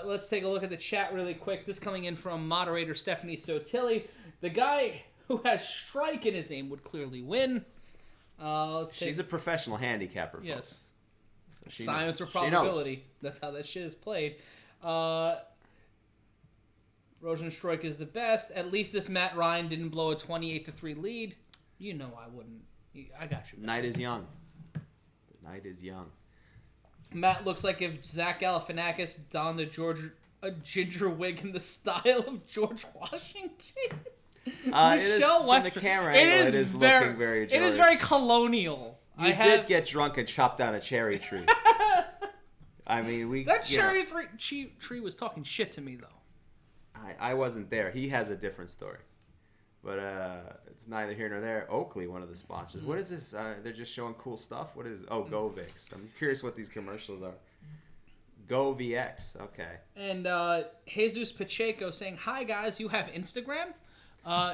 Let's take a look at the chat really quick. This coming in from moderator Stephanie Sotilli. The guy who has strike in his name would clearly win. She's a professional handicapper, folks. Yes. So science or probability. That's how that shit is played. Rosenstrike is the best. At least this Matt Ryan didn't blow a 28-3 lead. You know I wouldn't. I got you. Night is young. The night is young. Matt looks like if Zach Galifianakis donned a ginger wig in the style of George Washington. It is from the camera angle. It is looking very George. It is very colonial. You did get drunk and chop down a cherry tree. I mean, that cherry tree was talking shit to me, though. I wasn't there. He has a different story. But it's neither here nor there. Oakley, one of the sponsors. What is this? They're just showing cool stuff? What is Oh, GoVix. I'm curious what these commercials are. GoVX. Okay. And Jesus Pacheco saying, hi, guys. You have Instagram?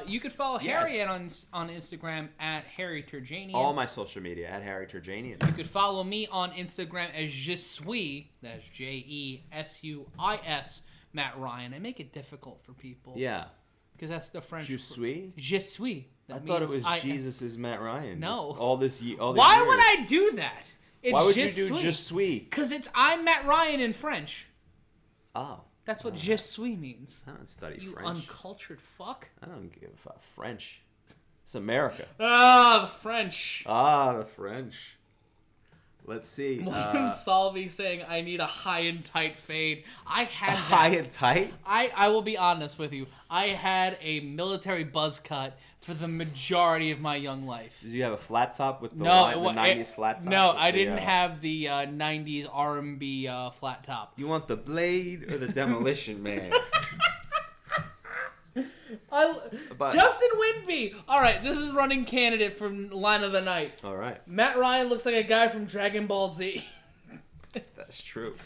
You could follow Harry on Instagram at Harry Terjanian. All my social media at Harry Terjanian. You could follow me on Instagram as Je suis, that's Jesuis, Matt Ryan. I make it difficult for people. Yeah. Because that's the French. Je suis? Je suis. I thought it was Jesus is Matt Ryan. No. All these Why years. would I do that? It's Why would you do Je suis? Because I'm Matt Ryan in French. Oh. That's what je suis means. I don't study you French. You uncultured fuck. I don't give a French. It's America. Ah, the French. The French. Let's see. William Salvi saying, I need a high and tight fade. I had that. High and tight? I will be honest with you. I had a military buzz cut for the majority of my young life. Did you have a flat top with the 90s flat top? No, I didn't have the 90s R&B flat top. You want the Blade or the Demolition Man? Justin Winby. All right, this is running candidate for line of the night. All right. Matt Ryan looks like a guy from Dragon Ball Z. That's true.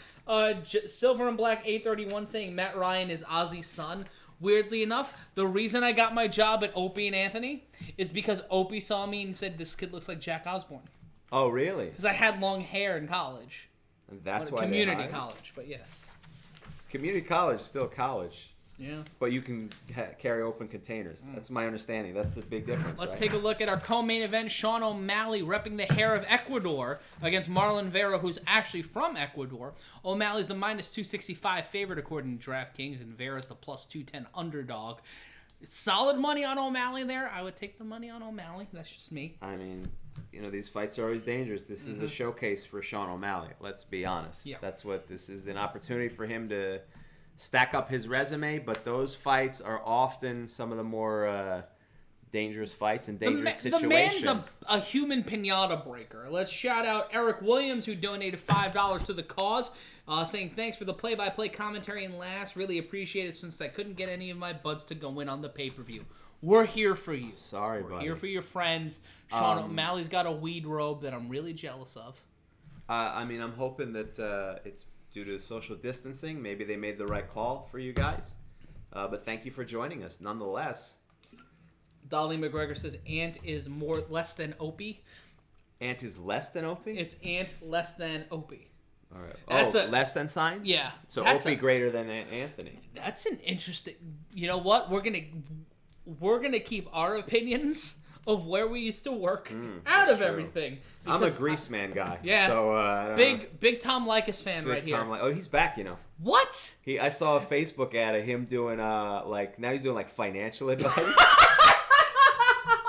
Silver and Black 831 saying Matt Ryan is Ozzy's son. Weirdly enough, the reason I got my job at Opie and Anthony is because Opie saw me and said, this kid looks like Jack Osborne. Oh, really? Because I had long hair in college. And that's why community college, but yes. Community college is still college. Yeah. But you can carry open containers. That's my understanding. That's the big difference. Let's right? take a look at our co-main event. Sean O'Malley repping the hair of Ecuador against Marlon Vera, who's actually from Ecuador. O'Malley's the -265 favorite according to DraftKings, and Vera's the +210 underdog. Solid money on O'Malley there. I would take the money on O'Malley. That's just me. I mean, these fights are always dangerous. This is a showcase for Sean O'Malley. Let's be honest. Yeah. That's what this is, an opportunity for him to stack up his resume, but those fights are often some of the more dangerous fights and dangerous situations. The man's a human pinata breaker. Let's shout out Eric Williams, who donated $5 to the cause, saying thanks for the play-by-play commentary and laughs. Really appreciate it since I couldn't get any of my buds to go in on the pay-per-view. We're here for you. Sorry, buddy. We're here for your friends. Sean O'Malley's got a weed robe that I'm really jealous of. I'm hoping that it's due to social distancing. Maybe they made the right call for you guys. But thank you for joining us nonetheless. Dolly McGregor says Ant is less than Opie. Ant is less than Opie? It's Ant less than Opie. All right. Less than sign? Yeah. So Opie greater than Anthony. That's an interesting... You know what? We're gonna keep our opinions of where we used to work out of everything. I'm a Grease Man guy. Yeah. So big Tom Likas fan right here. He's back, What? I saw a Facebook ad of him doing now he's doing financial advice.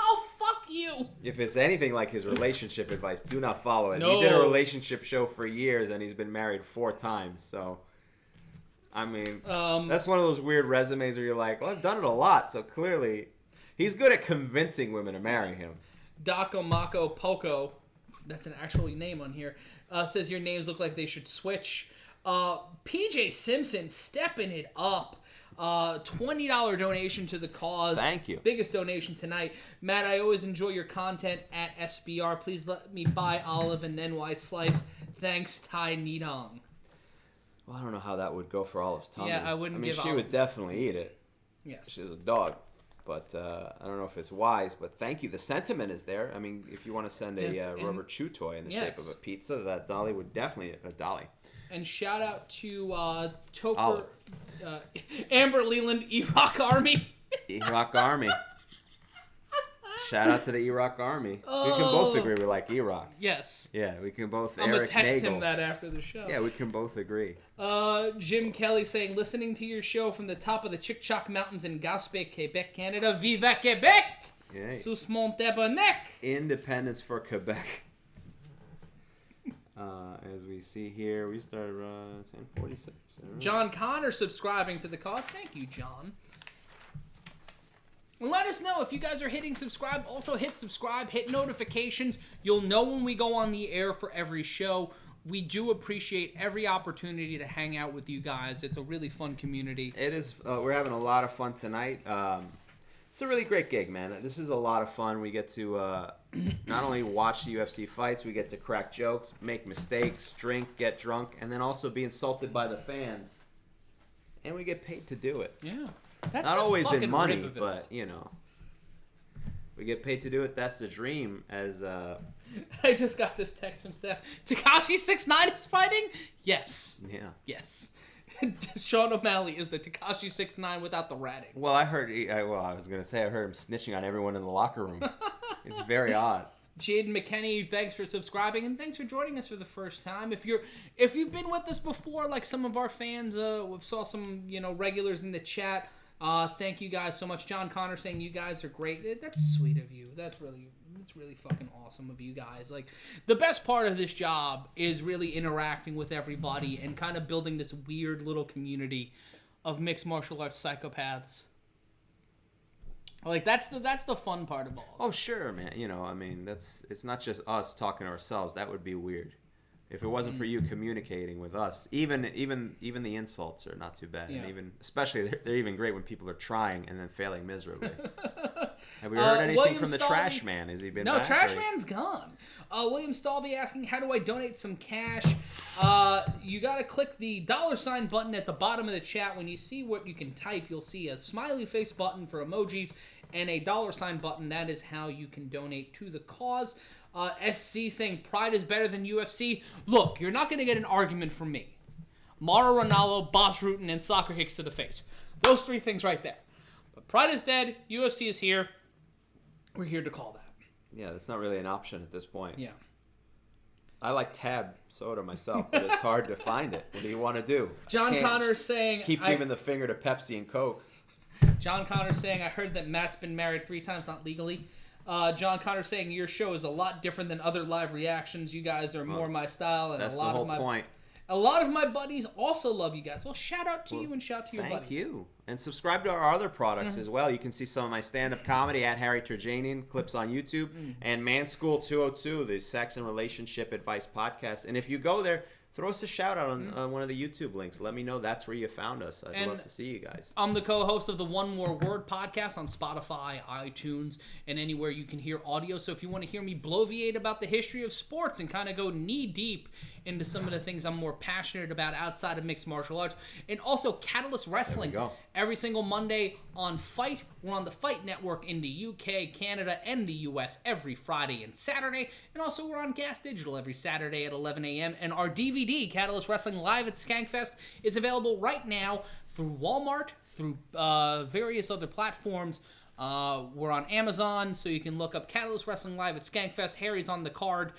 Oh, fuck you. If it's anything like his relationship advice, do not follow it. No. He did a relationship show for years and he's been married 4 times. So I mean, that's one of those weird resumes where you're like, well, I've done it a lot, so clearly he's good at convincing women to marry him. Daco Mako Poco, that's an actual name on here, says your names look like they should switch. PJ Simpson stepping it up. $20 donation to the cause. Thank you. Biggest donation tonight. Matt, I always enjoy your content at SBR. Please let me buy olive and NY slice. Thanks, Ty Nidong. Well, I don't know how that would go for Olive's tummy. Yeah, I wouldn't give she Olive. would definitely eat it. Yes. She's a dog. But I don't know if it's wise. But thank you. The sentiment is there. I mean, if you want to send a rubber chew toy in the shape of a pizza, that Dolly would definitely... Dolly. And shout out to Toker... Amber Leland, Iraq Army. Iraq Army. Shout out to the Iraq Army. We can both agree we like Iraq. Yes. Yeah, we can both. I'm going to text him that after the show. Yeah, we can both agree. Jim Kelly saying, listening to your show from the top of the Chic-Choc Mountains in Gaspé, Quebec, Canada. Vive Quebec! Yay. Sous mon tabarnak! Independence for Quebec. As we see here, we started 10:46. John Connor subscribing to the cause. Thank you, John. And let us know if you guys are hitting subscribe. Also hit subscribe, hit notifications. You'll know when we go on the air for every show. We do appreciate every opportunity to hang out with you guys. It's a really fun community. It is. We're having a lot of fun tonight. It's a really great gig, man. This is a lot of fun. We get to not only watch the UFC fights, we get to crack jokes, make mistakes, drink, get drunk, and then also be insulted by the fans. And we get paid to do it. Yeah. That's not always in money, but, we get paid to do it. That's the dream. As I just got this text from Steph. Tekashi 6ix9ine is fighting? Yes. Yeah. Yes. Sean O'Malley is the Tekashi 6ix9ine without the ratting. Well, I heard. I was gonna say I heard him snitching on everyone in the locker room. It's very odd. Jaden McKenney, thanks for subscribing and thanks for joining us for the first time. If you've been with us before, like some of our fans, we saw some regulars in the chat. Thank you guys so much. John Connor saying you guys are great. That's sweet of you. That's really fucking awesome of you guys. Like, the best part of this job is really interacting with everybody and kind of building this weird little community of mixed martial arts psychopaths. Like, that's the fun part of all. Oh, sure, man. You know, I mean, it's not just us talking to ourselves. That would be weird. If it wasn't for you communicating with us, even the insults are not too bad, and even especially they're even great when people are trying and then failing miserably. Have we heard anything William from the Stalvey? Trash Man? Has he been? No, back, Trash Man's gone. William Stalvey asking, how do I donate some cash? You got to click the $ button at the bottom of the chat. When you see what you can type, you'll see a smiley face button for emojis and a $ button. That is how you can donate to the cause. SC saying Pride is better than UFC. Look, you're not going to get an argument from me. Mauro Ranallo, Bas Rutten, and Soccer Hicks to the face. Those three things right there. But Pride is dead. UFC is here. We're here to call that. Yeah, that's not really an option at this point. Yeah. I like Tab soda myself, but it's hard to find it. What do you want to do? John Connor saying... Keep giving the finger to Pepsi and Coke. John Connor saying, I heard that Matt's been married 3 times, not legally. John Connor saying, your show is a lot different than other live reactions. You guys are more my style. And that's a lot the whole of my point. A lot of my buddies also love you guys. Well, shout out to you and shout out to your buddies. Thank you. And subscribe to our other products as well. You can see some of my stand-up comedy at Harry Terjanian, clips on YouTube, and Man School 202, the sex and relationship advice podcast. And if you go there, throw us a shout-out on one of the YouTube links. Let me know that's where you found us. I'd love to see you guys. I'm the co-host of the One More Word podcast on Spotify, iTunes, and anywhere you can hear audio. So if you want to hear me bloviate about the history of sports and kind of go knee-deep into some of the things I'm more passionate about outside of mixed martial arts, and also Catalyst Wrestling every single Monday on Fight. We're on the Fight Network in the UK, Canada, and the US every Friday and Saturday, and also we're on Gas Digital every Saturday at 11 a.m. And our DVD, Catalyst Wrestling Live at Skankfest, is available right now through Walmart, through various other platforms. We're on Amazon, so you can look up Catalyst Wrestling Live at Skankfest. Harry's on the card.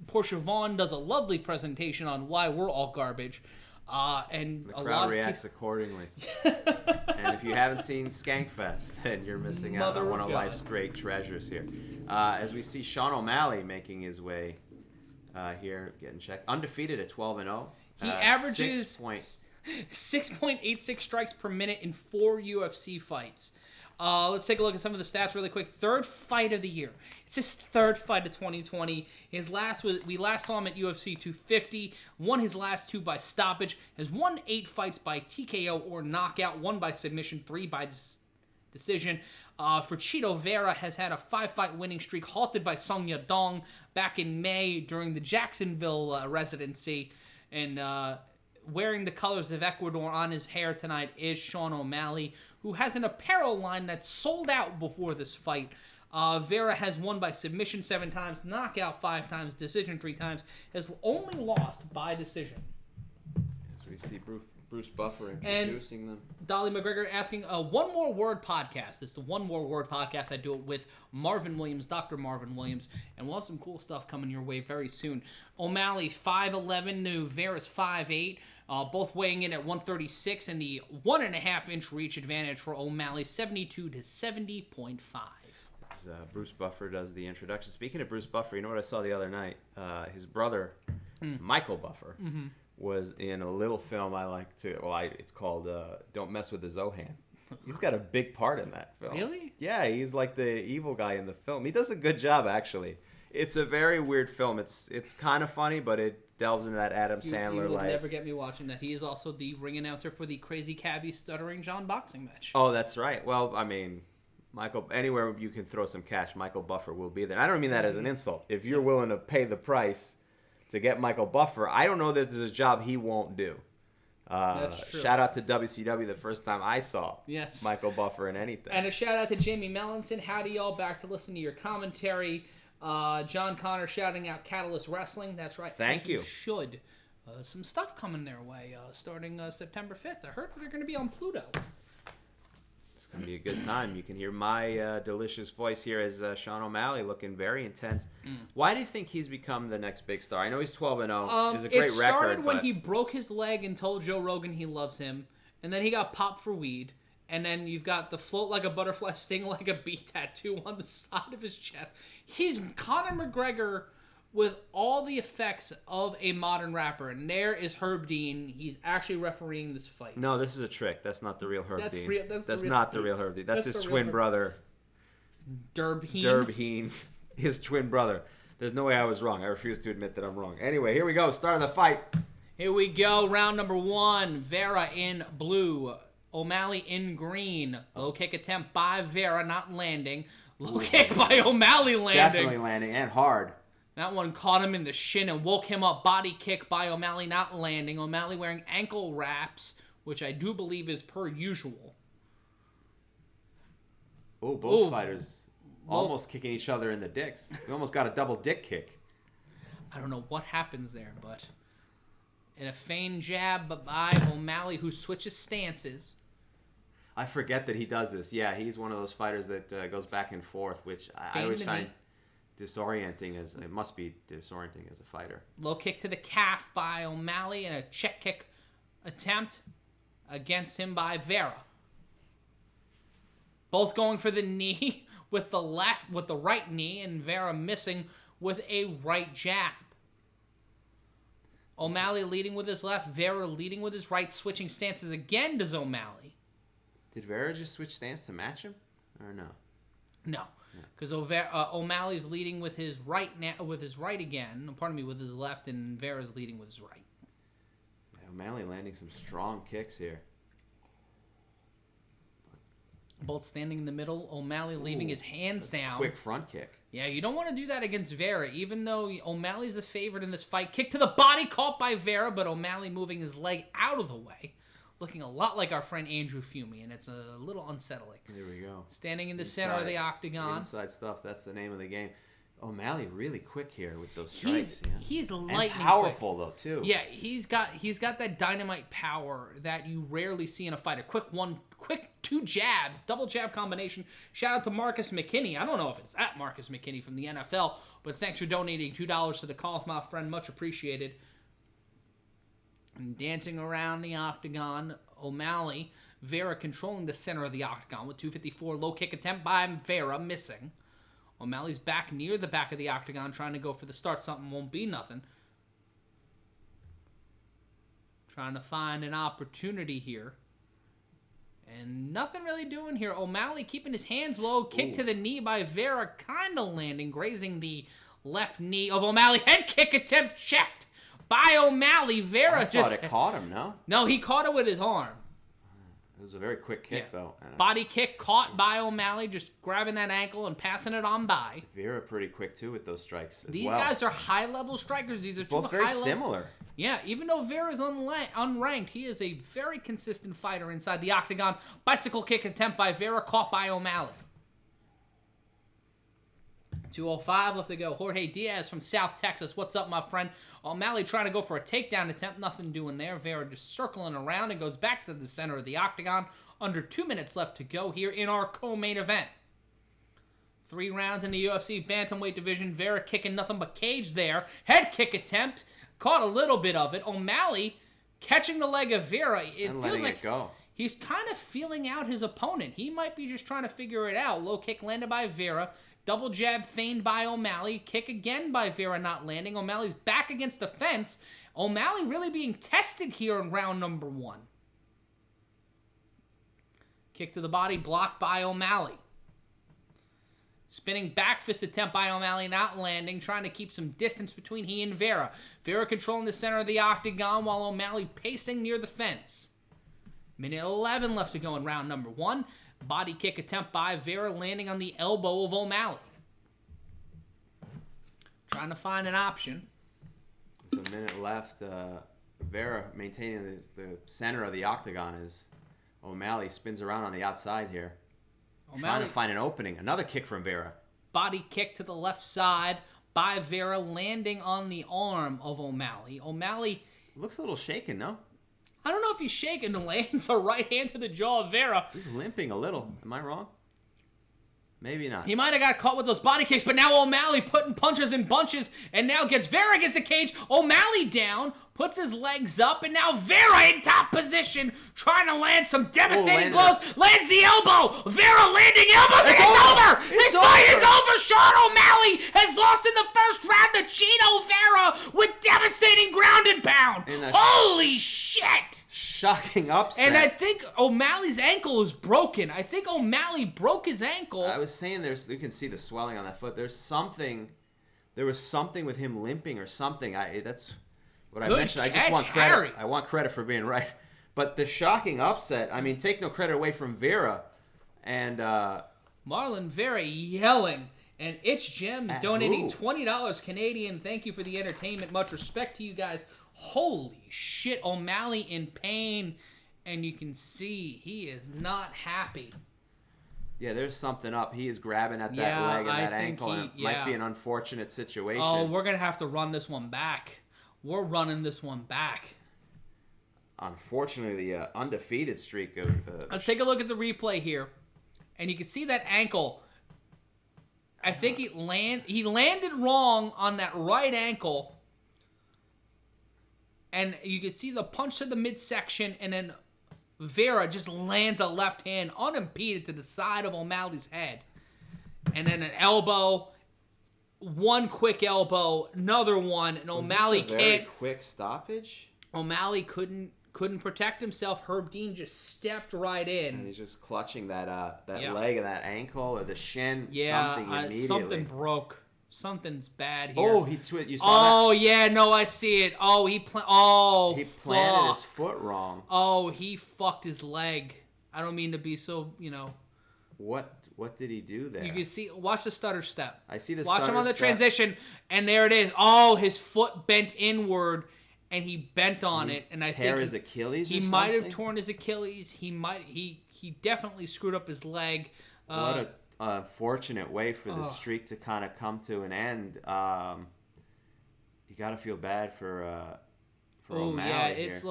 Portia Vaughn does a lovely presentation on why we're all garbage. And the crowd reacts accordingly. And if you haven't seen Skankfest, then you're missing out on one of life's great treasures here. As we see Sean O'Malley making his way here, getting checked. Undefeated at 12-0. He averages 6.86 strikes per minute in 4 UFC fights. Let's take a look at some of the stats really quick. 3rd fight of the year. It's his 3rd fight of 2020. We last saw him at UFC 250. Won his last 2 by stoppage. Has won 8 fights by TKO or knockout. 1 by submission. 3 by decision. For Chito Vera has had a 5-fight winning streak halted by Song Yadong back in May during the Jacksonville residency. And wearing the colors of Ecuador on his hair tonight is Sean O'Malley, who has an apparel line that sold out before this fight. Vera has won by submission 7 times, knockout 5 times, decision 3 times, has only lost by decision. As we see Bruce Buffer introducing them. Dolly McGregor asking, One More Word podcast. It's the One More Word podcast. I do it with Marvin Williams, Dr. Marvin Williams, and we'll have some cool stuff coming your way very soon. O'Malley 5'11", to Vera's 5'8", both weighing in at 136, and the 1.5-inch reach advantage for O'Malley, 72 to 70.5. As Bruce Buffer does the introduction. Speaking of Bruce Buffer, you know what I saw the other night? His brother, Michael Buffer, was in a little film I like to... Well, it's called Don't Mess with the Zohan. He's got a big part in that film. Really? Yeah, he's like the evil guy in the film. He does a good job, actually. It's a very weird film. It's kind of funny, but it delves into that Adam Sandler. You will never get me watching that. He is also the ring announcer for the Crazy Cabbie Stuttering John boxing match. Oh, that's right. Well, I mean, Michael, anywhere you can throw some cash, Michael Buffer will be there. I don't mean that as an insult. If you're willing to pay the price to get Michael Buffer, I don't know that there's a job he won't do. That's true. Shout out to WCW the first time I saw Yes. Michael Buffer in anything. And a shout out to Jamie Mellinson. Howdy, y'all. Back to listen to your commentary. John Connor shouting out Catalyst Wrestling. That's right. Thank you. Should. Some stuff coming their way starting September 5th. I heard they're going to be on Pluto. It's going to be a good time. You can hear my delicious voice here as Sean O'Malley looking very intense. Why do you think he's become the next big star? I know he's 12-0. It's a great record. It started when he broke his leg and told Joe Rogan he loves him. and then he got popped for weed, and then you've got the float like a butterfly, sting like a bee tattoo on the side of his chest. He's Conor McGregor with all the effects of a modern rapper, and there is Herb Dean. He's actually refereeing this fight. No, this is a trick. That's not the real Herb Dean. That's real, not the real Herb Dean. That's his twin brother. Derbheen. His twin brother. There's no way I was wrong. I refuse to admit that I'm wrong. Anyway, here we go. Start of the fight. Here we go. Round number 1. Vera in blue. O'Malley in green. Low kick attempt by Vera, not landing. Low kick by O'Malley landing. Definitely landing, and hard. That one caught him in the shin and woke him up. Body kick by O'Malley, not landing. O'Malley wearing ankle wraps, which I do believe is per usual. Oh, both fighters almost kicking each other in the dicks. We almost got a double dick kick. I don't know what happens there, but in a feigned jab by O'Malley, who switches stances. I forget that he does this. Yeah, he's one of those fighters that goes back and forth, which I always find disorienting. It must be disorienting as a fighter. Low kick to the calf by O'Malley and a check kick attempt against him by Vera. Both going for the knee with the right knee, and Vera missing with a right jab. O'Malley leading with his left, Vera leading with his right, switching stances again does O'Malley. Did Vera just switch stance to match him, or no? No, because O'Malley's leading with his right again. Pardon me, with his left, and Vera's leading with his right. Yeah, O'Malley landing some strong kicks here. Both standing in the middle. O'Malley leaving his hands down. Quick front kick. Yeah, you don't want to do that against Vera, even though O'Malley's the favorite in this fight. Kick to the body, caught by Vera, but O'Malley moving his leg out of the way. Looking a lot like our friend Andrew Fumey, and it's a little unsettling. There we go. Standing in the center of the octagon. Inside stuff, that's the name of the game. O'Malley really quick here with those strikes. He's lightning and powerful quick. Though too. Yeah, he's got that dynamite power that you rarely see in a fighter. Quick 2 jabs, double jab combination. Shout out to Marcus McKinney. I don't know if it's at Marcus McKinney from the NFL, but thanks for donating $2 to the cause, my friend. Much appreciated. And dancing around the octagon, O'Malley, Vera controlling the center of the octagon with 254. Low kick attempt by Vera, missing. O'Malley's back near the back of the octagon, trying to go for the start. Something won't be nothing. Trying to find an opportunity here. And nothing really doing here. O'Malley keeping his hands low. Kick to the knee by Vera, kind of landing, grazing the left knee of O'Malley. Head kick attempt checked by O'Malley. Vera thought it caught him, no? No, he caught it with his arm. It was a very quick kick, though. Body kick caught by O'Malley, just grabbing that ankle and passing it on by. Vera pretty quick, too, with those strikes as These guys are high-level strikers. These are both very similar. Yeah, even though Vera's unranked, he is a very consistent fighter inside the octagon. Bicycle kick attempt by Vera, caught by O'Malley. 2:05 left to go. Jorge Diaz from South Texas. What's up, my friend? O'Malley trying to go for a takedown attempt. Nothing doing there. Vera just circling around and goes back to the center of the octagon. Under 2 minutes left to go here in our co-main event. 3 rounds in the UFC Bantamweight division. Vera kicking nothing but cage there. Head kick attempt. Caught a little bit of it. O'Malley catching the leg of Vera. It feels like he's kind of feeling out his opponent. He might be just trying to figure it out. Low kick landed by Vera. Double jab feigned by O'Malley. Kick again by Vera, not landing. O'Malley's back against the fence. O'Malley really being tested here in round number 1. Kick to the body, blocked by O'Malley. Spinning back fist attempt by O'Malley, not landing. Trying to keep some distance between he and Vera. Vera controlling the center of the octagon while O'Malley pacing near the fence. Minute 11 left to go in round number 1. Body kick attempt by Vera, landing on the elbow of O'Malley. Trying to find an option. With a minute left, Vera maintaining the center of the octagon as O'Malley spins around on the outside here. Trying to find an opening. Another kick from Vera. Body kick to the left side by Vera, landing on the arm of O'Malley. O'Malley looks a little shaken, no? I don't know if he's shaking. Lands a right hand to the jaw of Vera. He's limping a little. Am I wrong? Maybe not. He might have got caught with those body kicks, but now O'Malley putting punches in bunches, and now gets Vera against the cage. O'Malley down, puts his legs up, and now Vera in top position, trying to land some devastating blows. Lands the elbow. Vera landing elbows, and it's over. This fight is over. Sean O'Malley has lost in the first round to Chino Vera with devastating ground and pound. Holy shit. Shocking upset. And I think O'Malley's ankle is broken. I think O'Malley broke his ankle. I was saying you can see the swelling on that foot. There was something with him limping or something. That's what I mentioned. I just want credit. Harry. I want credit for being right. But the shocking upset, I mean, take no credit away from Vera. And Marlon Vera yelling. And Itch Gems donating $20 Canadian. Thank you for the entertainment. Much respect to you guys. Holy shit, O'Malley in pain, and you can see he is not happy. Yeah, there's something up. He is grabbing at that leg and that ankle, and it might be an unfortunate situation. Oh, we're going to have to run this one back. We're running this one back. Unfortunately, the undefeated streak of... Let's take a look at the replay here, and you can see that ankle. I think he landed wrong on that right ankle. And you can see the punch to the midsection, and then Vera just lands a left hand unimpeded to the side of O'Malley's head. And then an elbow, one quick elbow, another one, and O'Malley can't. Very quick stoppage. O'Malley couldn't protect himself. Herb Dean just stepped right in. And he's just clutching that leg and that ankle or the shin. Yeah, something immediately. Something broke. Something's bad here. Oh, you saw that? Oh, yeah, no, I see it. Oh, he planted his foot wrong. Oh, he fucked his leg. I don't mean to be so, What did he do there? You can see, watch the stutter step. I see the stutter step. Watch him on the transition, and there it is. Oh, his foot bent inward, and he bent on it. And I think his Achilles. He might have torn his Achilles. He definitely screwed up his leg. What a unfortunate way for the streak to kind of come to an end. You got to feel bad for O'Malley yeah, here. It's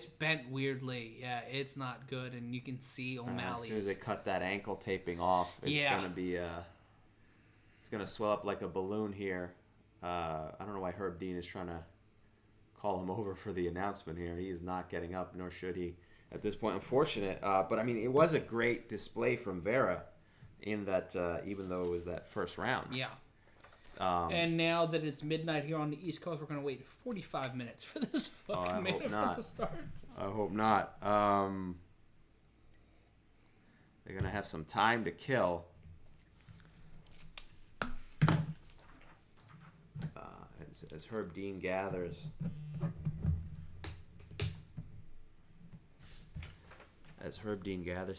bent weirdly. Yeah, it's not good, and you can see O'Malley. As soon as they cut that ankle taping off, it's gonna be it's gonna swell up like a balloon here. I don't know why Herb Dean is trying to call him over for the announcement here. He is not getting up, nor should he at this point. Unfortunate, but I mean, it was a great display from Vera. In that, even though it was that first round. Yeah. And now that it's midnight here on the East Coast, we're going to wait 45 minutes for this fucking main event to start. I hope not. They're going to have some time to kill. As Herb Dean gathers.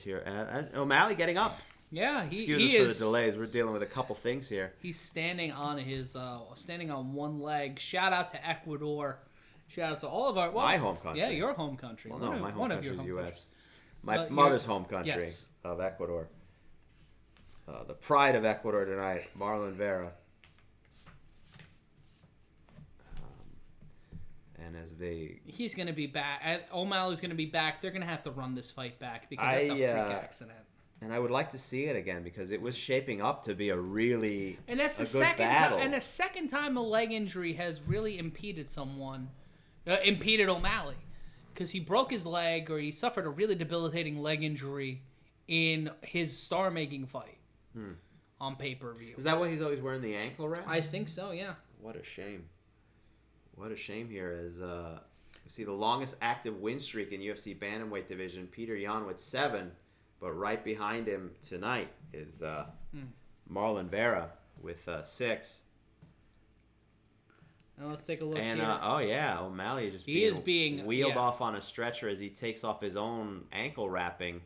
Here. And O'Malley getting up. Yeah, Excuse us for the delays. We're dealing with a couple things here. He's standing on one leg. Shout out to Ecuador. Shout out to all of our my home country. Yeah, your home country. Well, my home country is U.S. Countries. My mother's home country of Ecuador. The pride of Ecuador tonight, Marlon Vera. And he's going to be back. O'Malley's going to be back. They're going to have to run this fight back because that's a freak accident. And I would like to see it again because it was shaping up to be a really and that's the second battle. And the second time a leg injury has really impeded O'Malley, because he broke his leg or he suffered a really debilitating leg injury in his star-making fight on pay-per-view. Is that why he's always wearing the ankle wrap? I think so. Yeah. What a shame. What a shame here is we see the longest active win streak in UFC Bantamweight division, Peter Yan with 7. But right behind him tonight is Marlon Vera with 6. Now let's take a look and, here. O'Malley just being wheeled off on a stretcher as he takes off his own ankle wrapping.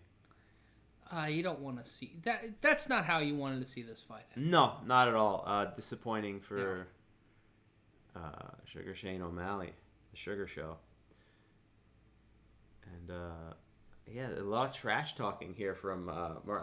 You don't want to see that. That's not how you wanted to see this fight. No, not at all. Disappointing for Sugar Shane O'Malley, the Sugar Show. And Yeah, a lot of trash talking here from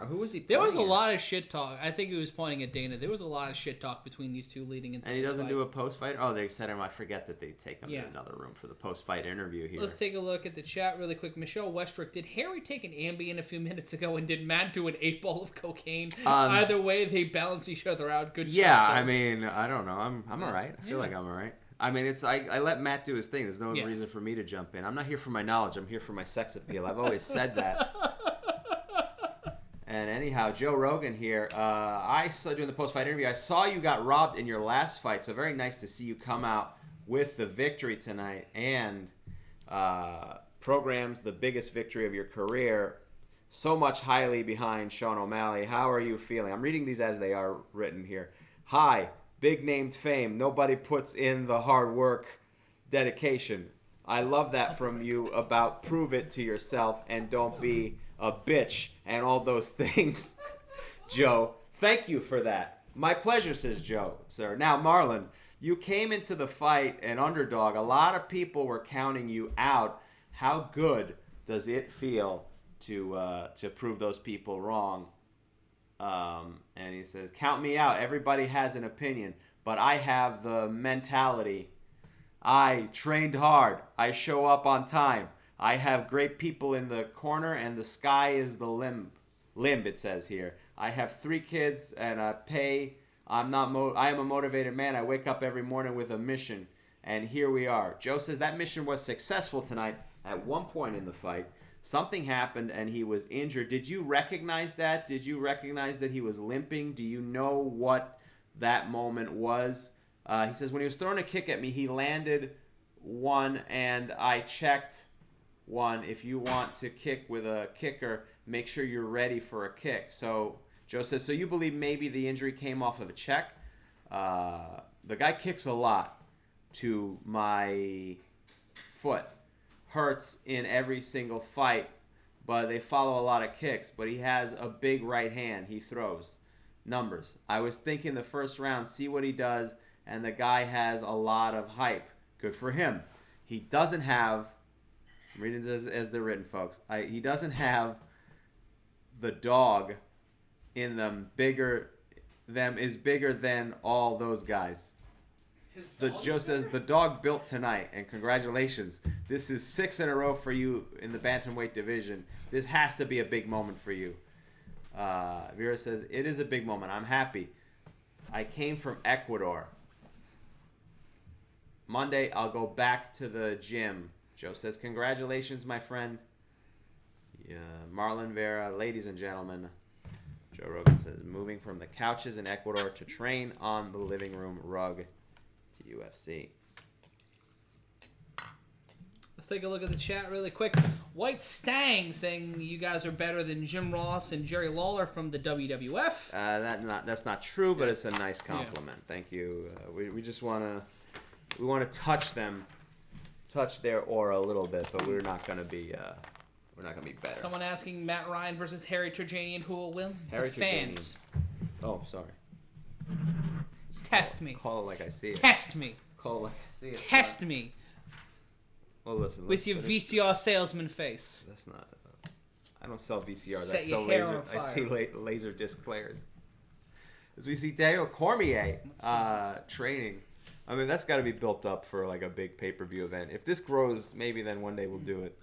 who was he? There was a at? lot of shit talk. I think he was pointing at Dana. There was a lot of shit talk between these two leading into. And he doesn't fight. do a post-fight. Oh, they said him. I forget that they take him to another room for the post-fight interview here. Let's take a look at the chat really quick. Michelle Westrick, did Harry take an Ambien a few minutes ago, and did Matt do an 8-ball of cocaine? Either way, they balance each other out. Good. Yeah, shot, I mean, I don't know. I'm all right. I feel like I'm all right. I mean, I let Matt do his thing. There's no reason for me to jump in. I'm not here for my knowledge. I'm here for my sex appeal. I've always said that. And anyhow, Joe Rogan here. I saw during the post-fight interview, I saw you got robbed in your last fight. So very nice to see you come out with the victory tonight and programs the biggest victory of your career. So much highly behind Sean O'Malley. How are you feeling? I'm reading these as they are written here. Hi. Big named fame. Nobody puts in the hard work, dedication. I love that from you about prove it to yourself and don't be a bitch and all those things. Joe, thank you for that. My pleasure, says Joe, sir. Now, Marlon, you came into the fight an underdog. A lot of people were counting you out. How good does it feel to prove those people wrong? And he says, count me out. Everybody has an opinion, but I have the mentality. I trained hard. I show up on time. I have great people in the corner, and the sky is the limb, it says here. I have 3 kids, and I am a motivated man. I wake up every morning with a mission, and here we are. Joe says that mission was successful tonight. At one point in the fight, something happened and he was injured. Did you recognize that? Did you recognize that he was limping? Do you know what that moment was? He says, when he was throwing a kick at me, he landed one and I checked one. If you want to kick with a kicker, make sure you're ready for a kick. So Joe says, so you believe maybe the injury came off of a check? The guy kicks a lot to my foot. Hurts in every single fight, but they follow a lot of kicks. But he has a big right hand. He throws numbers. I was thinking the first round, see what he does, and the guy has a lot of hype. Good for him. He doesn't have, I'm reading this as they're written, folks. He doesn't have the dog in them. Is bigger than all those guys. Joe says, the dog built tonight, and congratulations. This is 6 in a row for you in the Bantamweight division. This has to be a big moment for you. Vera says, it is a big moment. I'm happy. I came from Ecuador. Monday, I'll go back to the gym. Joe says, congratulations, my friend. Yeah, Marlon Vera, ladies and gentlemen. Joe Rogan says, moving from the couches in Ecuador to train on the living room rug. UFC. Let's take a look at the chat really quick. White Stang saying you guys are better than Jim Ross and Jerry Lawler from the WWF. That's not true, but it's a nice compliment. Yeah. Thank you. We just want to touch their aura a little bit, but we're not going to be better. Someone asking Matt Ryan versus Harry Terjanian, who will win? Harry the fans. Terjanian. Oh, sorry. Test me. Call it like I see it. Test me. Call it like I see it. Test me. Well, listen. With your VCR salesman face. That's not. I don't sell VCRs. Set I sell your hair laser. on fire. I see laser disc players. As we see Daniel Cormier training. I mean, that's got to be built up for like a big pay-per-view event. If this grows, maybe then one day we'll do it.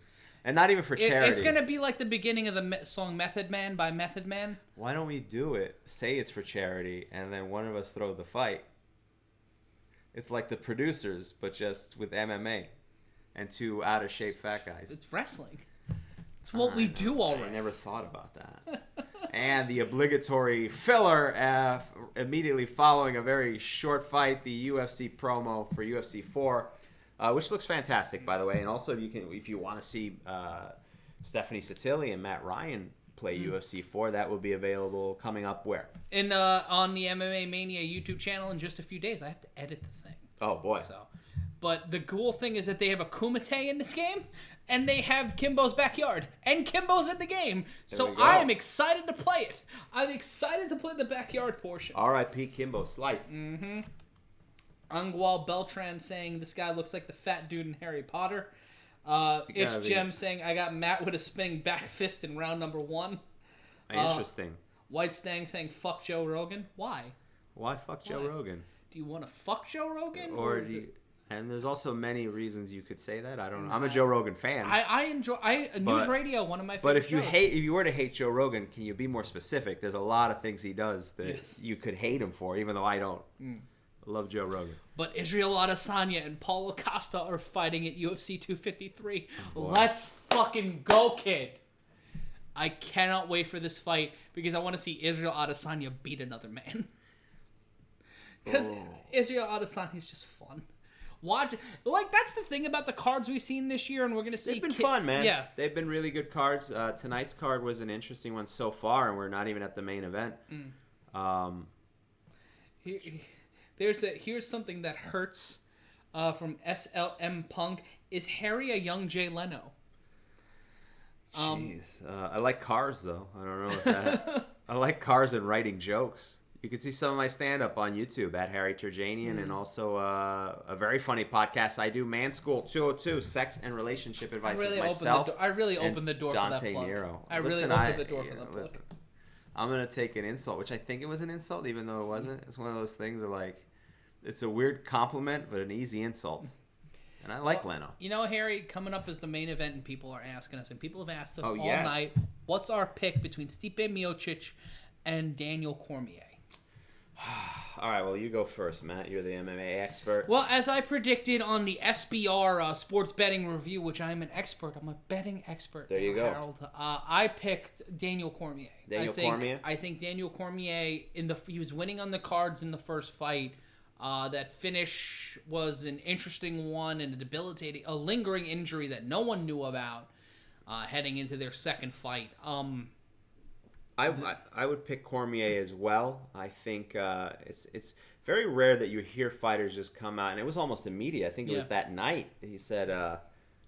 And not even for charity. It's going to be like the beginning of the song Method Man by Method Man. Why don't we do it? Say it's for charity, and then one of us throw the fight. It's like the Producers, but just with MMA. And 2 out-of-shape fat guys. It's wrestling. It's what we do already. I never thought about that. And the obligatory filler immediately following a very short fight, the UFC promo for UFC 4. Which looks fantastic, by the way. And also, if you want to see Stephanie Satili and Matt Ryan play UFC 4, that will be available coming up where? On the MMA Mania YouTube channel in just a few days. I have to edit the thing. Oh, boy. But the cool thing is that they have a Kumite in this game, and they have Kimbo's backyard, and Kimbo's in the game. So I am excited to play it. I'm excited to play the backyard portion. R.I.P. Kimbo Slice. Angwal Beltran saying this guy looks like the fat dude in Harry Potter. It's Jem saying, I got Matt with a spinning back fist in round number 1. Interesting. White Stang saying, fuck Joe Rogan. Why? Why fuck Joe Rogan? Do you want to fuck Joe Rogan? Or do you... And there's also many reasons you could say that. I don't know. I'm a Joe Rogan fan. I enjoy News Radio, one of my favorite But if shows. you were to hate Joe Rogan, can you be more specific? There's a lot of things he does that you could hate him for, even though I don't. I love Joe Rogan. But Israel Adesanya and Paulo Costa are fighting at UFC 253. Oh, Let's fucking go, kid. I cannot wait for this fight because I want to see Israel Adesanya beat another man. Because Israel Adesanya is just fun. That's the thing about the cards we've seen this year, and we're gonna see. They've been fun, man. Yeah, they've been really good cards. Tonight's card was an interesting one so far, and we're not even at the main event. Here's something that hurts from SLM Punk. Is Harry a young Jay Leno? Jeez, I like cars though. I don't know if that. I like cars and writing jokes. You can see some of my stand-up on YouTube at Harry Terjanian, and also a very funny podcast I do, Man School 202, Sex and Relationship Advice with myself. I really opened the door for that plug. Dante Nero. I really opened the door for that plug. I'm going to take an insult, which I think it was an insult, even though it wasn't. It's one of those things that, like, it's a weird compliment, but an easy insult. And I like Leno. You know, Harry, coming up is the main event, and people are asking us, and people have asked us all night, what's our pick between Stipe Miocic and Daniel Cormier? All right, well, you go first, Matt. You're the MMA expert. Well, as I predicted on the SBR Sports Betting Review, which I'm an expert. I'm a betting expert. There you go. Harold. I picked Daniel Cormier. Cormier? I think Daniel Cormier, he was winning on the cards in the first fight. That finish was an interesting one and a lingering injury that no one knew about heading into their second fight. I would pick Cormier as well. I think it's very rare that you hear fighters just come out, and it was almost immediate. I think it was that night. He said,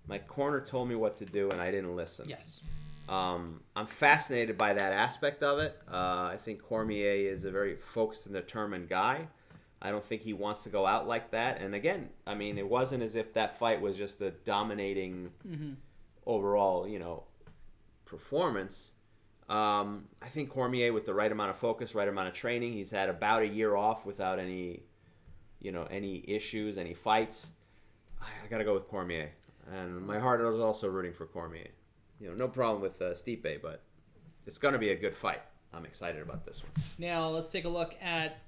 my corner told me what to do, and I didn't listen. Yes. I'm fascinated by that aspect of it. I think Cormier is a very focused and determined guy. I don't think he wants to go out like that. And again, I mean, it wasn't as if that fight was just a dominating overall, performance. I think Cormier, with the right amount of focus, right amount of training, he's had about a year off without any issues, any fights. I got to go with Cormier. And my heart is also rooting for Cormier. No problem with Stipe, but it's going to be a good fight. I'm excited about this one. Now, let's take a look at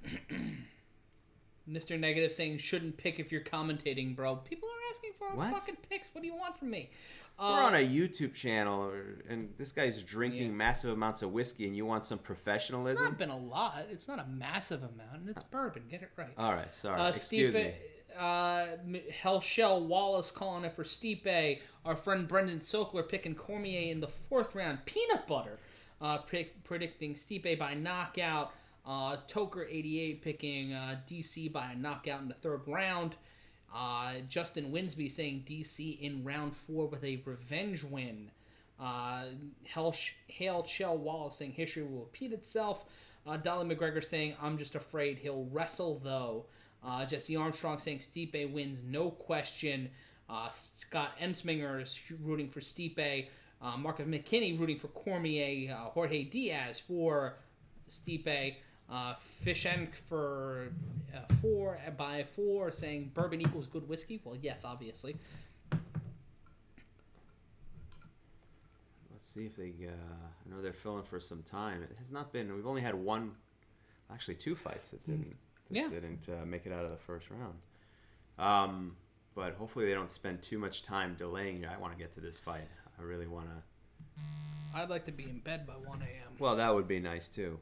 Mr. Negative saying, shouldn't pick if you're commentating, bro. People are asking for fucking picks. What do you want from me? We're on a YouTube channel, and this guy's drinking massive amounts of whiskey, and you want some professionalism? It's not been a lot. It's not a massive amount, and it's bourbon. Get it right. All right, sorry. Excuse me. Hellshell Wallace calling it for Stipe. Our friend Brendan Sokler picking Cormier in the 4th round. Peanut Butter predicting Stipe by knockout. Toker88 picking DC by a knockout in the 3rd round. Justin Winsby saying DC in round 4 with a revenge win. Hale Shell Wallace saying history will repeat itself. Dolly McGregor saying I'm just afraid he'll wrestle though. Jesse Armstrong saying Stipe wins no question. Scott Ensminger is rooting for Stipe. Marcus McKinney rooting for Cormier. Jorge Diaz for Stipe. Fishenk for 4 by 4 saying bourbon equals good whiskey. Well, yes, obviously. Let's see if they. I know they're filling for some time. It has not been. We've only had 2 fights that didn't make it out of the first round. But hopefully they don't spend too much time delaying. I want to get to this fight. I really want to. I'd like to be in bed by 1 a.m. Well, that would be nice too.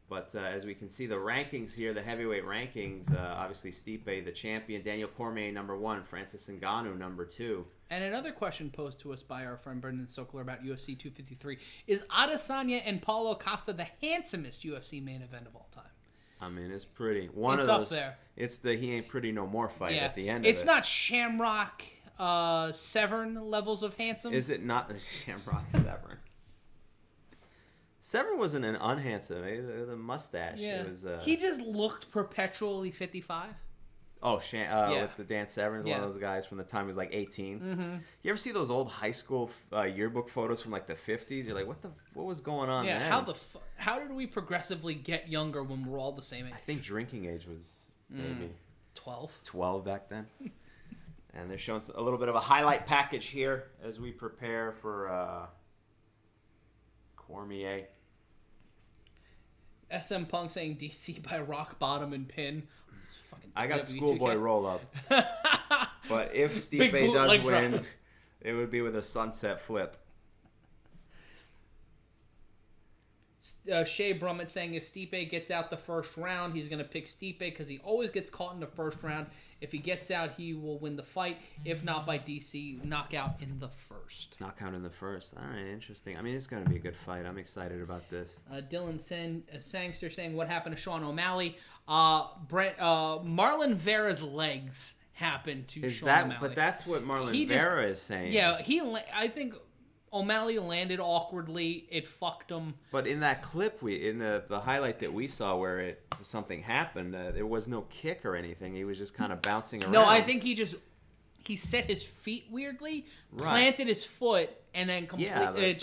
But as we can see, the rankings here, the heavyweight rankings, obviously Stipe, the champion, Daniel Cormier, number 1, Francis Ngannou, number 2. And another question posed to us by our friend Brendan Sokler about UFC 253. Is Adesanya and Paulo Costa the handsomest UFC main event of all time? I mean, it's pretty. It's up there. It's the he ain't pretty no more fight at the end of it. It's not Shamrock Severn levels of handsome. Is it not Shamrock Severn? Severn wasn't an unhandsome. The mustache. Yeah. It was, he just looked perpetually 55. Oh, with the Dan Severn, one of those guys from the time he was like 18. Mm-hmm. You ever see those old high school yearbook photos from like the 50s? You're like, what was going on there? How did we progressively get younger when we're all the same age? I think drinking age was maybe 12 back then. And they're showing a little bit of a highlight package here as we prepare for Cormier. SM Punk saying DC by rock bottom and pin. I got schoolboy roll up. But if Stipe does win, it would be with a sunset flip. Shea Brummett saying if Stipe gets out the first round, he's going to pick Stipe because he always gets caught in the first round. If he gets out, he will win the fight. If not, by DC, knockout in the first. Knockout in the first. All right, interesting. I mean, it's going to be a good fight. I'm excited about this. Dylan Sangster saying, what happened to Sean O'Malley? Marlon Vera's legs happened to Sean O'Malley. But that's what Marlon Vera is saying. Yeah, I think O'Malley landed awkwardly. It fucked him. But in that clip, in the highlight that we saw where something happened, there was no kick or anything. He was just kind of bouncing around. No, I think he set his feet weirdly, planted his foot, and then completely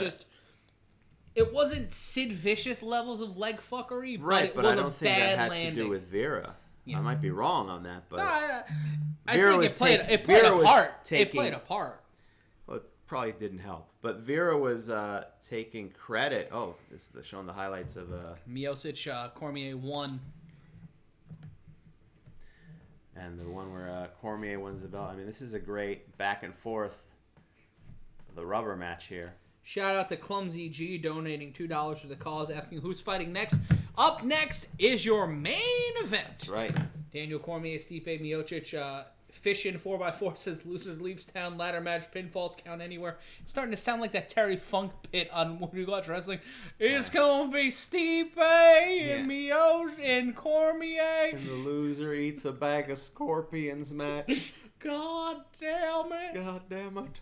it wasn't Sid Vicious levels of leg fuckery, but I don't think that had to do with Vera. Yeah. I might be wrong on that, but I think it played a part. It played a part. Well, it probably didn't help. But Vera was taking credit. Oh, this is showing the highlights of Miocic, Cormier won. And the one where Cormier wins the belt. I mean, this is a great back and forth. The rubber match here. Shout out to Clumsy G donating $2 for the cause, asking who's fighting next. Up next is your main event. That's right. Daniel Cormier, Stipe Miocic. Fish in 4x4 says losers leaves town. Ladder match, pinfalls count anywhere. It's starting to sound like that Terry Funk bit on When You Watch Wrestling. It's gonna be Stipe and Miocic and Cormier. And the loser eats a bag of scorpions match. God damn it. God damn it.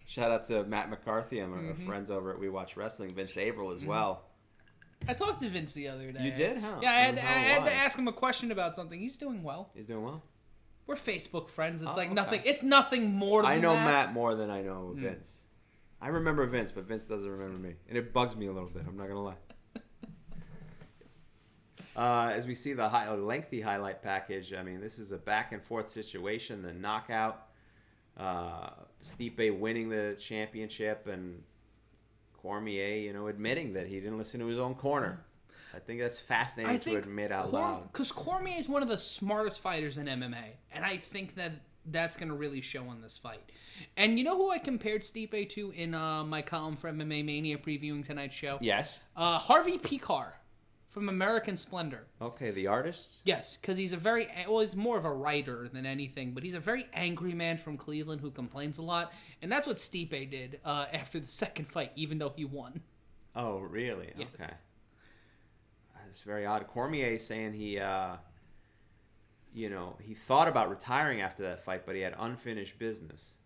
Shout out to Matt McCarthy and our friends over at We Watch Wrestling. Vince Averill as well. I talked to Vince the other day. You did, huh? Yeah, I had to ask him a question about something. He's doing well. He's doing well. We're Facebook friends. It's nothing. It's nothing more than that. I know Matt more than I know Vince. I remember Vince, but Vince doesn't remember me. And it bugs me a little bit. I'm not going to lie. As we see the lengthy highlight package, I mean, this is a back and forth situation. The knockout. Stipe winning the championship and Cormier, admitting that he didn't listen to his own corner. I think that's fascinating to admit out loud. Because Cormier is one of the smartest fighters in MMA, and I think that's going to really show in this fight. And you know who I compared Stipe to in my column for MMA Mania previewing tonight's show? Yes. Harvey Picar from American Splendor. Okay, the artist? Yes, because he's he's more of a writer than anything, but he's a very angry man from Cleveland who complains a lot, and that's what Stipe did after the second fight, even though he won. Oh, really? Yes. Okay. It's very odd. Cormier saying he thought about retiring after that fight, but he had unfinished business.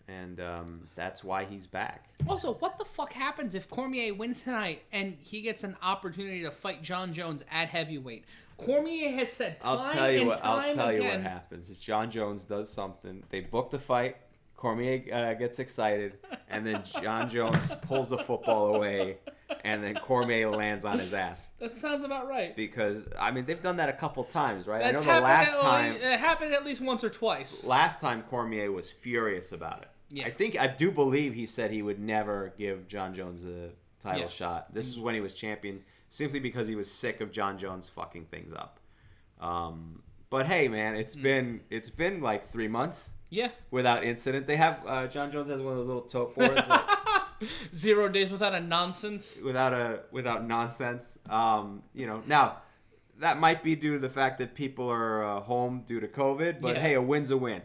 And that's why he's back. Also, what the fuck happens if Cormier wins tonight and he gets an opportunity to fight John Jones at heavyweight? Cormier has said I'll tell you what happens. If John Jones does something, they book the fight, Cormier gets excited, and then John Jones pulls the football away, and then Cormier lands on his ass. That sounds about right. Because, I mean, they've done that a couple times, right? It happened at least once or twice. Last time Cormier was furious about it. Yeah. I do believe he said he would never give John Jones a title shot. This is when he was champion, simply because he was sick of John Jones fucking things up. But hey, man, it's been like 3 months. Yeah. Without incident. They have John Jones has one of those little tote boards. 0 days without a nonsense. Without nonsense. Now that might be due to the fact that people are home due to COVID, but hey, a win's a win.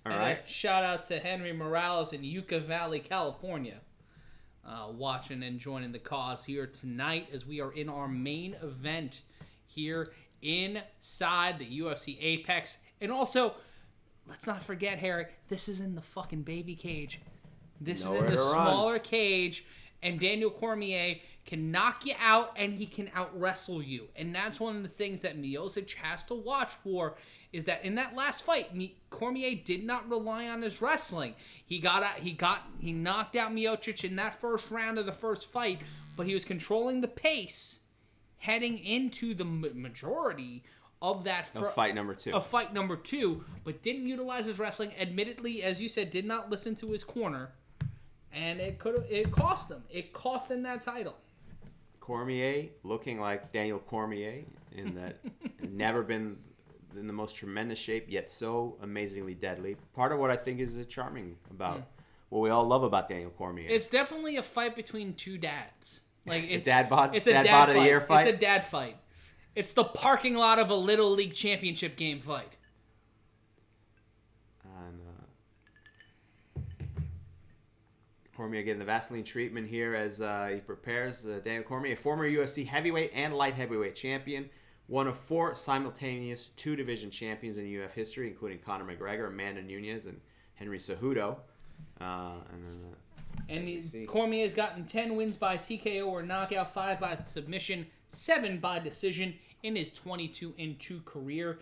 All right. Shout out to Henry Morales in Yucca Valley, California, watching and joining the cause here tonight as we are in our main event here inside the UFC Apex. And also, let's not forget, Harry, this is in the fucking baby cage. This is in the smaller cage, and Daniel Cormier can knock you out and he can out-wrestle you. And that's one of the things that Miocic has to watch for, is that in that last fight, Cormier did not rely on his wrestling. He knocked out Miocic in that first round of the first fight, but he was controlling the pace heading into the majority of that fight number two. Of fight number 2, but didn't utilize his wrestling. Admittedly, as you said, did not listen to his corner, and it cost him. It cost him that title. Cormier looking like Daniel Cormier in that never been in the most tremendous shape, yet so amazingly deadly. Part of what I think is charming about what we all love about Daniel Cormier. It's definitely a fight between two dads. Like it's It's a dad bod fight. of the year fight. It's a dad fight. It's the parking lot of a Little League championship game fight. And, Cormier getting the Vaseline treatment here as he prepares. Daniel Cormier, a former UFC heavyweight and light heavyweight champion, one of 4 simultaneous 2-division champions in UFC history, including Conor McGregor, Amanda Nunes, and Henry Cejudo. Cormier has gotten 10 wins by TKO or knockout, 5 by submission, 7 by decision in his 22-2 career.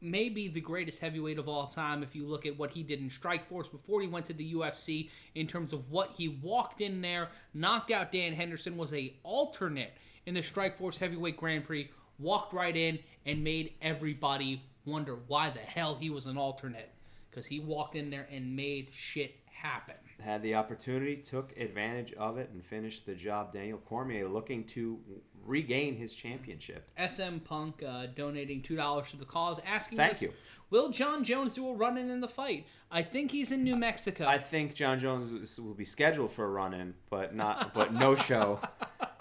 Maybe the greatest heavyweight of all time if you look at what he did in Strikeforce before he went to the UFC in terms of what he walked in there, knocked out Dan Henderson, was a alternate in the Strikeforce Heavyweight Grand Prix, walked right in and made everybody wonder why the hell he was an alternate, because he walked in there and made shit happen. Had the opportunity, took advantage of it, and finished the job. Daniel Cormier looking to regain his championship. SM Punk donating $2 to the cause, asking Thank you. Will John Jones do a run-in in the fight? I think he's in New Mexico. I think John Jones will be scheduled for a run-in, but no show,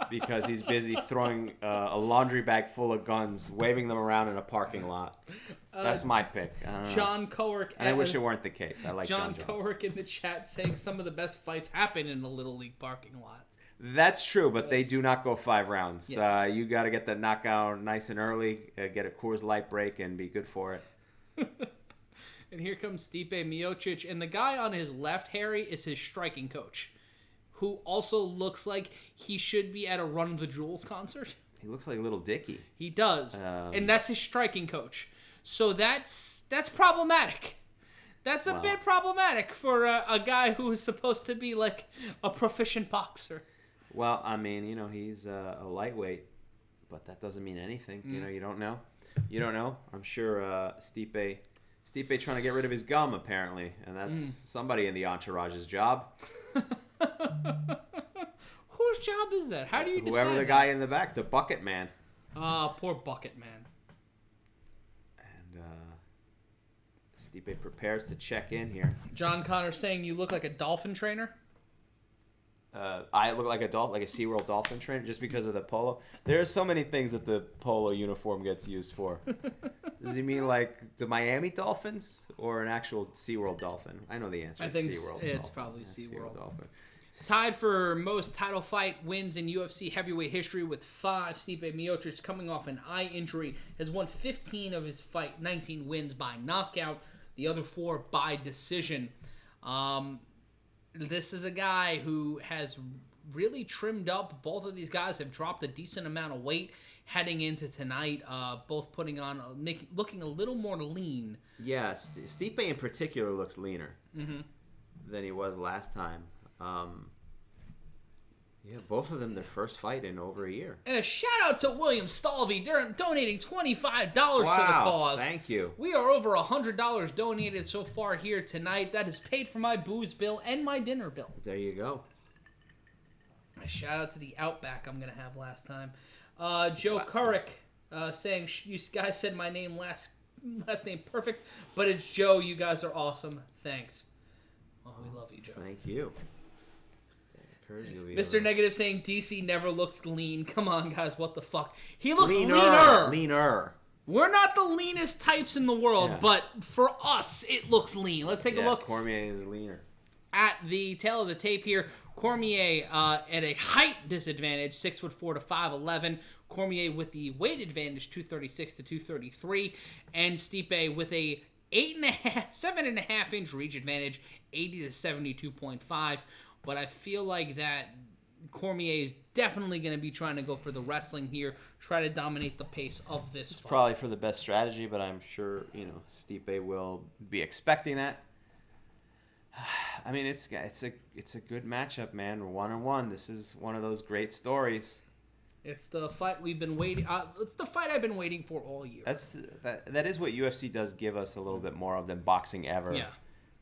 because he's busy throwing a laundry bag full of guns, waving them around in a parking lot. That's my pick. John Cowork. And I wish it weren't the case. I like John Jones. Cowork in the chat saying some of the best fights happen in the Little League parking lot. That's true, but they do not go 5 rounds. Yes. You got to get the knockout nice and early, get a Coors Light break, and be good for it. And here comes Stipe Miocic, and the guy on his left, Harry, is his striking coach, who also looks like he should be at a Run of the Jewels concert. He looks like Little Dicky. He does, and that's his striking coach. So that's problematic. That's a bit problematic for a guy who is supposed to be like a proficient boxer. Well, I mean, he's a lightweight, but that doesn't mean anything. You don't know. You don't know. I'm sure Stipe trying to get rid of his gum, apparently, and that's somebody in the entourage's job. Whose job is that? How do you decide? Whoever the guy in the back, the bucket man. Poor bucket man. And Stipe prepares to check in here. John Connor saying you look like a dolphin trainer. I look like a SeaWorld dolphin trainer just because of the polo. There are so many things that the polo uniform gets used for. Does he mean like the Miami Dolphins or an actual SeaWorld dolphin? I know the answer. I think SeaWorld it's dolphin. probably SeaWorld Dolphin. Tied for most title fight wins in UFC heavyweight history with 5. Stipe Miocic, coming off an eye injury, has won 15 of his 19 wins by knockout. The other 4 by decision. This is a guy who has really trimmed up. Both of these guys have dropped a decent amount of weight heading into tonight. Both putting on, looking a little more lean. Yeah, Stipe in particular looks leaner than he was last time. Yeah, both of them their first fight in over a year. And a shout out to William Stalvey donating $25 for the cause. Thank you. We are over $100 donated so far here tonight. That has paid for my booze bill and my dinner bill. There you go. A shout out to the Outback I'm going to have last time. Joe Couric saying, you guys said my name last name perfect, but it's Joe. You guys are awesome. Thanks. Oh, we love you, Joe. Thank you. Mr. Negative saying DC never looks lean. Come on, guys. What the fuck? He looks leaner. Leaner. We're not the leanest types in the world, but for us, it looks lean. Let's take a look. Cormier is leaner. At the tail of the tape here, Cormier at a height disadvantage, 6'4" to 5'11". Cormier with the weight advantage, 236 to 233. And Stipe with a 7.5 inch reach advantage, 80 to 72.5. But I feel like that Cormier is definitely going to be trying to go for the wrestling here, try to dominate the pace of this fight. Probably for the best strategy, but I'm sure, Stipe will be expecting that. I mean, it's a good matchup, man. We're 1-1. This is one of those great stories. It's the fight we've been waiting. It's the fight I've been waiting for all year. That is what UFC does give us a little bit more of than boxing ever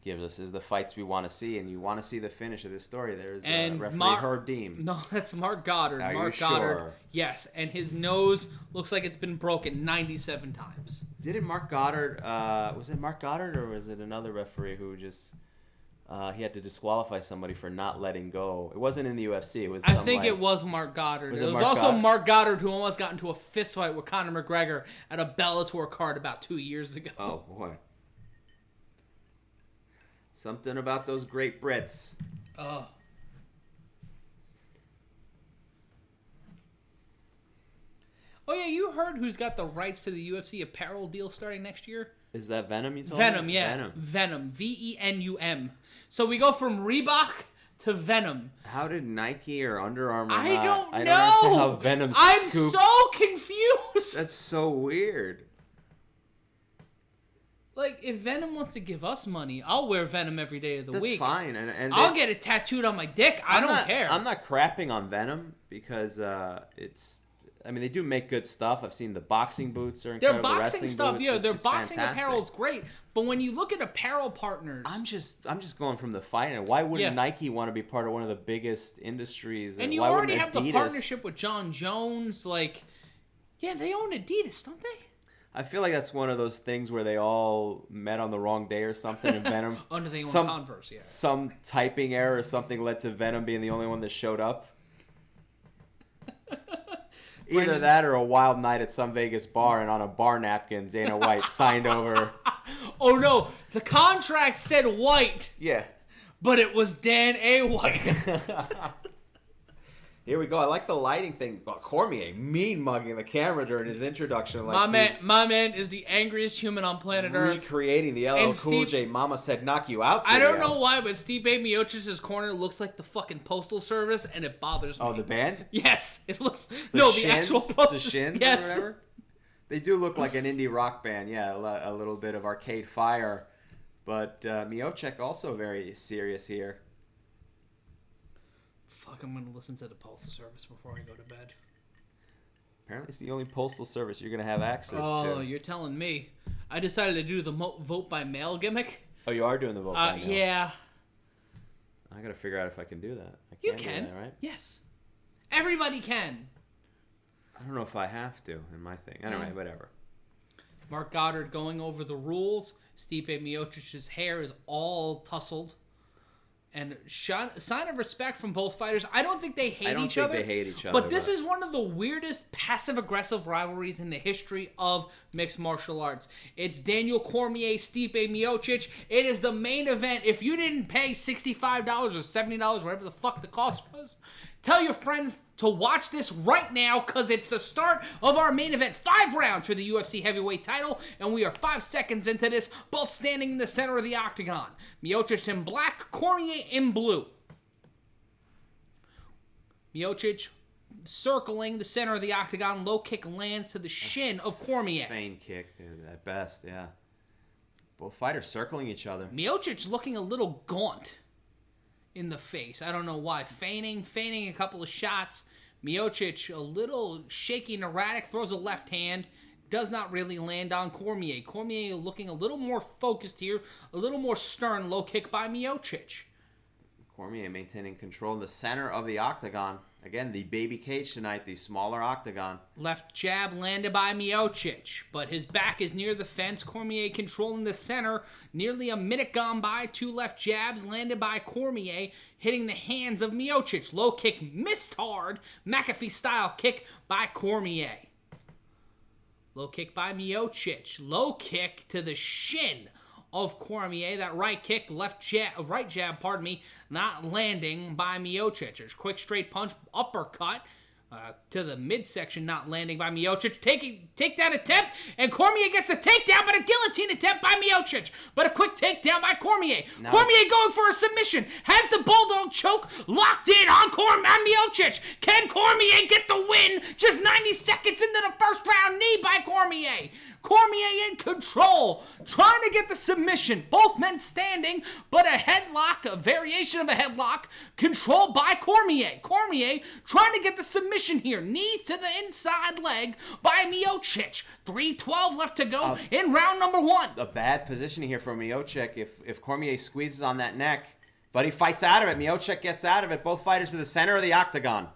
gives us, is the fights we want to see, and you want to see the finish of this story. There's referee Herb Deem. No, that's Mark Goddard. Are Mark you Goddard. Sure? Yes, and his nose looks like it's been broken 97 times. Didn't Mark Goddard? Was it Mark Goddard or was it another referee who just? He had to disqualify somebody for not letting go. It wasn't in the UFC. It was. I think it was Mark Goddard. It was Mark also Goddard? Mark Goddard who almost got into a fist fight with Conor McGregor at a Bellator card about 2 years ago. Oh boy. Something about those great Brits. Oh. Oh yeah, you heard who's got the rights to the UFC apparel deal starting next year? Is that Venom you told Venom, me? yeah. Venom. Venum. So we go from Reebok to Venom. How did Nike or Under Armour I don't know. I don't understand how Venom I'm scooped. so confused. That's so weird. Like, if Venom wants to give us money, I'll wear Venom every day of the week. That's fine. And I'll get it tattooed on my dick. I don't care. I'm not crapping on Venom because they do make good stuff. I've seen the boxing boots are incredible. Their boxing stuff, boots, their it's boxing fantastic. apparel is great. But when you look at apparel partners, I'm just going from the fight, and why wouldn't Nike want to be part of one of the biggest industries? And you why already wouldn't have Adidas? the partnership with John Jones. Like, yeah, they own Adidas, don't they? I feel like that's one of those things where they all met on the wrong day or something, and Venom. Under the own Converse, yeah. Some typing error or something led to Venom being the only one that showed up. Either that or a wild night at some Vegas bar, and on a bar napkin, Dana White signed over. Oh no, the contract said White. Yeah. But it was Dan A. White. Here we go. I like the lighting thing. Cormier mean mugging the camera during his introduction. Like my man is the angriest human on planet Earth. Recreating the LL Cool J "Mama Said Knock You Out" video. I don't know why, but Stipe Miocic's corner looks like the fucking Postal Service, and it bothers me. Oh, the band? Yes, it looks. The Shins, actual Postal. The Shins, yes. or whatever. They do look like an indie rock band. Yeah, a little bit of Arcade Fire, but Miocic also very serious here. Fuck, I'm gonna listen to the Postal Service before I go to bed. Apparently, it's the only postal service you're gonna have access to. Oh, you're telling me. I decided to do the vote by mail gimmick. Oh, you are doing the vote by mail? Yeah. I gotta figure out if I can do that. You can. Do that, right? Yes. Everybody can. I don't know if I have to in my thing. Anyway, whatever. Mark Goddard going over the rules. Stipe Miocic's hair is all tousled. And sign of respect from both fighters. I don't think they hate each other. They hate each other. But this is one of the weirdest passive-aggressive rivalries in the history of mixed martial arts. It's Daniel Cormier, Stipe Miocic. It is the main event. If you didn't pay $65 or $70, whatever the fuck the cost was, tell your friends to watch this right now because it's the start of our main event. 5 rounds for the UFC heavyweight title, and we are 5 seconds into this, both standing in the center of the octagon. Miocic in black, Cormier in blue. Miocic circling the center of the octagon. Low kick lands to the shin of Cormier. Feint kick, dude, at best, yeah. Both fighters circling each other. Miocic looking a little gaunt in the face. I don't know why. Feigning a couple of shots. Miocic a little shaky and erratic, throws a left hand, does not really land on Cormier. Cormier looking a little more focused here, a little more stern. Low kick by Miocic. Cormier maintaining control in the center of the octagon. Again, the baby cage tonight, the smaller octagon. Left jab landed by Miocic, but his back is near the fence. Cormier controlling the center. Nearly a minute gone by. 2 left jabs landed by Cormier, hitting the hands of Miocic. Low kick missed hard. McAfee-style kick by Cormier. Low kick by Miocic. Low kick to the shin of Cormier. That right kick, right jab, not landing by Miocic. There's quick straight punch, uppercut. To the midsection, not landing by Miocic. Takedown attempt, and Cormier gets the takedown, but a guillotine attempt by Miocic. But a quick takedown by Cormier. No. Cormier going for a submission. Has the bulldog choke locked in on Miocic. Can Cormier get the win? Just 90 seconds into the first round, knee by Cormier. Cormier in control, trying to get the submission. Both men standing, but a headlock, a variation of a headlock, controlled by Cormier. Cormier trying to get the submission here. Knees to the inside leg by Miocic. 3:12 left to go in round number 1. A bad positioning here for Miocic. If Cormier squeezes on that neck, but he fights out of it. Miocic gets out of it. Both fighters to the center of the octagon.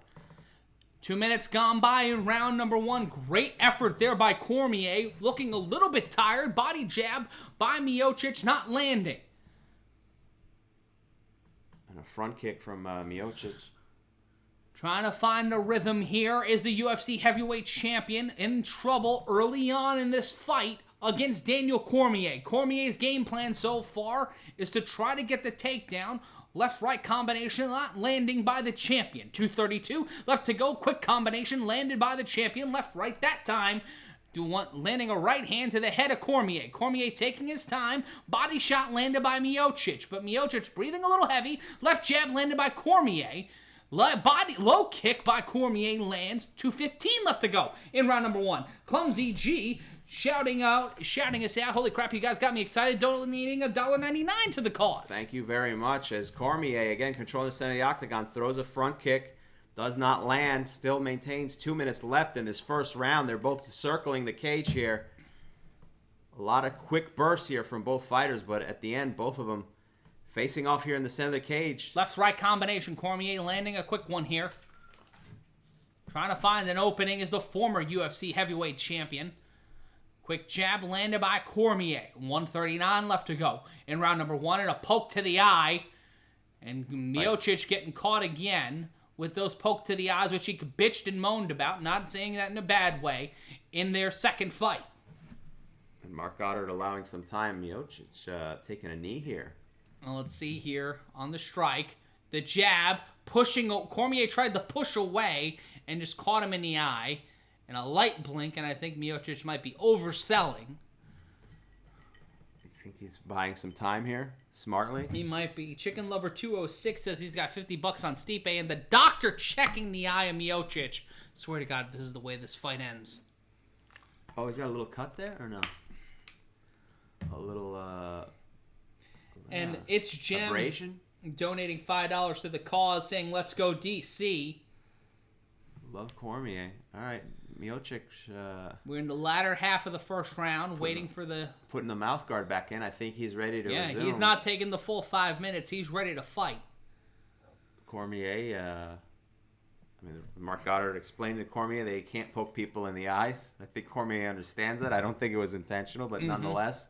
2 minutes gone by in round number 1. Great effort there by Cormier. Looking a little bit tired. Body jab by Miocic, not landing. And a front kick from Miocic. Trying to find a rhythm here is the UFC heavyweight champion in trouble early on in this fight against Daniel Cormier. Cormier's game plan so far is to try to get the takedown. Left-right combination not landing by the champion. 2:32 left to go. Quick combination landed by the champion. Left-right that time. Landing a right hand to the head of Cormier. Cormier taking his time. Body shot landed by Miocic. But Miocic breathing a little heavy. Left jab landed by Cormier. Low kick by Cormier lands. 2:15 left to go in round number 1. Clumsy G shouting us out. Holy crap, you guys got me excited. Donating $1.99 to the cause. Thank you very much. As Cormier, again, controlling the center of the octagon, throws a front kick, does not land, still maintains 2 minutes left in this first round. They're both circling the cage here. A lot of quick bursts here from both fighters, but at the end, both of them facing off here in the center of the cage. Left-right combination. Cormier landing a quick one here. Trying to find an opening is the former UFC heavyweight champion. Quick jab landed by Cormier. 1:39 left to go in round number 1, and a poke to the eye. And Miocic getting caught again with those poke to the eyes, which he bitched and moaned about, not saying that in a bad way, in their second fight. And Mark Goddard allowing some time. Miocic taking a knee here. Well, let's see here on the strike. The jab, pushing. Cormier tried to push away and just caught him in the eye. And a light blink, and I think Miocic might be overselling. You think he's buying some time here, smartly? He might be. Chicken Lover 206 says he's got $50 on Stipe, and the doctor checking the eye of Miocic. Swear to God, this is the way this fight ends. Oh, he's got a little cut there, or no? A little, and it's Gems abrasion? Donating $5 to the cause, saying, let's go DC. Love Cormier. All right, Miocic. We're in the latter half of the first round, waiting for the... Putting the mouth guard back in. I think he's ready to resume. Yeah, he's not taking the full 5 minutes. He's ready to fight. Cormier, Mark Goddard explained to Cormier that he can't poke people in the eyes. I think Cormier understands that. I don't think it was intentional, but nonetheless,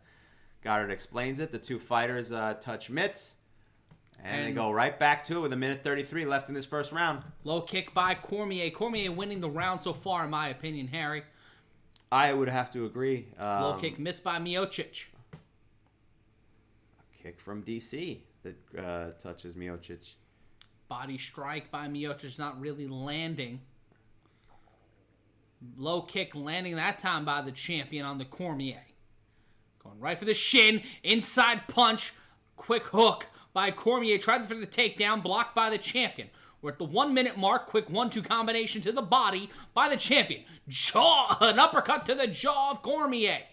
Goddard explains it. The two fighters touch mitts. And they go right back to it with 1:33 left in this first round. Low kick by Cormier. Cormier winning the round so far, in my opinion, Harry. I would have to agree. Low kick missed by Miocic. A kick from DC that touches Miocic. Body strike by Miocic, not really landing. Low kick landing that time by the champion on the Cormier. Going right for the shin. Inside punch. Quick hook by Cormier. Tried for the takedown. Blocked by the champion. We're at the 1 minute mark. Quick 1-2 combination to the body by the champion. An uppercut to the jaw of Cormier.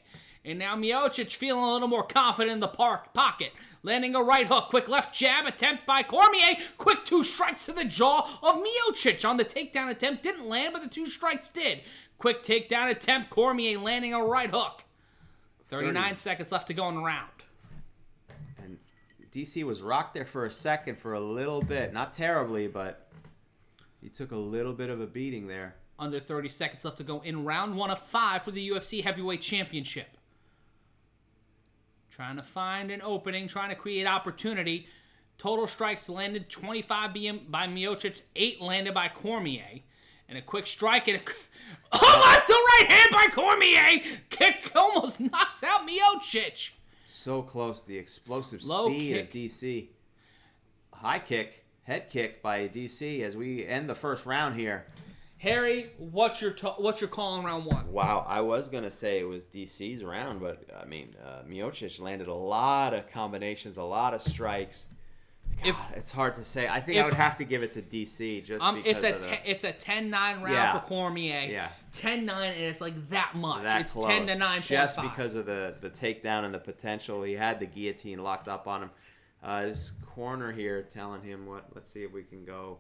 And now Miocic feeling a little more confident in the pocket. Landing a right hook. Quick left jab attempt by Cormier. Quick 2 strikes to the jaw of Miocic. On the takedown attempt. Didn't land, but the 2 strikes did. Quick takedown attempt. Cormier landing a right hook. 39 seconds left to go in the round. And DC was rocked there for a second, for a little bit. Not terribly, but he took a little bit of a beating there. Under 30 seconds left to go in round 1 of 5 for the UFC Heavyweight Championship. Trying to find an opening, trying to create opportunity. Total strikes landed 25 by Miocic, 8 landed by Cormier. And a quick strike and left to right hand by Cormier. Kick almost knocks out Miocic. So close, the explosive Low speed kick. of DC. High kick, head kick by DC as we end the first round here. Harry, what's your call in round 1? Wow, I was going to say it was DC's round, but, I mean, Miocic landed a lot of combinations, a lot of strikes. God, it's hard to say. I think I would have to give it to DC just because it's a 10-9 round for Cormier. Yeah. 10-9, and it's like that much. It's close. 10-9. Just because of the takedown and the potential. He had the guillotine locked up on him. His corner here telling him what. Let's see if we can go.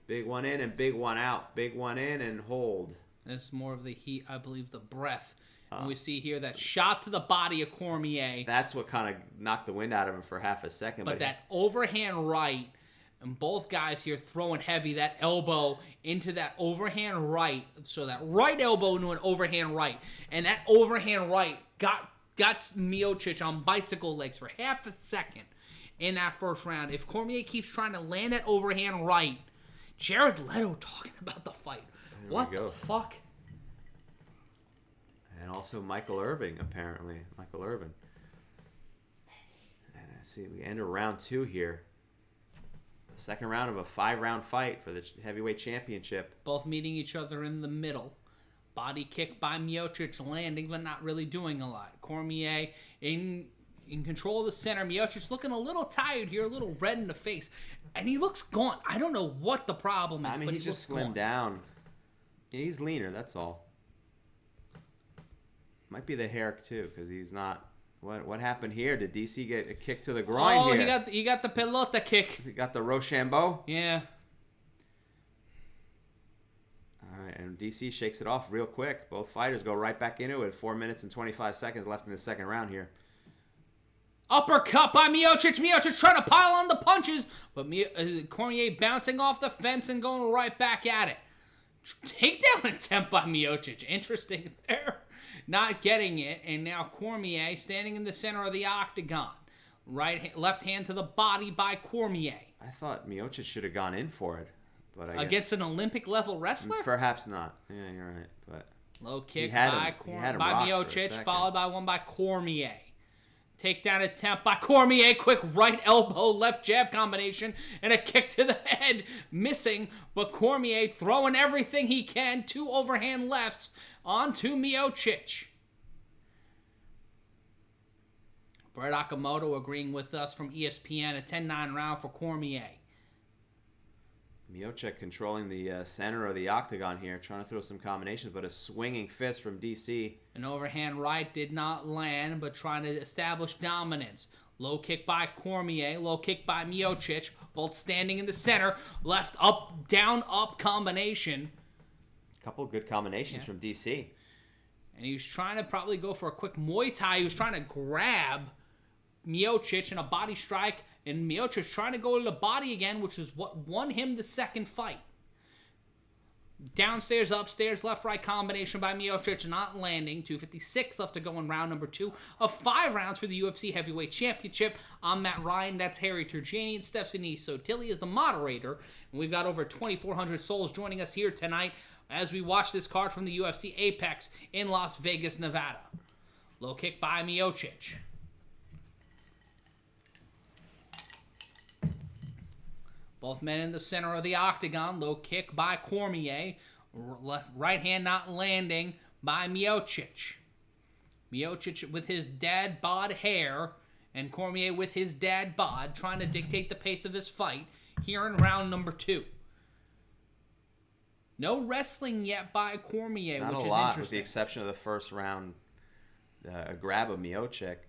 Big one in and big one out. Big one in and hold. It's more of the heat, I believe, the breath. And we see here that shot to the body of Cormier. That's what kind of knocked the wind out of him for half a second. But that overhand right, and both guys here throwing heavy, that elbow into that overhand right. So that right elbow into an overhand right. And that overhand right got Miocic on bicycle legs for half a second in that first round. If Cormier keeps trying to land that overhand right, Jared Leto talking about the fight. What the fuck? And also Michael Irvin, apparently. Michael Irvin. And let's see, we enter round 2 here. The second round of a 5-round fight for the heavyweight championship. Both meeting each other in the middle. Body kick by Miocic, landing but not really doing a lot. Cormier in control of the center. Miocic looking a little tired here, a little red in the face. And he looks gaunt. I don't know what the problem is, but he's just slimmed down. He's leaner, that's all. Might be the hair too, because he's not. What happened here? Did DC get a kick to the groin here? He got the pelota kick. He got the Rochambeau. Yeah. All right, and DC shakes it off real quick. Both fighters go right back into it. 4 minutes and 25 seconds left in the second round here. Uppercut by Miocic. Miocic trying to pile on the punches, but Cormier bouncing off the fence and going right back at it. Takedown attempt by Miocic. Interesting there. Not getting it, and now Cormier standing in the center of the octagon. Left hand to the body by Cormier. I thought Miocic should have gone in for it, but against an Olympic level wrestler? Perhaps not. Yeah, you're right. But low kick by Miocic, followed by one by Cormier. Takedown attempt by Cormier. Quick right elbow, left jab combination, and a kick to the head. Missing, but Cormier throwing everything he can. 2 overhand lefts onto Miocic. Brett Okamoto agreeing with us from ESPN. A 10-9 round for Cormier. Miocic controlling the center of the octagon here, trying to throw some combinations, but a swinging fist from DC. An overhand right did not land, but trying to establish dominance. Low kick by Cormier, low kick by Miocic, both standing in the center. Left up, down, up combination. A couple of good combinations from DC. And he was trying to probably go for a quick Muay Thai. He was trying to grab Miocic in a body strike. And Miocic trying to go to the body again, which is what won him the second fight. Downstairs, upstairs, left-right combination by Miocic, not landing. 2:56 left to go in round number 2 of 5 rounds for the UFC Heavyweight Championship. I'm Matt Ryan. That's Harry Terjanian. Stephanie Sotilli is the moderator. And we've got over 2,400 souls joining us here tonight as we watch this card from the UFC Apex in Las Vegas, Nevada. Low kick by Miocic. Both men in the center of the octagon. Low kick by Cormier. Right hand not landing by Miocic. Miocic with his dad bod hair. And Cormier with his dad bod. Trying to dictate the pace of this fight. Here in round number 2. No wrestling yet by Cormier, Not which a is lot, interesting. with the exception of the first round grab of Miocic.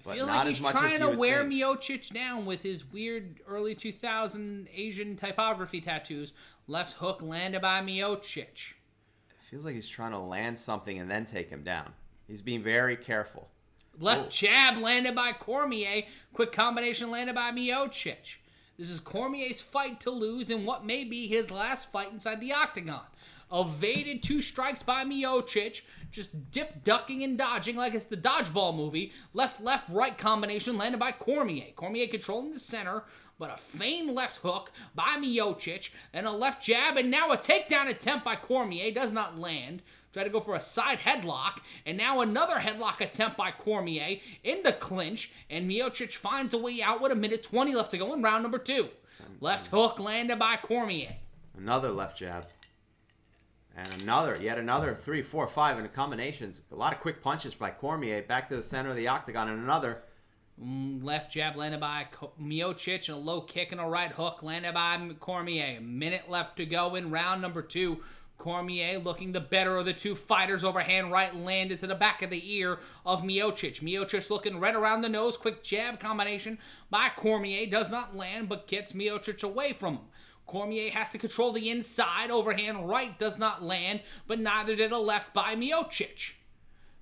I feel like he's trying to wear Miocic down with his weird early 2000 Asian typography tattoos. Left hook landed by Miocic. It feels like he's trying to land something and then take him down. He's being very careful. Left jab landed by Cormier. Quick combination landed by Miocic. This is Cormier's fight to lose in what may be his last fight inside the octagon. Evaded 2 strikes by Miocic. Just ducking and dodging like it's the dodgeball movie. Left, right combination landed by Cormier. Cormier controlling the center, but a feigned left hook by Miocic. And a left jab, and now a takedown attempt by Cormier. Does not land. Tried to go for a side headlock. And now another headlock attempt by Cormier in the clinch. And Miocic finds a way out with 1:20 left to go in round number 2. Left hook landed by Cormier. Another left jab. And yet another 3, 4, 5 in the combinations. A lot of quick punches by Cormier. Back to the center of the octagon, and another. Left jab landed by Miocic, and a low kick and a right hook landed by Cormier. A minute left to go in round number 2. Cormier looking the better of the two fighters. Overhand right landed to the back of the ear of Miocic. Miocic looking right around the nose. Quick jab combination by Cormier. Does not land, but gets Miocic away from him. Cormier has to control the inside. Overhand right does not land, but neither did a left by Miocic.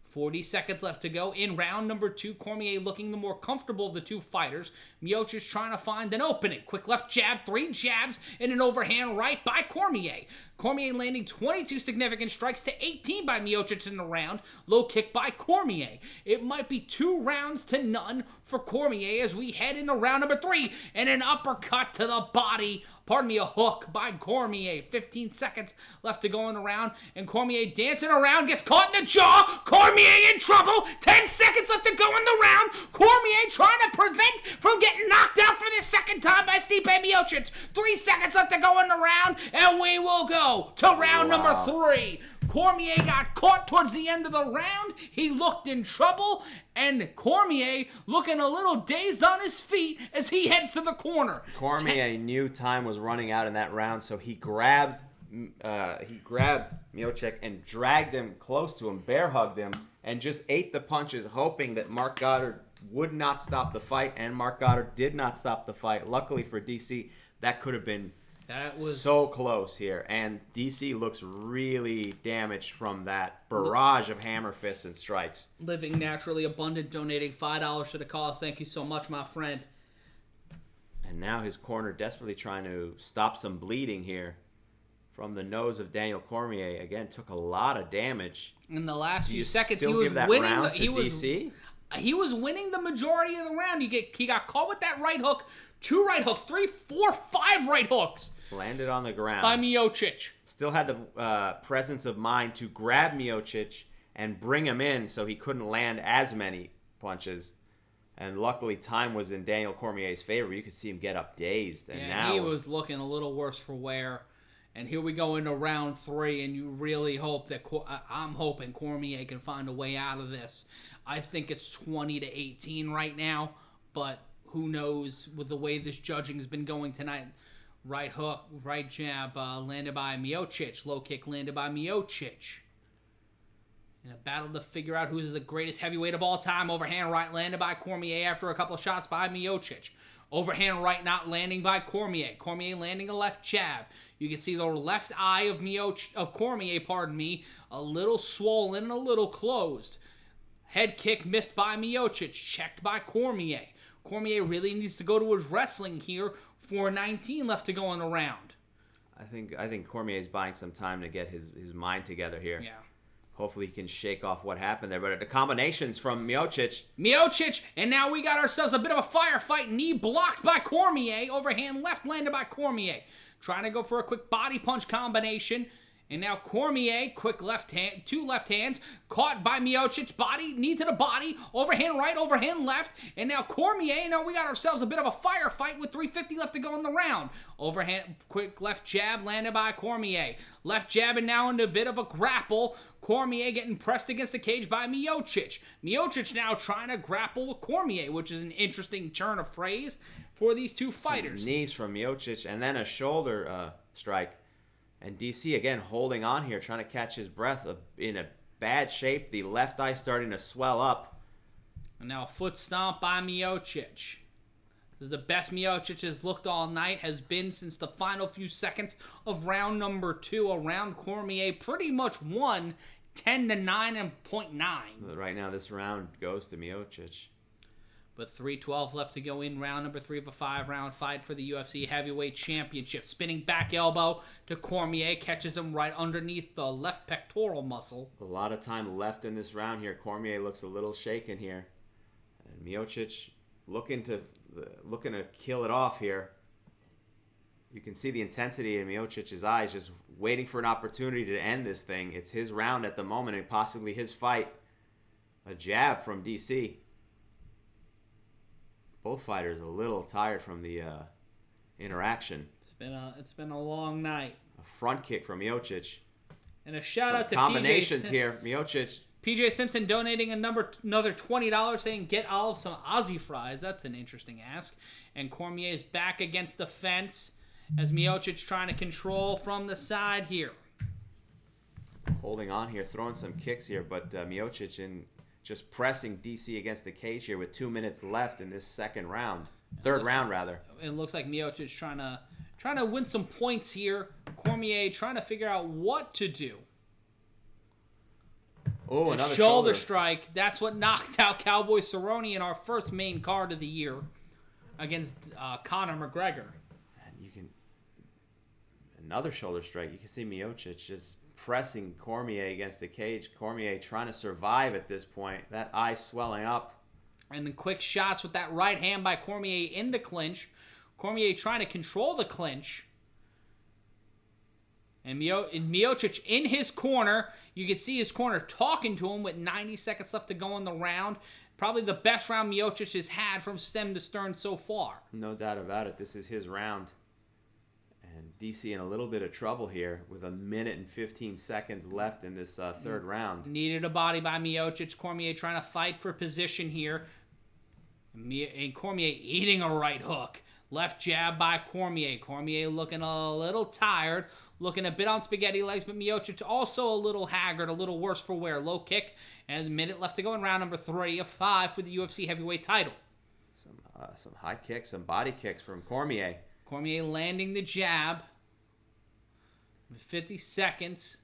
40 seconds left to go in round number 2. Cormier looking the more comfortable of the two fighters. Miocic trying to find an opening. Quick left jab, 3 jabs, and an overhand right by Cormier. Cormier landing 22 significant strikes to 18 by Miocic in the round. Low kick by Cormier. It might be 2 rounds to none for Cormier as we head into round number 3. And an uppercut to the body. Pardon me, a hook by Cormier. 15 seconds left to go in the round. And Cormier dancing around, gets caught in the jaw. Cormier in trouble. 10 seconds left to go in the round. Cormier trying to prevent from getting knocked out for the second time by Stipe Miocic. 3 seconds left to go in the round. And we will go to round number 3. Cormier got caught towards the end of the round. He looked in trouble. And Cormier looking a little dazed on his feet as he heads to the corner. Cormier knew time was running out in that round, so he grabbed Miocic and dragged him close to him, bear hugged him, and just ate the punches, hoping that Marc Goddard would not stop the fight. And Marc Goddard did not stop the fight. Luckily for DC, that could have been so close here. And DC looks really damaged from that barrage of hammer fists and strikes. Living Naturally Abundant donating $5 to the cause. Thank you so much, my friend. And now his corner desperately trying to stop some bleeding here from the nose of Daniel Cormier. Again, took a lot of damage. In the last few seconds, he was winning. He was winning the majority of the round. He got caught with that right hook. 2 right hooks, 3, 4, 5 right hooks. Landed on the ground. By Miocic. Still had the presence of mind to grab Miocic and bring him in so he couldn't land as many punches. And luckily, time was in Daniel Cormier's favor. You could see him get up dazed. And now he was looking a little worse for wear. And here we go into round 3, and you really hope that I'm hoping Cormier can find a way out of this. I think it's 20-18 right now, but who knows with the way this judging has been going tonight. Right hook, right jab landed by Miocic. Low kick landed by Miocic. In a battle to figure out who's the greatest heavyweight of all time. Overhand right landed by Cormier after a couple of shots by Miocic. Overhand right not landing by Cormier. Cormier landing a left jab. You can see the left eye of Cormier, a little swollen and a little closed. Head kick missed by Miocic, checked by Cormier. Cormier really needs to go to his wrestling here. 4:19 left to go in the round. I think Cormier is buying some time to get his mind together here. Yeah. Hopefully he can shake off what happened there. But the combinations from Miocic. And now we got ourselves a bit of a firefight. Knee blocked by Cormier. Overhand left landed by Cormier. Trying to go for a quick body punch combination. And now Cormier, quick left hand, 2 left hands, caught by Miocic, body, knee to the body, overhand right, overhand left, and now Cormier, we got ourselves a bit of a firefight with 3:50 left to go in the round. Overhand, quick left jab landed by Cormier. Left jab and now into a bit of a grapple. Cormier getting pressed against the cage by Miocic. Miocic now trying to grapple with Cormier, which is an interesting turn of phrase for these two fighters. Some knees from Miocic and then a shoulder strike. And DC, again, holding on here, trying to catch his breath in a bad shape. The left eye starting to swell up. And now a foot stomp by Miocic. This is the best Miocic has looked all night, has been since the final few seconds of round number 2. A round Cormier pretty much won 10-9 and 0.9. Right now, this round goes to Miocic. But 3:12 left to go in round number 3 of a 5-round fight for the UFC Heavyweight Championship. Spinning back elbow to Cormier, catches him right underneath the left pectoral muscle. A lot of time left in this round here. Cormier looks a little shaken here. And Miocic looking to kill it off here. You can see the intensity in Miocic's eyes, just waiting for an opportunity to end this thing. It's his round at the moment and possibly his fight. A jab from DC. Both fighters a little tired from the interaction. It's been a long night. A front kick from Miocic. And a shout out to combinations here. Miocic. PJ Simpson donating another $20 saying, get Olive some Aussie fries. That's an interesting ask. And Cormier is back against the fence as Miocic trying to control from the side here. Holding on here, throwing some kicks here, but Miocic just pressing DC against the cage here with 2 minutes left in this second round. Third round, rather. It looks like Miocic trying to win some points here. Cormier trying to figure out what to do. Oh, another shoulder strike. That's what knocked out Cowboy Cerrone in our first main card of the year against Conor McGregor. And another shoulder strike. You can see Miocic just pressing Cormier against the cage. Cormier trying to survive at this point. That eye swelling up. And the quick shots with that right hand by Cormier in the clinch. Cormier trying to control the clinch. And Miocic in his corner. You can see his corner talking to him with 90 seconds left to go in the round. Probably the best round Miocic has had from stem to stern so far. No doubt about it. This is his round. And DC in a little bit of trouble here with 1 minute and 15 seconds left in this third round. Needed a body by Miocic. Cormier trying to fight for position here. And Cormier eating a right hook. Left jab by Cormier. Cormier looking a little tired. Looking a bit on spaghetti legs, but Miocic also a little haggard, a little worse for wear. Low kick, and a minute left to go in round number 3 of 5 for the UFC heavyweight title. Some high kicks, some body kicks from Cormier. Cormier landing the jab. 50 seconds.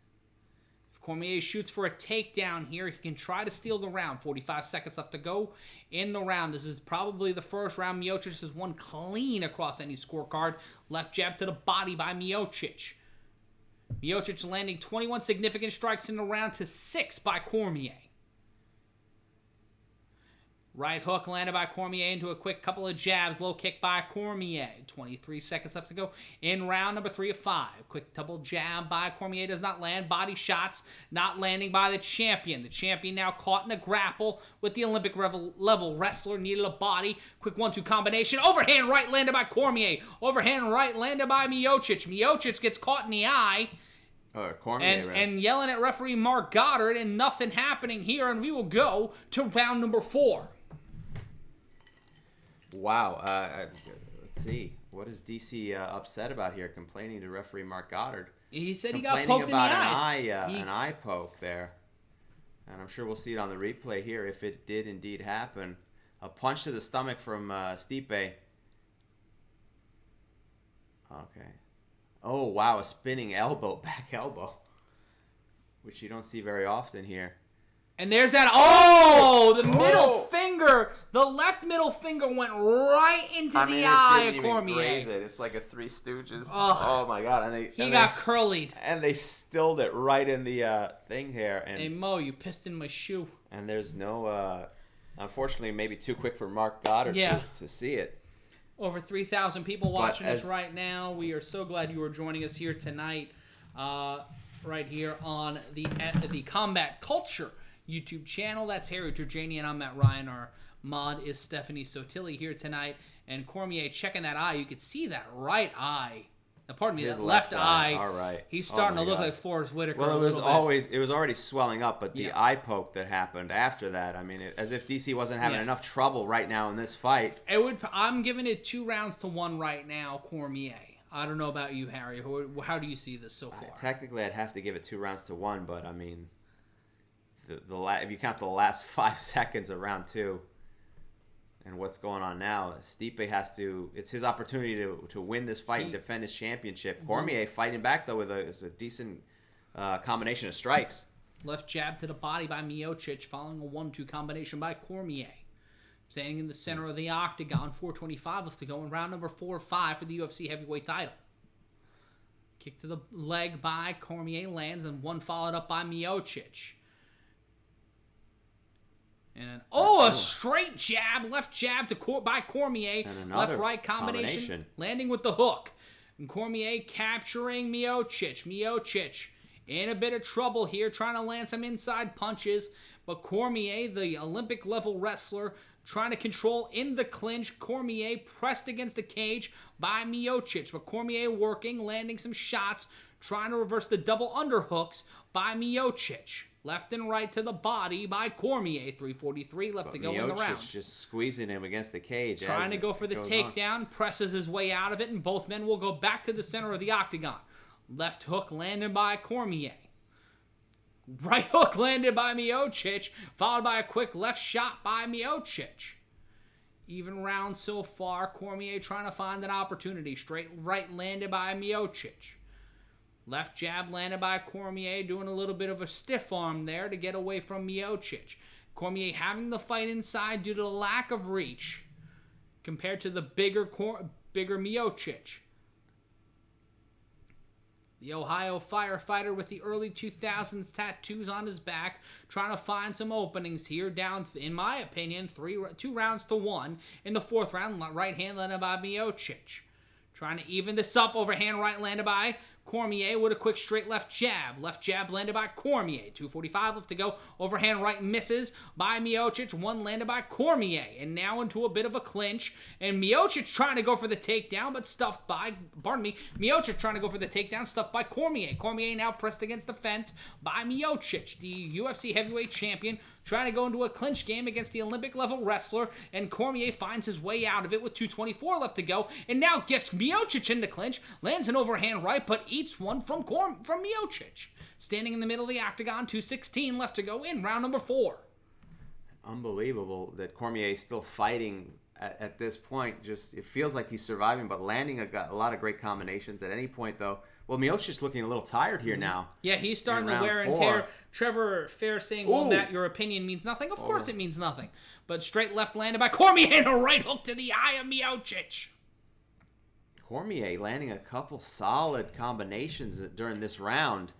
If Cormier shoots for a takedown here, he can try to steal the round. 45 seconds left to go in the round. This is probably the first round Miocic has won clean across any scorecard. Left jab to the body by Miocic. Miocic landing 21 significant strikes in the round to 6 by Cormier. Right hook landed by Cormier into a quick couple of jabs. Low kick by Cormier. 23 seconds left to go in round number 3 of 5. Quick double jab by Cormier does not land. Body shots not landing by the champion. The champion now caught in a grapple with the Olympic level wrestler. Needed a body. Quick 1-2 combination. Overhand right landed by Cormier. Overhand right landed by Miocic. Miocic gets caught in the eye. Cormier, and yelling at referee Mark Goddard, and nothing happening here, and we will go to round number 4. Wow. Let's see. What is DC upset about here? Complaining to referee Mark Goddard. He said he got poked in the eyes. An eye poke there. And I'm sure we'll see it on the replay here if it did indeed happen. A punch to the stomach from Stipe. Okay. Oh, wow. A spinning elbow, back elbow. Which you don't see very often here. And there's that, the middle finger. The left middle finger went right into the eye of Cormier. It's like a Three Stooges. Oh my God. And he got curlied. And they stilled it right in the thing here. And, hey, Mo, you pissed in my shoe. And there's no, unfortunately, maybe too quick for Mark Goddard to see it. Over 3,000 people watching us right now. We are so glad you are joining us here tonight, right here on the Combat Culture YouTube channel. That's Harry Terjanian. I'm Matt Ryan. Our mod is Stephanie Sotilli here tonight. And Cormier checking that eye. You could see that right eye. Pardon me, that left eye. All right. He's starting to look like Forrest Whitaker. Well, it was already swelling up, but the eye poke that happened after that, I mean, as if DC wasn't having enough trouble right now in this fight. I'm giving it 2 rounds to 1 right now, Cormier. I don't know about you, Harry. How do you see this so far? Technically, I'd have to give it 2 rounds to 1, but I mean, if you count the last 5 seconds of round 2 and what's going on now, Stipe has to. It's his opportunity to win this fight and defend his championship. Cormier fighting back though with a decent combination of strikes. Left jab to the body by Miocic, following a 1-2 combination by Cormier. Standing in the center of the octagon, 4:25 left to go in round number 4 of 5 for the UFC heavyweight title. Kick to the leg by Cormier lands, and 1 followed up by Miocic. And a straight jab, left jab by Cormier, left-right combination, landing with the hook. And Cormier capturing Miocic. Miocic in a bit of trouble here, trying to land some inside punches, but Cormier, the Olympic-level wrestler, trying to control in the clinch. Cormier pressed against the cage by Miocic, but Cormier working, landing some shots, trying to reverse the double underhooks by Miocic. Left and right to the body by Cormier. 3:43 left to go in the round. Miocic just squeezing him against the cage. Trying to go for the takedown, presses his way out of it, and both men will go back to the center of the octagon. Left hook landed by Cormier. Right hook landed by Miocic, followed by a quick left shot by Miocic. Even round so far. Cormier trying to find an opportunity. Straight right landed by Miocic. Left jab landed by Cormier, doing a little bit of a stiff arm there to get away from Miocic. Cormier having the fight inside due to the lack of reach compared to the bigger Miocic. The Ohio firefighter with the early 2000s tattoos on his back, trying to find some openings here, down, in my opinion, 2 rounds to 1. In the 4th round, right hand landed by Miocic. Trying to even this up, overhand right landed by Cormier with a quick straight left jab. Left jab landed by Cormier. 2:45 left to go. Overhand right misses by Miocic. One landed by Cormier. And now into a bit of a clinch. And Miocic trying to go for the takedown, but stuffed by, Miocic trying to go for the takedown, stuffed by Cormier. Cormier now pressed against the fence by Miocic, the UFC heavyweight champion, trying to go into a clinch game against the Olympic-level wrestler, and Cormier finds his way out of it with 2:24 left to go, and now gets Miocic in the clinch, lands an overhand right, but eats one from Miocic. Standing in the middle of the octagon, 2:16 left to go in round number 4. Unbelievable that Cormier is still fighting at this point. Just, it feels like he's surviving, but landing a lot of great combinations. At any point, though, well, Miocic's looking a little tired here now. Yeah, he's starting to wear and tear. Trevor Fair saying, well, Matt, your opinion means nothing. Of course it means nothing. But straight left landed by Cormier and a right hook to the eye of Miocic. Cormier landing a couple solid combinations during this round.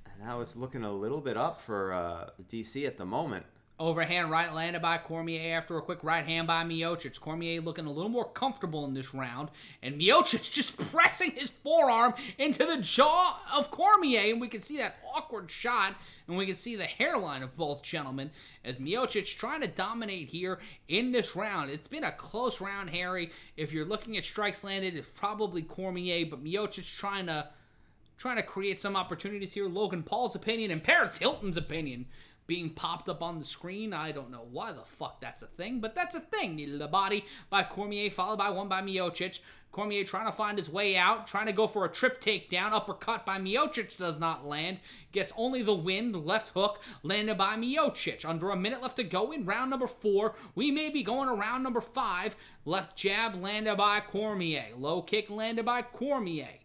And now it's looking a little bit up for DC at the moment. Overhand right landed by Cormier after a quick right hand by Miocic. Cormier looking a little more comfortable in this round. And Miocic just pressing his forearm into the jaw of Cormier. And we can see that awkward shot. And we can see the hairline of both gentlemen as Miocic trying to dominate here in this round. It's been a close round, Harry. If you're looking at strikes landed, it's probably Cormier. But Miocic trying to create some opportunities here. Logan Paul's opinion and Paris Hilton's opinion being popped up on the screen. I don't know why the fuck that's a thing, but that's a thing. Needed a body by Cormier, followed by one by Miocic. Cormier trying to find his way out, trying to go for a trip takedown. Uppercut by Miocic does not land. Gets only the win. The left hook landed by Miocic. Under a minute left to go in round number 4. We may be going to round number 5. Left jab landed by Cormier. Low kick landed by Cormier.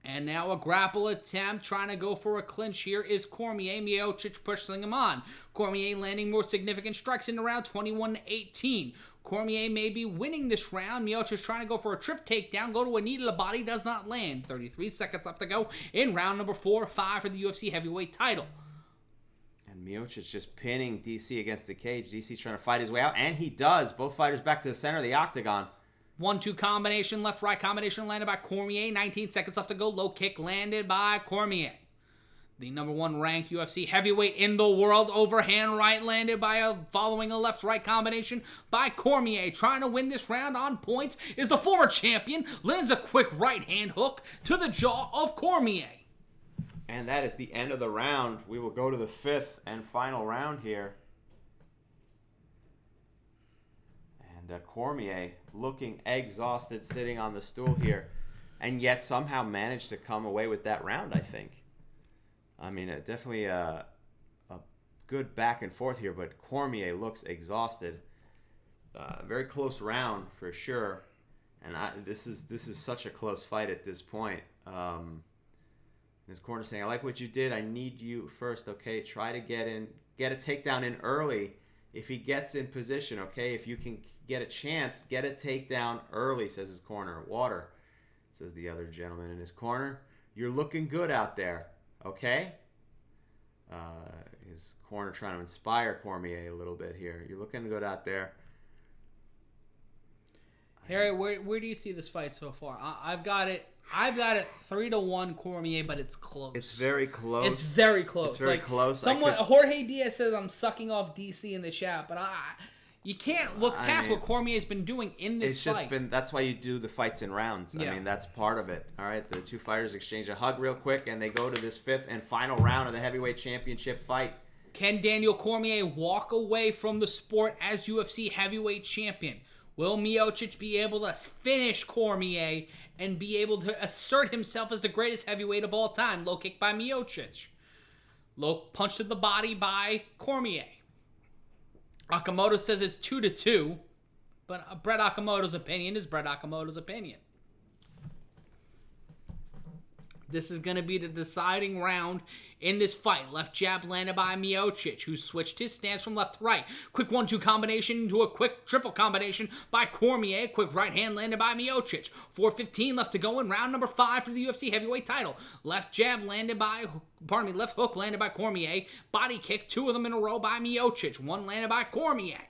And now a grapple attempt, trying to go for a clinch here is Cormier. Miocic pushing him on. Cormier landing more significant strikes in the round, 21-18. Cormier may be winning this round. Miocic trying to go for a trip takedown, go to a knee to the body, does not land. 33 seconds left to go in round number 4-5 for the UFC heavyweight title. And Miocic just pinning DC against the cage. DC trying to fight his way out, and he does. Both fighters back to the center of the octagon. 1-2 combination, left-right combination landed by Cormier. 19 seconds left to go. Low kick landed by Cormier. The number 1 ranked UFC heavyweight in the world. Overhand right landed by following a left-right combination by Cormier. Trying to win this round on points is the former champion. Lands a quick right-hand hook to the jaw of Cormier. And that is the end of the round. We will go to the 5th and final round here. Cormier looking exhausted, sitting on the stool here, and yet somehow managed to come away with that round, I think. I mean, definitely a good back and forth here, but Cormier looks exhausted. Very close round for sure, and this is such a close fight at this point. His corner saying, "I like what you did. I need you first. Okay, try to get a takedown in early. If he gets in position, okay, if you can get a chance, get a takedown early," says his corner. "Water," says the other gentleman in his corner. "You're looking good out there, okay?" His corner trying to inspire Cormier a little bit here. "You're looking good out there." Harry, where do you see this fight so far? I've got it I've got it 3-1 Cormier, but it's close. It's very close. It's very close. It's very close. Jorge Diaz says I'm sucking off DC in the chat, but you can't look past what Cormier's been doing in this fight. It's just that's why you do the fights in rounds. Yeah. I mean, that's part of it. All right, the two fighters exchange a hug real quick, and they go to this 5th and final round of the heavyweight championship fight. Can Daniel Cormier walk away from the sport as UFC heavyweight champion? Will Miocic be able to finish Cormier and be able to assert himself as the greatest heavyweight of all time? Low kick by Miocic. Low punch to the body by Cormier. Akamoto says it's 2-2, but Brett Akamoto's opinion is Brett Akamoto's opinion. This is going to be the deciding round in this fight. Left jab landed by Miocic, who switched his stance from left to right. Quick 1-2 combination into a quick triple combination by Cormier. Quick right hand landed by Miocic. 4:15 left to go in round number 5 for the UFC heavyweight title. Left hook landed by Cormier. Body kick, 2 of them in a row by Miocic. 1 landed by Cormier.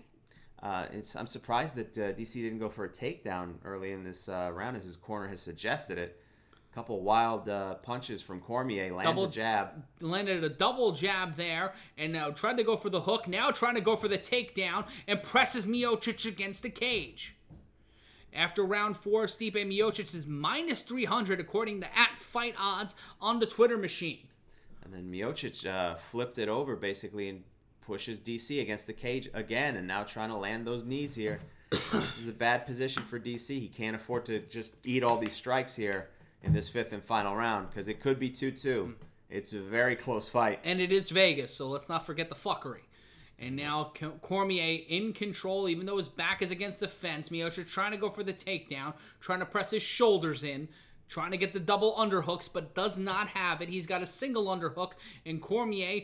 I'm surprised that DC didn't go for a takedown early in this round, as his corner has suggested it. Couple wild punches from Cormier, lands a jab. Landed a double jab there, and now tried to go for the hook, now trying to go for the takedown, and presses Miocic against the cage. After round 4, Stipe Miocic is -300 according to @FightOdds on the Twitter machine. And then Miocic flipped it over basically and pushes DC against the cage again, and now trying to land those knees here. This is a bad position for DC. He can't afford to just eat all these strikes here in this 5th and final round, because it could be 2-2. It's a very close fight. And it is Vegas, so let's not forget the fuckery. And now Cormier in control, even though his back is against the fence. Miocic trying to go for the takedown, trying to press his shoulders in, trying to get the double underhooks, but does not have it. He's got a single underhook, and Cormier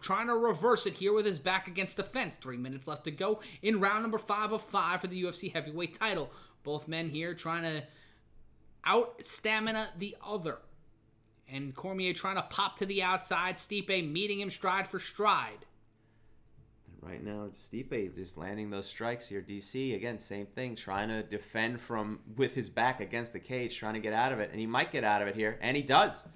trying to reverse it here with his back against the fence. 3 minutes left to go in round number 5 of 5 for the UFC heavyweight title. Both men here trying to out-stamina the other. And Cormier trying to pop to the outside. Stipe meeting him stride for stride. And right now, Stipe just landing those strikes here. DC, again, same thing. Trying to defend with his back against the cage. Trying to get out of it. And he might get out of it here. And he does.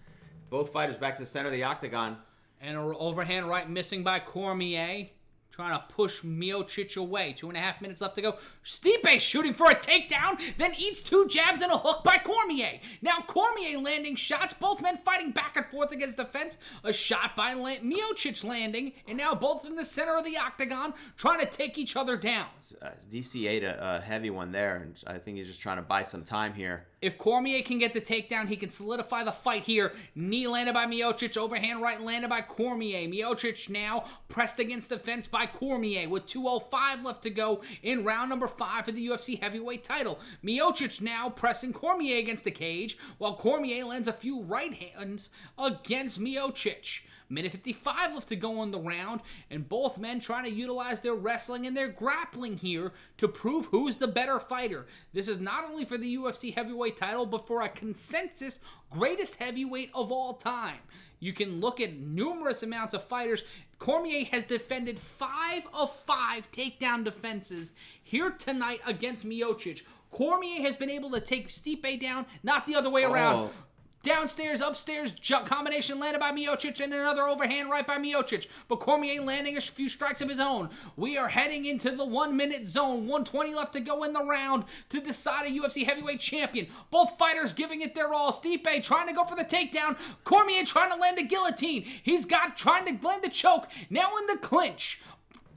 Both fighters back to the center of the octagon. And an overhand right missing by Cormier. Trying to push Miocic away. 2.5 minutes left to go. Stipe shooting for a takedown, then eats 2 jabs and a hook by Cormier. Now Cormier landing shots, both men fighting back and forth against the fence. A shot by Miocic landing, and now both in the center of the octagon trying to take each other down. DC ate a heavy one there, and I think he's just trying to buy some time here. If Cormier can get the takedown, he can solidify the fight here. Knee landed by Miocic, overhand right landed by Cormier. Miocic now pressed against the fence by Cormier with 2:05 left to go in round number 5 for the UFC heavyweight title. Miocic now pressing Cormier against the cage, while Cormier lands a few right hands against Miocic. Minute 55 left to go in the round, and both men trying to utilize their wrestling and their grappling here to prove who's the better fighter. This is not only for the UFC heavyweight title, but for a consensus greatest heavyweight of all time. You can look at numerous amounts of fighters. Cormier has defended 5 of 5 takedown defenses here tonight against Miocic. Cormier has been able to take Stipe down, not the other way around. Downstairs, upstairs, combination landed by Miocic, and another overhand right by Miocic. But Cormier landing a few strikes of his own. We are heading into the 1-minute zone. 1:20 left to go in the round to decide a UFC heavyweight champion. Both fighters giving it their all. Stipe trying to go for the takedown. Cormier trying to land a guillotine. Trying to land the choke. Now in the clinch.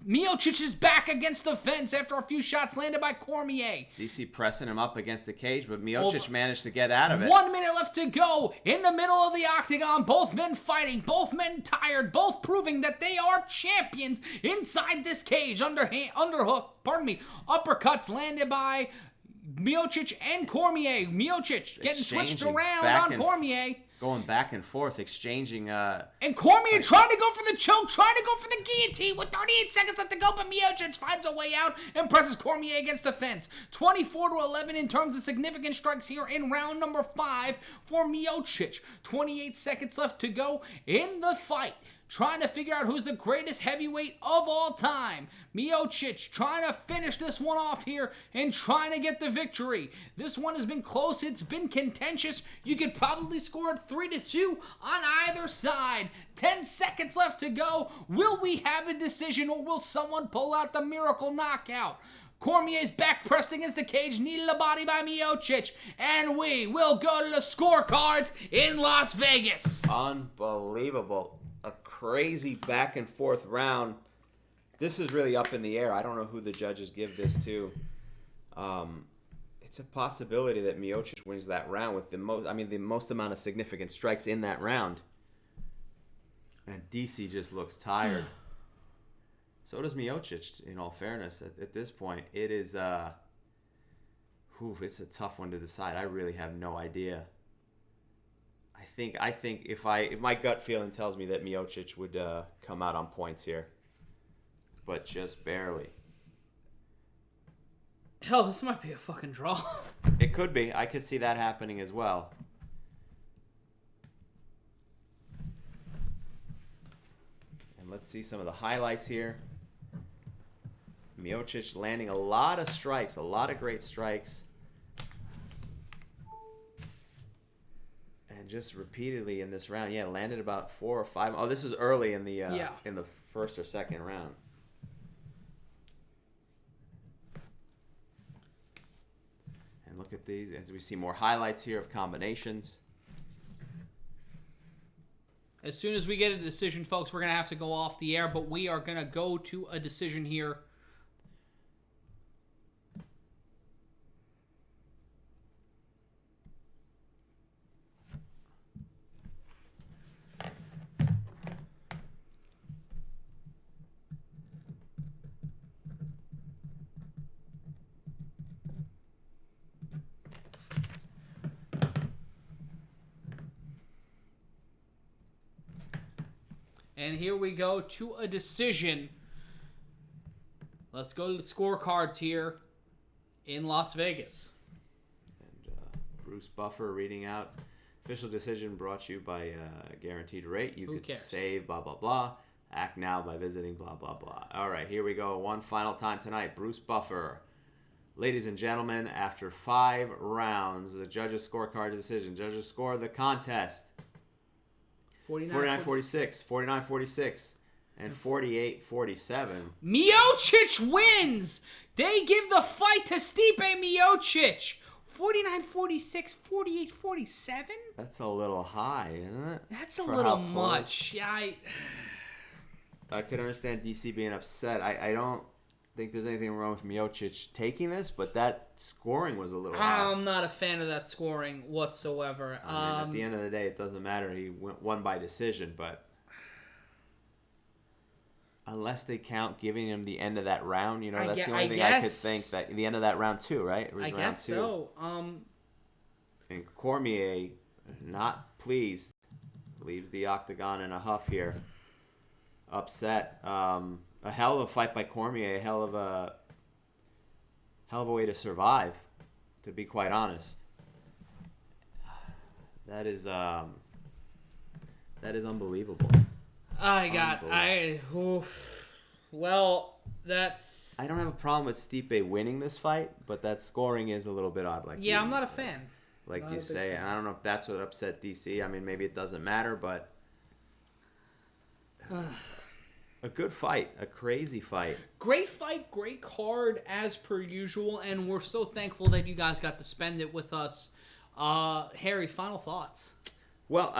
Miocic is back against the fence after a few shots landed by Cormier. DC pressing him up against the cage, but Miocic managed to get out of it. 1 minute left to go in the middle of the octagon. Both men fighting, both men tired, both proving that they are champions inside this cage. Uppercuts landed by Miocic and Cormier. Miocic getting switched around on Cormier. Going back and forth, exchanging. And Cormier trying to go for the choke, trying to go for the guillotine with 38 seconds left to go, but Miocic finds a way out and presses Cormier against the fence. 24-11 in terms of significant strikes here in round number 5 for Miocic. 28 seconds left to go in the fight. trying to figure out who's the greatest heavyweight of all time. Miocic trying to finish this one off here and trying to get the victory. This one has been close. It's been contentious. You could probably score it 3-2 on either side. 10 seconds left to go. Will we have a decision, or will someone pull out the miracle knockout? Cormier's back pressed against the cage, knee to the body by Miocic, and we will go to the scorecards in Las Vegas. Unbelievable. A crazy back and forth round. This is really up in the air. I don't know who the judges give this to. It's a possibility that Miocic wins that round with the most amount of significant strikes in that round. And DC just looks tired. So does Miocic, in all fairness. At this point, it is it's a tough one to decide. I really have no idea. I think if my gut feeling tells me that Miocic would come out on points here, but just barely. Hell, this might be a fucking draw. It could be. I could see that happening as well. And let's see some of the highlights here. Miocic landing a lot of strikes, a lot of great strikes. And just repeatedly in this round, landed about 4 or 5. Oh, this is early in the in the first or second round. And look at these as we see more highlights here of combinations. As soon as we get a decision, folks, we're going to have to go off the air, but we are going to go to a decision here. And here we go to a decision. Let's go to the scorecards here in Las Vegas. And Bruce Buffer reading out. Official decision brought to you by Guaranteed Rate. You could save blah, blah, blah. Act now by visiting blah, blah, blah. All right, here we go. One final time tonight. Bruce Buffer. Ladies and gentlemen, after 5 rounds, the judges' scorecard decision. Judges score the contest. 49-46, 49-46, and 48-47. Miocic wins! They give the fight to Stipe Miocic. 49-46, 48-47? That's a little high, isn't it? That's a little much. Yeah, I could understand DC being upset. I don't think there's anything wrong with Miocic taking this, but that scoring was a little high. I'm not a fan of that scoring whatsoever. At the end of the day, it doesn't matter. He won by decision, but unless they count giving him the end of that round, that's the only thing I could think. That the end of that round 2, right? It was I round guess 2. So. And Cormier, not pleased, leaves the octagon in a huff here. Upset. A hell of a fight by Cormier. A hell of a way to survive, to be quite honest. That is unbelievable. Well, that's... I don't have a problem with Stipe winning this fight, but that scoring is a little bit odd. I'm not a fan. Like you say, and I don't know if that's what upset DC. I mean, maybe it doesn't matter, but... A good fight. A crazy fight. Great fight. Great card, as per usual. And we're so thankful that you guys got to spend it with us. Harry, final thoughts? Well,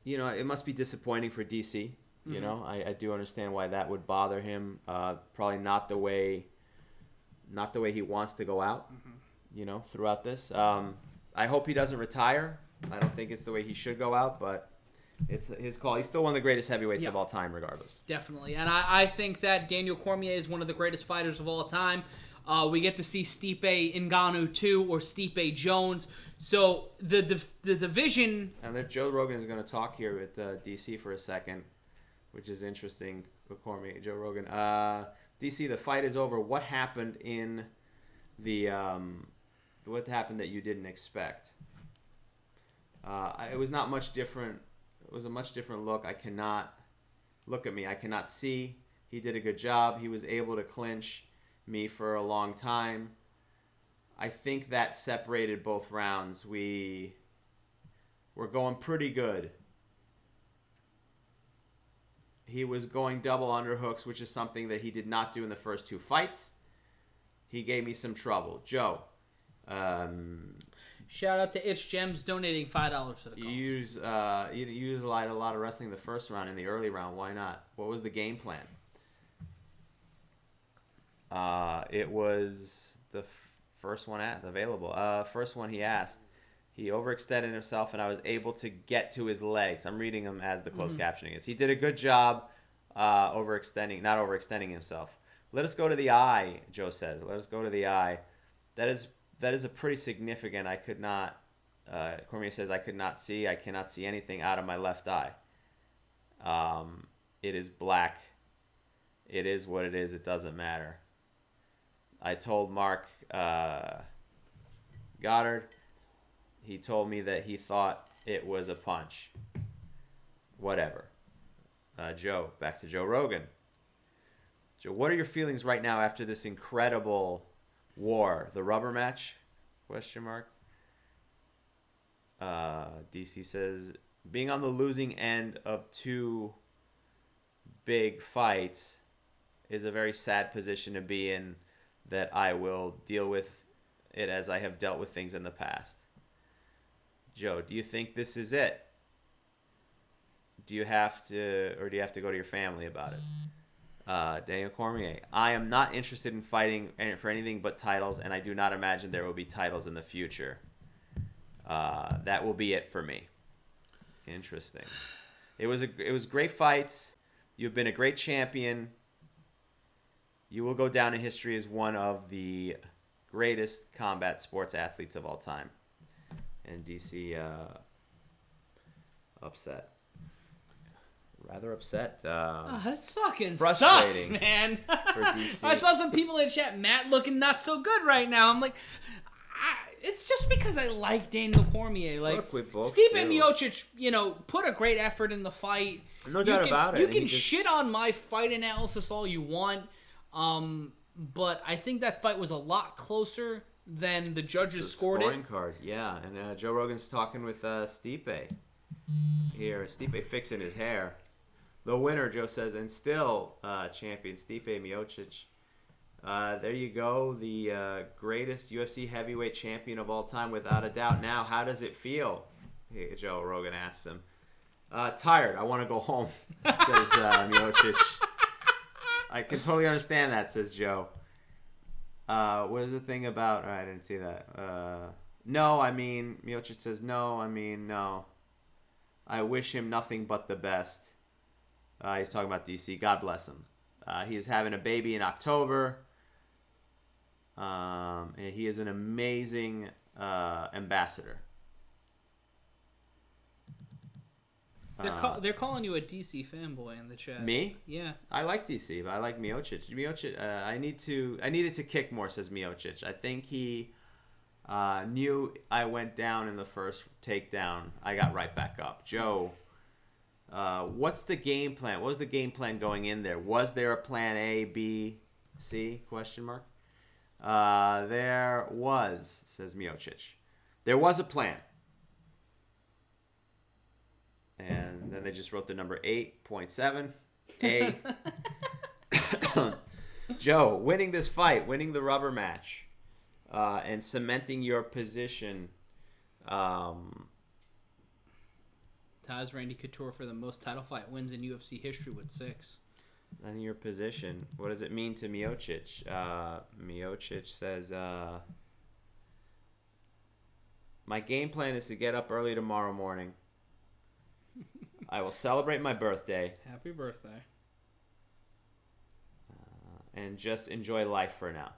it must be disappointing for DC. You know, I do understand why that would bother him. Probably not the way he wants to go out, throughout this. I hope he doesn't retire. I don't think it's the way he should go out, but... It's his call. He's still one of the greatest heavyweights of all time, regardless. Definitely. And I think that Daniel Cormier is one of the greatest fighters of all time. We get to see Stipe Ngannou 2 or Stipe Jones. So the division... And Joe Rogan is going to talk here with DC for a second, which is interesting with Cormier. Joe Rogan. DC, the fight is over. What happened in the... what happened that you didn't expect? It was not much different... It was a much different look. I cannot Look at me. I cannot see. He did a good job. He was able to clinch me for a long time. I think that separated both rounds. We were going pretty good. He was going double underhooks, which is something that he did not do in the first 2 fights. He gave me some trouble. Joe. Shout out to Itch Gems donating $5 for the cause. You used a lot of wrestling in the first round, in the early round. Why not? What was the game plan? It was the first one available. First one he asked. He overextended himself, and I was able to get to his legs. I'm reading him as the closed captioning is. He did a good job not overextending himself. Let us go to the eye, Joe says. Let us go to the eye. That is a pretty significant. I could not. Cormier says I could not see. I cannot see anything out of my left eye. It is black. It is what it is. It doesn't matter. I told Mark Goddard. He told me that he thought it was a punch. Whatever. Joe, back to Joe Rogan. Joe, what are your feelings right now after this incredible war? The rubber match? Question mark. DC says, being on the losing end of 2 big fights is a very sad position to be in, that I will deal with it as I have dealt with things in the past. Joe, do you think this is it? Do you have to go to your family about it? Daniel Cormier, I am not interested in fighting for anything but titles, and I do not imagine there will be titles in the future. That will be it for me. Interesting. It was great fights. You've been a great champion. You will go down in history as one of the greatest combat sports athletes of all time. And DC upset. Rather upset. This fucking frustrating sucks, man. For DC. I saw some people in chat, Matt looking not so good right now. I'm like, it's just because I like Daniel Cormier. Like, look, we both Stipe do. Miocic, put a great effort in the fight. No doubt about it. You can shit on my fight analysis all you want, but I think that fight was a lot closer than the judges scored scoring it. Card, yeah. And Joe Rogan's talking with Stipe here. Stipe fixing his hair. The winner, Joe says, and still champion Stipe Miocic. There you go, the greatest UFC heavyweight champion of all time, without a doubt. Now, how does it feel? Hey, Joe Rogan asks him. Tired. I want to go home, says Miocic. I can totally understand that, says Joe. What is the thing about... I didn't see that. Miocic says, no. I wish him nothing but the best. He's talking about DC. God bless him. He is having a baby in October. And he is an amazing ambassador. They're calling you a DC fanboy in the chat. Me? Yeah. I like DC, but I like Miocic. I needed to kick more, says Miocic. I think he knew I went down in the first takedown. I got right back up. Joe, what's the game plan? What was the game plan going in there? Was there a plan A, B, C? Question mark. There was, says Miocic. There was a plan. And then they just wrote the number 8.7. A. Joe, winning this fight, winning the rubber match, and cementing your position. Ties Randy Couture for the most title fight wins in UFC history with 6. In your position, what does it mean to Miocic? Miocic says, my game plan is to get up early tomorrow morning. I will celebrate my birthday. Happy birthday. And just enjoy life for now.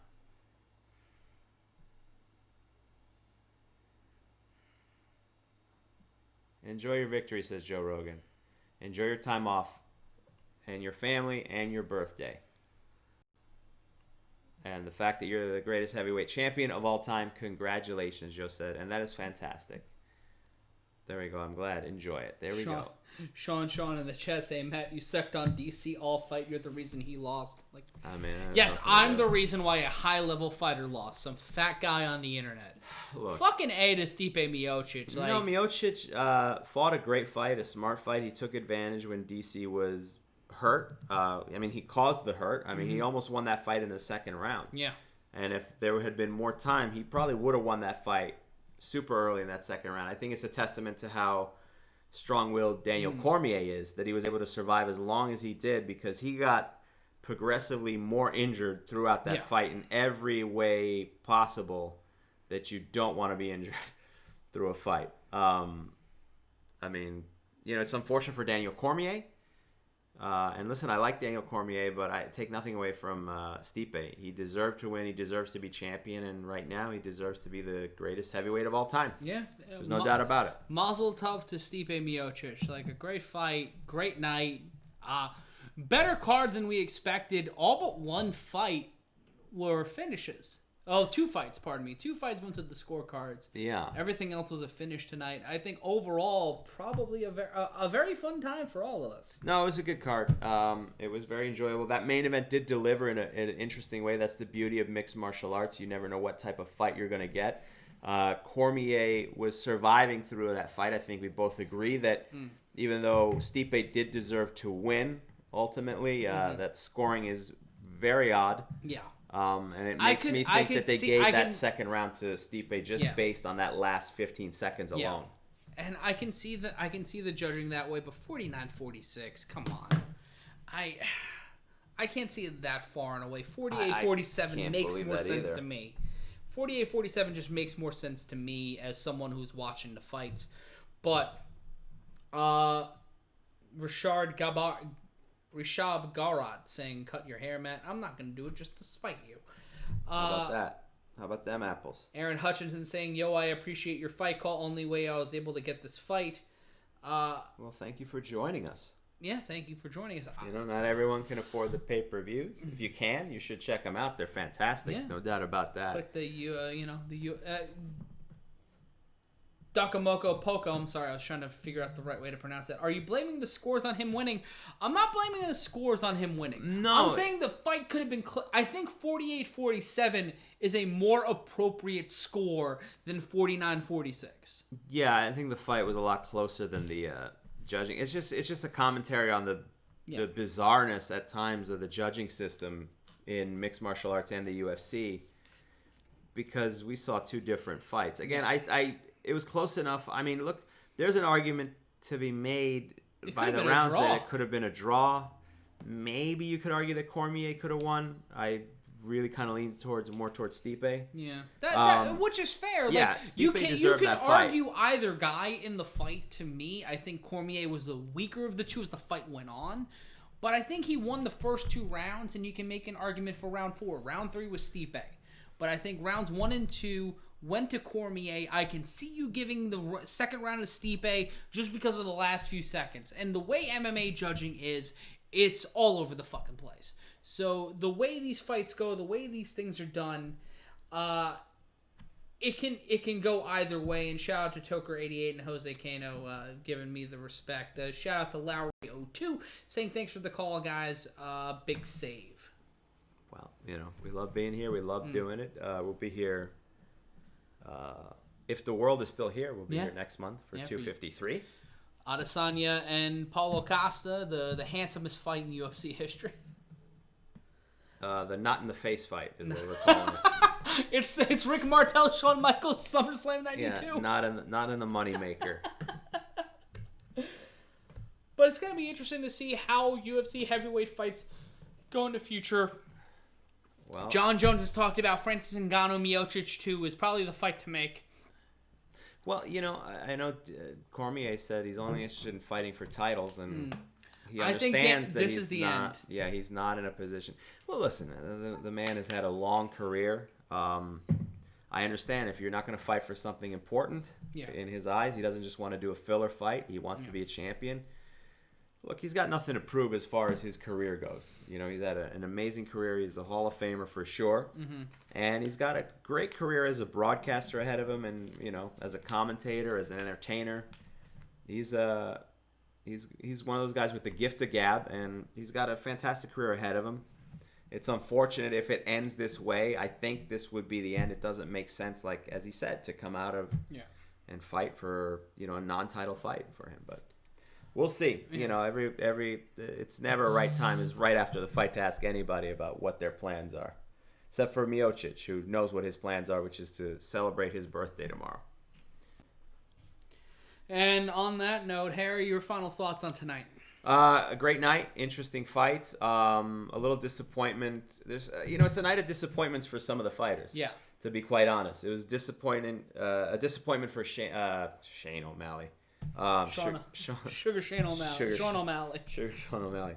Enjoy your victory, says Joe Rogan. Enjoy your time off and your family and your birthday. And the fact that you're the greatest heavyweight champion of all time, congratulations, Joe said. And that is fantastic. there we go. I'm glad. Enjoy it. There we go. Sean in the chat saying, Matt, you sucked on DC all fight. You're the reason he lost. Like, I mean, yes, I'm the reason why a high-level fighter lost. Some fat guy on the internet. Look, fucking A to Stipe Miocic. Like, Miocic fought a great fight, a smart fight. He took advantage when DC was hurt. I mean, he caused the hurt. I mean, he almost won that fight in the second round. Yeah. And if there had been more time, he probably would have won that fight super early in that second round. I think it's a testament to how strong-willed Daniel Cormier is, that he was able to survive as long as he did, because he got progressively more injured throughout that fight in every way possible that you don't want to be injured through a fight. I mean, it's unfortunate for Daniel Cormier. And listen, I like Daniel Cormier, but I take nothing away from Stipe. He deserved to win. He deserves to be champion. And right now, he deserves to be the greatest heavyweight of all time. Yeah. There's no doubt about it. Mazel tov to Stipe Miocic. Like, a great fight, great night. Better card than we expected. All but one fight were finishes. Oh, 2 fights, pardon me. 2 fights went to the scorecards. Yeah. Everything else was a finish tonight. I think overall, probably a very fun time for all of us. No, it was a good card. It was very enjoyable. That main event did deliver in an interesting way. That's the beauty of mixed martial arts. You never know what type of fight you're going to get. Cormier was surviving through that fight. I think we both agree that even though Stipe did deserve to win, ultimately, that scoring is very odd. Yeah. And it makes me think that they gave that second round to Stipe just based on that last 15 seconds alone. And I can see the judging that way, but 49-46, come on. I can't see it that far and away. 48-47 makes more sense to me. 48-47 just makes more sense to me as someone who's watching the fights. But Rishab Garad saying, cut your hair, Matt. I'm not going to do it just to spite you. How about that? How about them apples? Aaron Hutchinson saying, yo, I appreciate your fight call. Only way I was able to get this fight. Well, thank you for joining us. Yeah, thank you for joining us. Not everyone can afford the pay-per-views. If you can, you should check them out. They're fantastic. Yeah. No doubt about that. Click Dakamoko Poko, I'm sorry, I was trying to figure out the right way to pronounce that. Are you blaming the scores on him winning? I'm not blaming the scores on him winning. No. I'm saying the fight could have been... I think 48-47 is a more appropriate score than 49-46. Yeah, I think the fight was a lot closer than the judging. It's just a commentary on the bizarreness at times of the judging system in mixed martial arts and the UFC, because we saw 2 different fights. Again, it was close enough. I mean, look, there's an argument to be made by the rounds that it could have been a draw. Maybe you could argue that Cormier could have won. I really kind of lean more towards Stipe. Yeah, which is fair. Like, yeah, you can argue either guy in the fight. To me, I think Cormier was the weaker of the two as the fight went on. But I think he won the first 2 rounds, and you can make an argument for round 4. Round 3 was Stipe. But I think rounds 1 and 2 went to Cormier. I can see you giving the second round to Stipe just because of the last few seconds. And the way MMA judging is, it's all over the fucking place. So the way these fights go, the way these things are done, it can go either way. And shout out to Toker88 and Jose Cano giving me the respect. Shout out to Lowry02 saying thanks for the call, guys. Big save. Well, we love being here. We love doing it. We'll be here. If the world is still here, we'll be here next month for 253. Adesanya and Paulo Costa, the handsomest fight in UFC history. The not in the face fight is what we're calling it. It's Rick Martel, Shawn Michaels, SummerSlam '92. Yeah, not in the moneymaker. But it's gonna be interesting to see how UFC heavyweight fights go in the future. Well, John Jones has talked about Francis Ngannou Miocic 2 is probably the fight to make. Well, I know Cormier said he's only interested in fighting for titles, and he understands that this is the end. Yeah, he's not in a position. Well, listen, the man has had a long career. I understand if you're not going to fight for something important in his eyes, he doesn't just want to do a filler fight. He wants to be a champion. Look, he's got nothing to prove as far as his career goes. He's had an amazing career. He's a Hall of Famer for sure. Mm-hmm. And he's got a great career as a broadcaster ahead of him and, as a commentator, as an entertainer. He's one of those guys with the gift of gab, and he's got a fantastic career ahead of him. It's unfortunate if it ends this way. I think this would be the end. It doesn't make sense, like as he said, to come out of and fight for a non-title fight for him. But we'll see. Every it's never a right time is right after the fight to ask anybody about what their plans are, except for Miocic, who knows what his plans are, which is to celebrate his birthday tomorrow. And on that note, Harry, your final thoughts on tonight? A great night, interesting fights. A little disappointment. There's, it's a night of disappointments for some of the fighters. Yeah. To be quite honest, it was disappointing. A disappointment for Shane O'Malley. Sugar Shane O'Malley. Sean O'Malley. Sugar Sean O'Malley.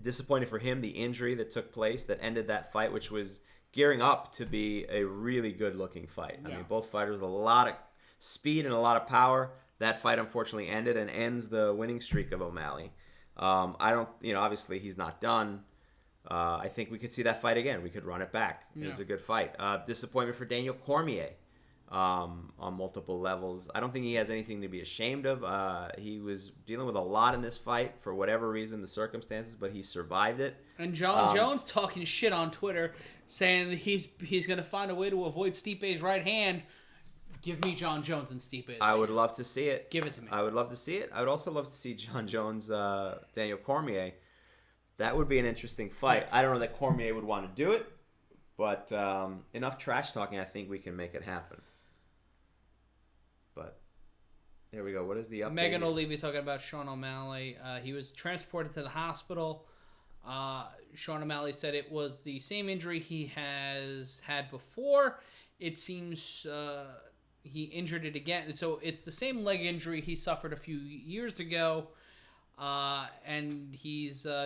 Disappointed for him, the injury that took place that ended that fight, which was gearing up to be a really good-looking fight. I mean, both fighters with a lot of speed and a lot of power. That fight unfortunately ended and ends the winning streak of O'Malley. Obviously he's not done. I think we could see that fight again. We could run it back. It was a good fight. Disappointment for Daniel Cormier on multiple levels. I don't think he has anything to be ashamed of. He was dealing with a lot in this fight for whatever reason, the circumstances, but he survived it. And John Jones talking shit on Twitter, saying that he's going to find a way to avoid Stipe's right hand. Give me John Jones and Stipe. I would love to see it. Give it to me. I would love to see it. I would also love to see John Jones, Daniel Cormier. That would be an interesting fight. I don't know that Cormier would want to do it, but enough trash talking, I think we can make it happen. But there we go. What is the update? Megan O'Leary talking about Sean O'Malley. He was transported to the hospital. Sean O'Malley said it was the same injury he has had before. It seems he injured it again. So it's the same leg injury he suffered a few years ago. And he's